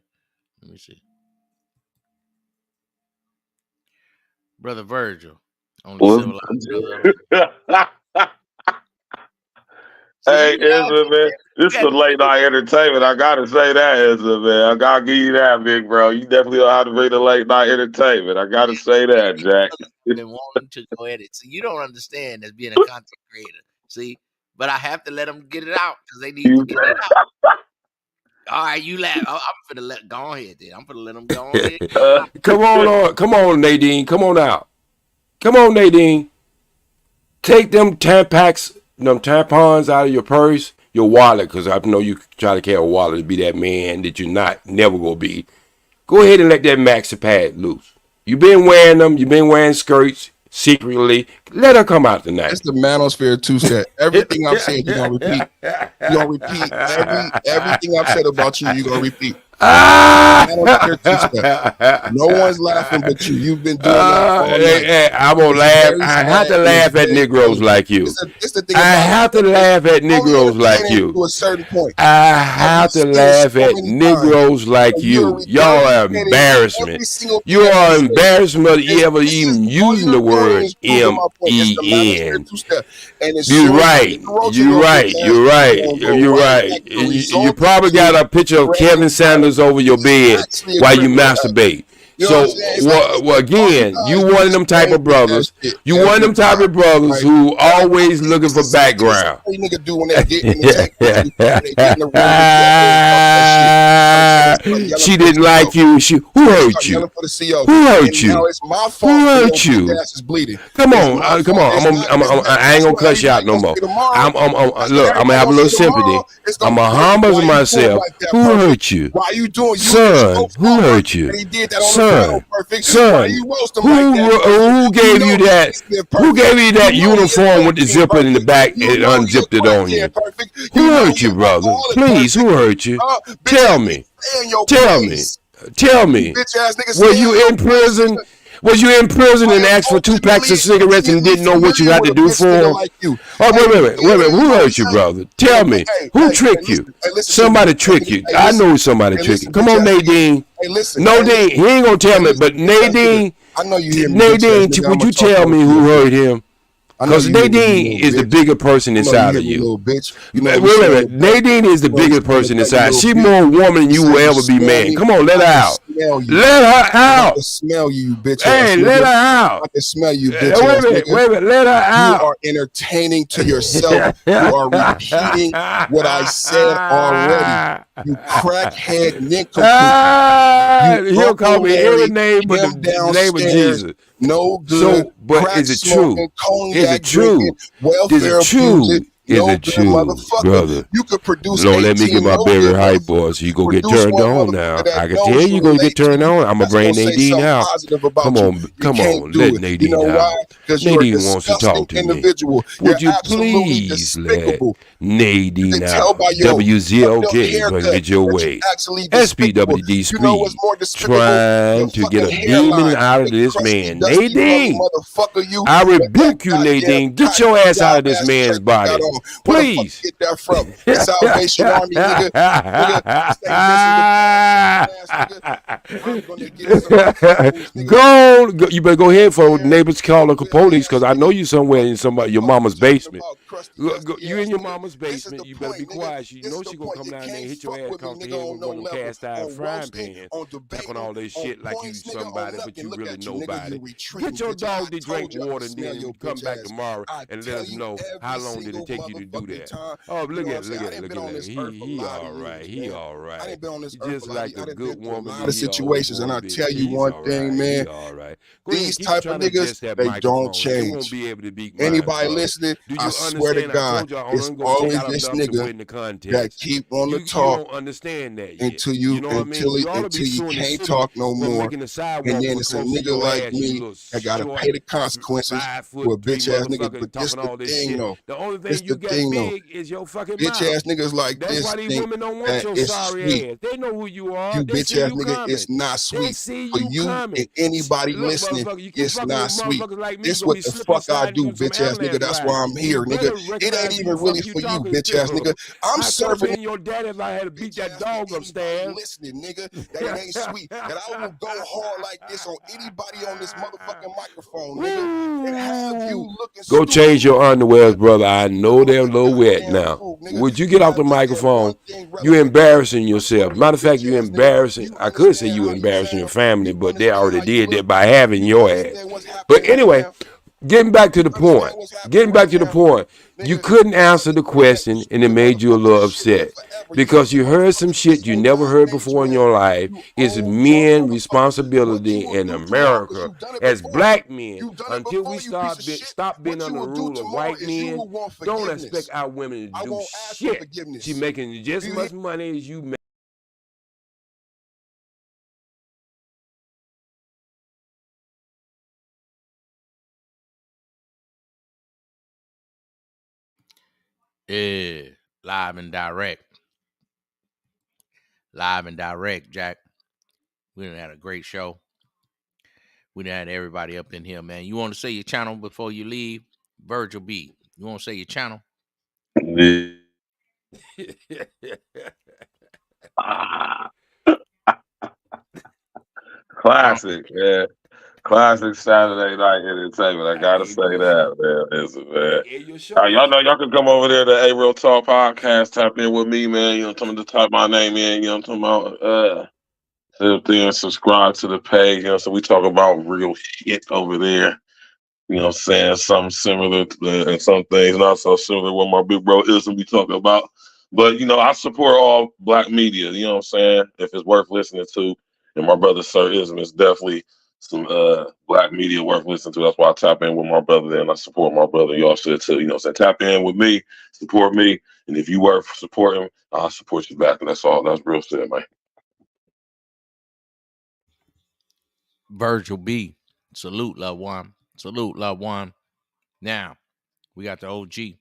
Speaker 2: Let me see. Brother Virgil. Only civilized brother.
Speaker 14: Hey, Ezra, man, this is the late night entertainment. I gotta say that, Ezra, man. I gotta give you that, big bro. You definitely know how to bring the late night entertainment. I gotta say that, Jack.
Speaker 2: Been wanting to go at it. So you don't understand as being a content creator. See, but I have to let them get it out because they need to get it out. All right, you laugh. I'm finna let go ahead. Then I'm finna let them go ahead.
Speaker 13: Come on, Nadine. Come on out. Come on, Nadine. Take them Tampax. Them tampons out of your purse, your wallet, because I know you try to carry a wallet to be that man that you're not, never gonna be. Go ahead and let that maxi pad loose. You've been wearing them. You've been wearing skirts secretly. Let her come out tonight.
Speaker 12: It's the Manosphere two-step. Everything I've said, you're gonna repeat. You're gonna repeat everything I've said about you. You're gonna repeat. No one's laughing but you. You've been doing that.
Speaker 13: I'm gonna laugh. I have to laugh at Negroes like you. I have to laugh at Negroes like you.
Speaker 12: To a certain point.
Speaker 13: I have to laugh at Negroes like you. Y'all are embarrassment. You are embarrassment. You ever even using the word MEN. You're right. You're right. You're right. You're right. You probably got a picture of Kevin Sanders over your bed while you masturbate. So, again, you one of them type of brothers. You one of them type of brothers who always looking for background. She didn't like you. Who hurt you? Who hurt you? Who hurt you? Come on. I ain't gonna cuss you out no more. Look, I'm gonna have a little sympathy. I'm gonna humble myself. Who hurt you? Son, who hurt you? Son, who gave you that? Who gave you that uniform with the zipper in the back and unzipped it on you? Who hurt you, brother? Please, who hurt you? Tell me. Tell me. Tell me. Were you in prison? Was you in prison and asked for 2 packs of cigarettes and didn't know what you had to do for them? Oh, wait. Who hurt you, brother? Tell me. Who tricked you? Somebody tricked you. I know somebody tricked you. Come on, Nadine. Nadine, he ain't gonna tell me, but Nadine, would you tell me who hurt him? Because Nadine is the bigger person inside of you. Wait. Nadine is the bigger person inside. She's more woman than you will ever be man. Come on, let her out. Let her out.
Speaker 12: I can smell you, bitch.
Speaker 13: Hey, let her out.
Speaker 12: I can smell you, bitch.
Speaker 13: Wait a minute. Let her out.
Speaker 12: You are entertaining to yourself. You are repeating what I said already. You crackhead nincompoop.
Speaker 13: He'll call me every name but the name of Jesus.
Speaker 12: No good.
Speaker 13: So, but is it true? Is it true? Is it true? Is it true, brother?
Speaker 12: You could produce.
Speaker 13: Don't let me get my berry hype, boy. So you go get turned on now. I can tell you gonna get turned on. I'm gonna bring Nadine out. Come on, let Nadine out. Nadine wants to talk to me. Would you please let Nadine out? WZLK, gonna get your way. SPWD Speed, trying to get a demon out of this man. Nadine, I rebuke you, Nadine. Get your ass out of this man's body. Please.
Speaker 12: Get that from the Salvation Army, nigga.
Speaker 13: Go. You better go ahead for neighbors call the police because I know you somewhere in your mama's basement. You in your mama's basement. You better be quiet. You know she gonna come down there and hit your ass across the head with one of them cast iron frying pans. Back on all this shit like you somebody, but you really nobody. Get your dog to drink water and then you come back tomorrow and let us know how long did it take you to do that. Oh, look at him. He all right. He all right. Just like a good woman.
Speaker 12: A lot of situations, and I tell you one thing, man. These type of niggas, they don't change. Anybody listening, I swear to God, it's always this nigga that keep on the talk until you can't talk no more. And then it's a nigga like me that gotta pay the consequences for a bitch ass nigga. But this the thing though. It's
Speaker 13: you
Speaker 12: the
Speaker 13: got
Speaker 12: thing though.
Speaker 13: big is your fucking
Speaker 12: Bitch
Speaker 13: mouth.
Speaker 12: ass niggas like
Speaker 13: That's
Speaker 12: this
Speaker 13: why these
Speaker 12: think
Speaker 13: women don't want
Speaker 12: that
Speaker 13: your
Speaker 12: it's
Speaker 13: sorry
Speaker 12: sweet.
Speaker 13: ass. They know who you are.
Speaker 12: You
Speaker 13: They
Speaker 12: bitch
Speaker 13: see
Speaker 12: ass
Speaker 13: you
Speaker 12: nigga,
Speaker 13: coming.
Speaker 12: it's not
Speaker 13: They
Speaker 12: sweet.
Speaker 13: see
Speaker 12: For
Speaker 13: you
Speaker 12: you
Speaker 13: coming.
Speaker 12: and anybody
Speaker 13: Look,
Speaker 12: listening,
Speaker 13: motherfucker, you keep
Speaker 12: it's
Speaker 13: fucking
Speaker 12: not
Speaker 13: with
Speaker 12: sweet.
Speaker 13: motherfuckers like me,
Speaker 12: This
Speaker 13: you gonna
Speaker 12: what
Speaker 13: be
Speaker 12: the
Speaker 13: slip
Speaker 12: fuck I
Speaker 13: inside and
Speaker 12: do,
Speaker 13: do some
Speaker 12: bitch ass nigga.
Speaker 13: ambulance
Speaker 12: That's why
Speaker 13: riding.
Speaker 12: I'm
Speaker 13: And
Speaker 12: here,
Speaker 13: you
Speaker 12: nigga.
Speaker 13: better
Speaker 12: It
Speaker 13: recognize
Speaker 12: ain't
Speaker 13: who
Speaker 12: even
Speaker 13: the
Speaker 12: really
Speaker 13: fuck you
Speaker 12: for you,
Speaker 13: talking
Speaker 12: bitch ass
Speaker 13: to.
Speaker 12: nigga. I'm
Speaker 13: I could have
Speaker 12: serving
Speaker 13: been your daddy if I had to beat that dog upstairs.
Speaker 12: listening, nigga, that it ain't sweet. That I will go hard like this on anybody on this motherfucking microphone, nigga, and have you looking
Speaker 13: Go
Speaker 12: stupid.
Speaker 13: change your underwears, brother. I know they're a little wet now. Would you get off the microphone? You embarrassing yourself. Matter of fact, you embarrassing. I could say you embarrassing your family, but they already did that by having your ass. But anyway, getting back to the point. Getting back to the point. You couldn't answer the question, and it made you a little upset because you heard some shit you never heard before in your life. It's men's responsibility in America as black men. Until we stop being under the rule of white men, don't expect our women to do shit. She making just as much money as you make. Yeah, live and direct. Live and direct, Jack. We done had a great show. We done had everybody up in here, man. You want to say your channel before you leave? Virgil B. You want to say your channel?
Speaker 14: Classic, yeah. Classic Saturday night entertainment. I gotta say that, man. Listen, man. Y'all know y'all can come over there to A Real Talk Podcast, tap in with me, man. You know, I'm to type my name in, you know, I'm talking about sit up there and subscribe to the page, you know, so we talk about real shit over there. You know what I'm saying? Something similar to and some things not so similar to what my big bro Ism be talking about. But, you know, I support all black media, you know what I'm saying? If it's worth listening to. And my brother Sir Ism is definitely some black media worth listening to. That's why I tap in with my brother there and I support my brother. Y'all should too. You know what I'm saying? Tap in with me, support me. And if you worth supporting, I'll support you back. And that's all. That's real shit, man.
Speaker 2: Virgil B. Salute, love one. Salute, love one. Now, we got the OG. Wait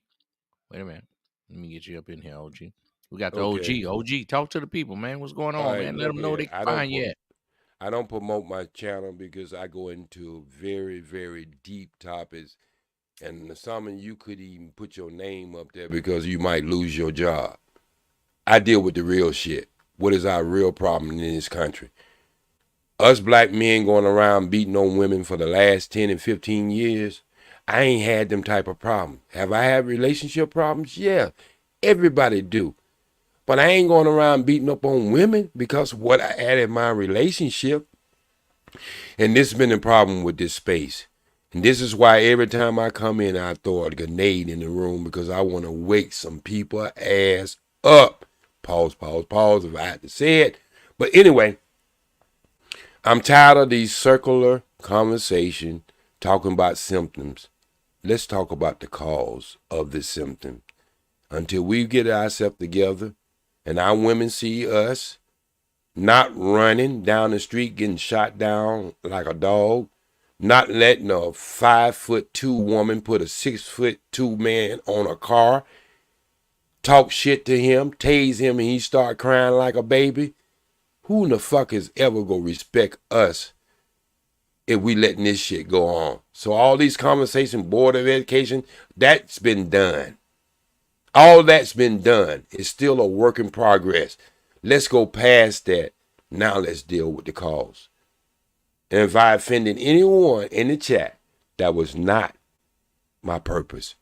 Speaker 2: a minute. Let me get you up in here, OG. We got the
Speaker 13: Okay.
Speaker 2: OG. OG, talk to the people, man. What's going on,
Speaker 13: All right,
Speaker 2: man? Let them know they can find you at.
Speaker 13: I don't promote my channel because I go into very, very deep topics. And some of you could even put your name up there because you might lose your job. I deal with the real shit. What is our real problem in this country? Us black men going around beating on women for the last 10 and 15 years, I ain't had them type of problems. Have I had relationship problems? Yeah, everybody do. But I ain't going around beating up on women because of what I had in my relationship. And this has been the problem with this space. And this is why every time I come in, I throw a grenade in the room because I want to wake some people ass up. Pause, if I had to say it. But anyway, I'm tired of these circular conversation talking about symptoms. Let's talk about the cause of the symptom. Until we get ourselves together and our women see us not running down the street getting shot down like a dog, not letting a 5'2" woman put a 6'2" man on a car, talk shit to him, tase him, and he start crying like a baby. Who in the fuck is ever gonna respect us if we letting this shit go on? So all these conversations, Board of Education, that's been done. All that's been done. It's still a work in progress. Let's go past that. Now let's deal with the cause. And if I offended anyone in the chat, that was not my purpose.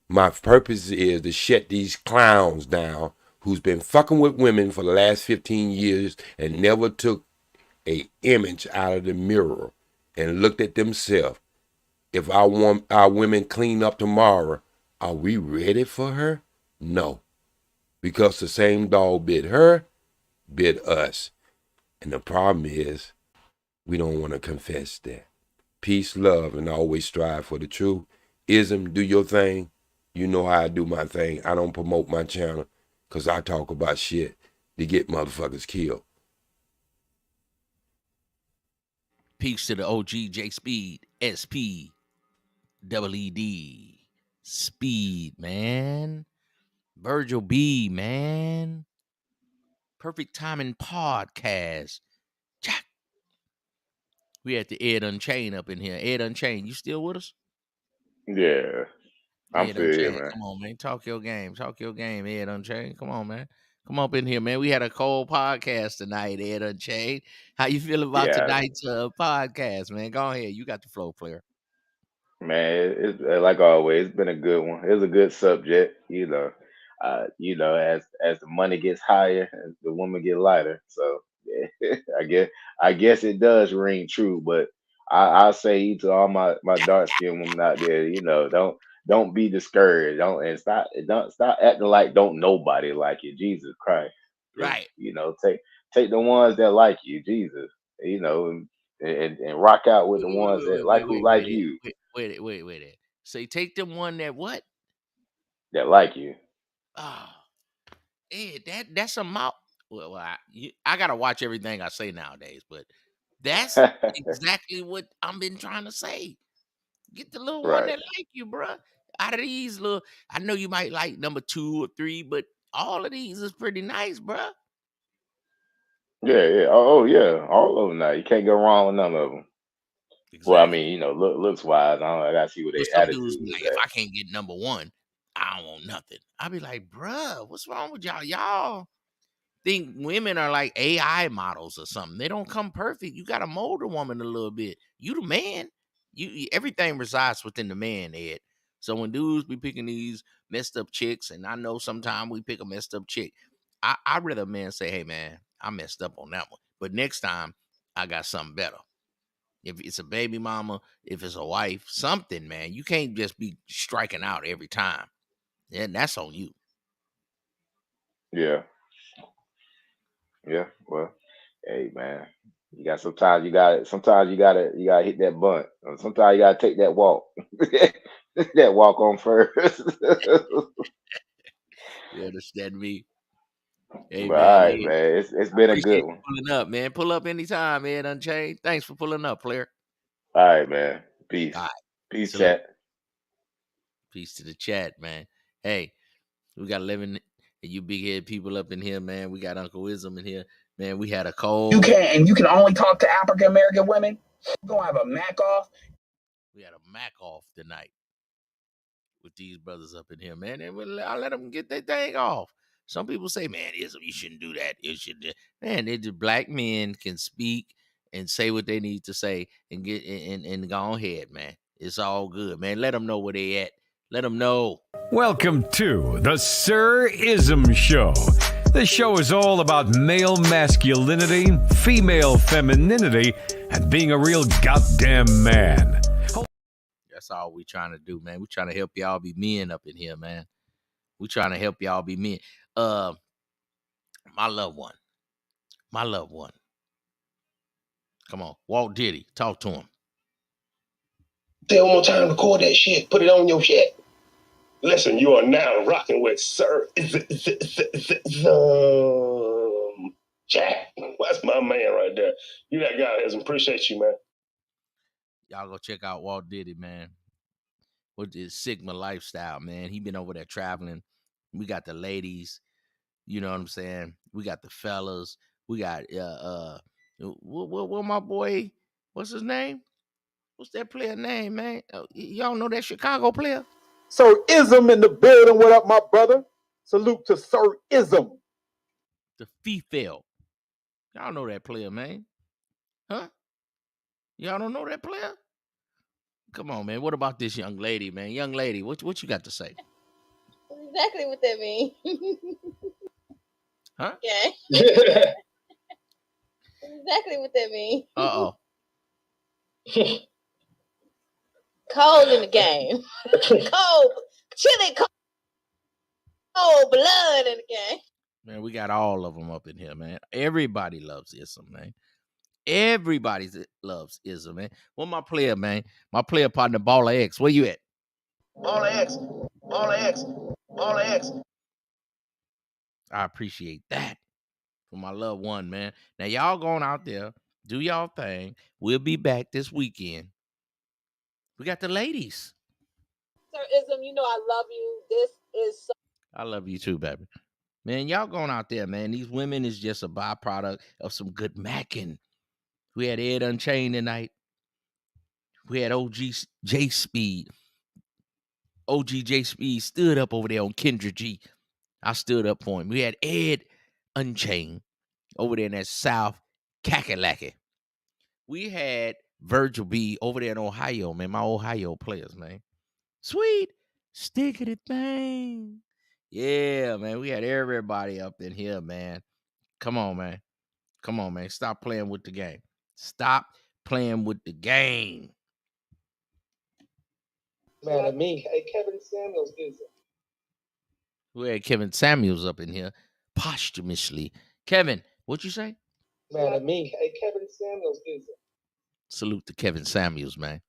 Speaker 13: My purpose is to shut these clowns down who's been fucking with women for the last 15 years and never took an image out of the mirror and looked at themselves. If I want our women clean up tomorrow, are we ready for her? No. Because the same dog bit her, bit us. And the problem is, we don't want to confess that. Peace, love, and always strive for the truth. Ism, do your thing. You know how I do my thing. I don't promote my channel because I talk about shit to get motherfuckers killed.
Speaker 2: Peace to the OG J Speed, SP, EED.
Speaker 15: Speed, man. Virgil B, man. Perfect Timing Podcast. Jack. We at the Ed Unchained up in here. Ed Unchained, you still with us?
Speaker 10: Yeah, I'm
Speaker 15: Ed
Speaker 10: still here,
Speaker 15: Unchained,
Speaker 10: man.
Speaker 15: come on, man. Talk your game. Talk your game, Ed Unchained. Come on, man. Come up in here, man. We had a cold podcast tonight, Ed Unchained. How you feel about
Speaker 10: Yeah,
Speaker 15: tonight's podcast, man? Go ahead. You got the flow, player.
Speaker 10: man. It's like always. It's been a good one. It was a good subject, as the money gets higher, as the woman get lighter. So yeah, I guess it does ring true. But I say to all my dark skinned women out there, don't be discouraged. Don't stop acting like don't nobody like you. Jesus Christ.
Speaker 15: Right.
Speaker 10: Take the ones that like you, Jesus. And rock out with the ones that who like you,
Speaker 15: Wait. So take the one that what?
Speaker 10: that like you.
Speaker 15: Oh, Ed, that's a mouth. Well, I gotta watch everything I say nowadays, but that's exactly what I've been trying to say. Get the little one
Speaker 10: Right.
Speaker 15: that like you, bruh. Out of these little, I know you might like number 2 or 3, but all of these is pretty nice, bruh.
Speaker 10: Yeah. Oh, yeah. All of them now. You can't go wrong with none of them. Well, I
Speaker 15: Exactly.
Speaker 10: mean, looks wise. I gotta see what
Speaker 15: But
Speaker 10: their
Speaker 15: some
Speaker 10: attitude
Speaker 15: dudes be
Speaker 10: is
Speaker 15: like, if
Speaker 10: at.
Speaker 15: I can't get number 1, I don't want nothing. I be like, bruh, what's wrong with y'all? Y'all think women are like AI models or something. They don't come perfect. You got to mold a woman a little bit. You the man. Everything resides within the man, Ed. So when dudes be picking these messed up chicks, and I know sometimes we pick a messed up chick, I rather a man say, hey man, I messed up on that one. But next time I got something better. If it's a baby mama, if it's a wife, something, man. You can't just be striking out every time. And that's on you.
Speaker 10: Yeah. Well, hey man, sometimes you gotta hit that bunt. Sometimes you gotta take that walk. That walk on first.
Speaker 15: You understand me? Hey
Speaker 10: But all
Speaker 15: man,
Speaker 10: right,
Speaker 15: Ed,
Speaker 10: man. It's
Speaker 15: I
Speaker 10: been a
Speaker 15: appreciate
Speaker 10: good
Speaker 15: you
Speaker 10: one.
Speaker 15: pulling up, man. Pull up anytime, Ed Unchained. Thanks for pulling up, player.
Speaker 10: All right, man. Peace.
Speaker 15: All right.
Speaker 10: Peace,
Speaker 15: Salute.
Speaker 10: chat.
Speaker 15: Peace to the chat, man. Hey, we got 11 you big head people up in here, man. We got Uncle Wisdom in here. Man, we had a cold.
Speaker 16: You can only talk to African American women. You're gonna have a Mac off.
Speaker 15: We had a Mac off tonight with these brothers up in here, man. And I let them get their thing off. Some people say, man, you shouldn't do that. Man, they just black men can speak and say what they need to say and get and go ahead, man. It's all good, man. Let them know where they at. Let them know.
Speaker 1: Welcome to the Sir Ism Show. The show is all about male masculinity, female femininity, and being a real goddamn man.
Speaker 15: That's all we trying to do, man. We trying to help y'all be men up in here, man. We trying to help y'all be men. My loved one. Come on, Walt Diddy, talk to him.
Speaker 17: Say it one more time, record that shit, put it on your shit. Listen, you are now rocking with Sir Jack. That's my man right there. You that guy, I appreciate you, man.
Speaker 15: Y'all go check out Walt Diddy, man. With his Sigma lifestyle, man. He been over there traveling. We got the ladies, you know what I'm saying? We got the fellas. We got what my boy, what's his name? What's that player name, man? Y'all know that Chicago player?
Speaker 18: Sir Ism in the building. What up, my brother? Salute to Sir Ism.
Speaker 15: The FIFA. Y'all know that player, man. Huh? Y'all don't know that player? Come on, man. What about this young lady, man? Young lady, what you got to say?
Speaker 19: Exactly what that means.
Speaker 15: Huh?
Speaker 19: Okay. Exactly what that means.
Speaker 15: Uh-oh.
Speaker 19: Cold in the game. Cold. Chili cold blood in the game.
Speaker 15: Man, we got all of them up in here, man. Everybody loves Ism, man. Everybody loves Ism, man. What my player, man? My player partner, Baller X. Where you at?
Speaker 17: Baller X.
Speaker 15: I appreciate that for my loved one, man. Now, y'all going out there, do y'all thing. We'll be back this weekend. We got the ladies.
Speaker 19: Sir Ism, you know I love you. This is so
Speaker 15: I love you too, baby. Man, y'all going out there, man. These women is just a byproduct of some good macking. We had Ed Unchained tonight. We had OG J Speed. OG J Speed stood up over there on Kendra G. I stood up for him. We had Ed Unchained over there in that South Kakalaki. We had Virgil B over there in Ohio, man. My Ohio players, man. Sweet stickity thing. Yeah, man. We had everybody up in here, man. Come on, man. Come on, man. Stop playing with the game. Stop playing with the game.
Speaker 6: Man, to me.
Speaker 18: Hey, Kevin Samuels is it?
Speaker 15: We had Kevin Samuels up in here posthumously. Kevin, what you say?
Speaker 6: Man, to me.
Speaker 18: Hey, Kevin Samuels is it?
Speaker 15: Salute to Kevin Samuels, man.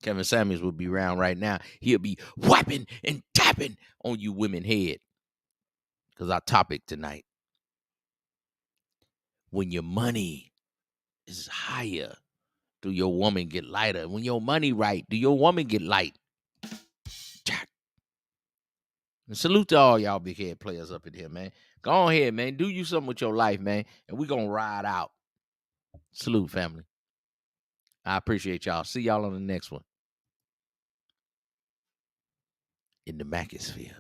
Speaker 15: Kevin Samuels would be around right now. He'll be wiping and tapping on you women head. Because our topic tonight, when your money is higher, do your woman get lighter? When your money right, do your woman get light? And salute to all y'all big head players up in here, man. Go on ahead, man. Do you something with your life, man. And we're going to ride out. Salute, family. I appreciate y'all. See y'all on the next one. In the Macosphere.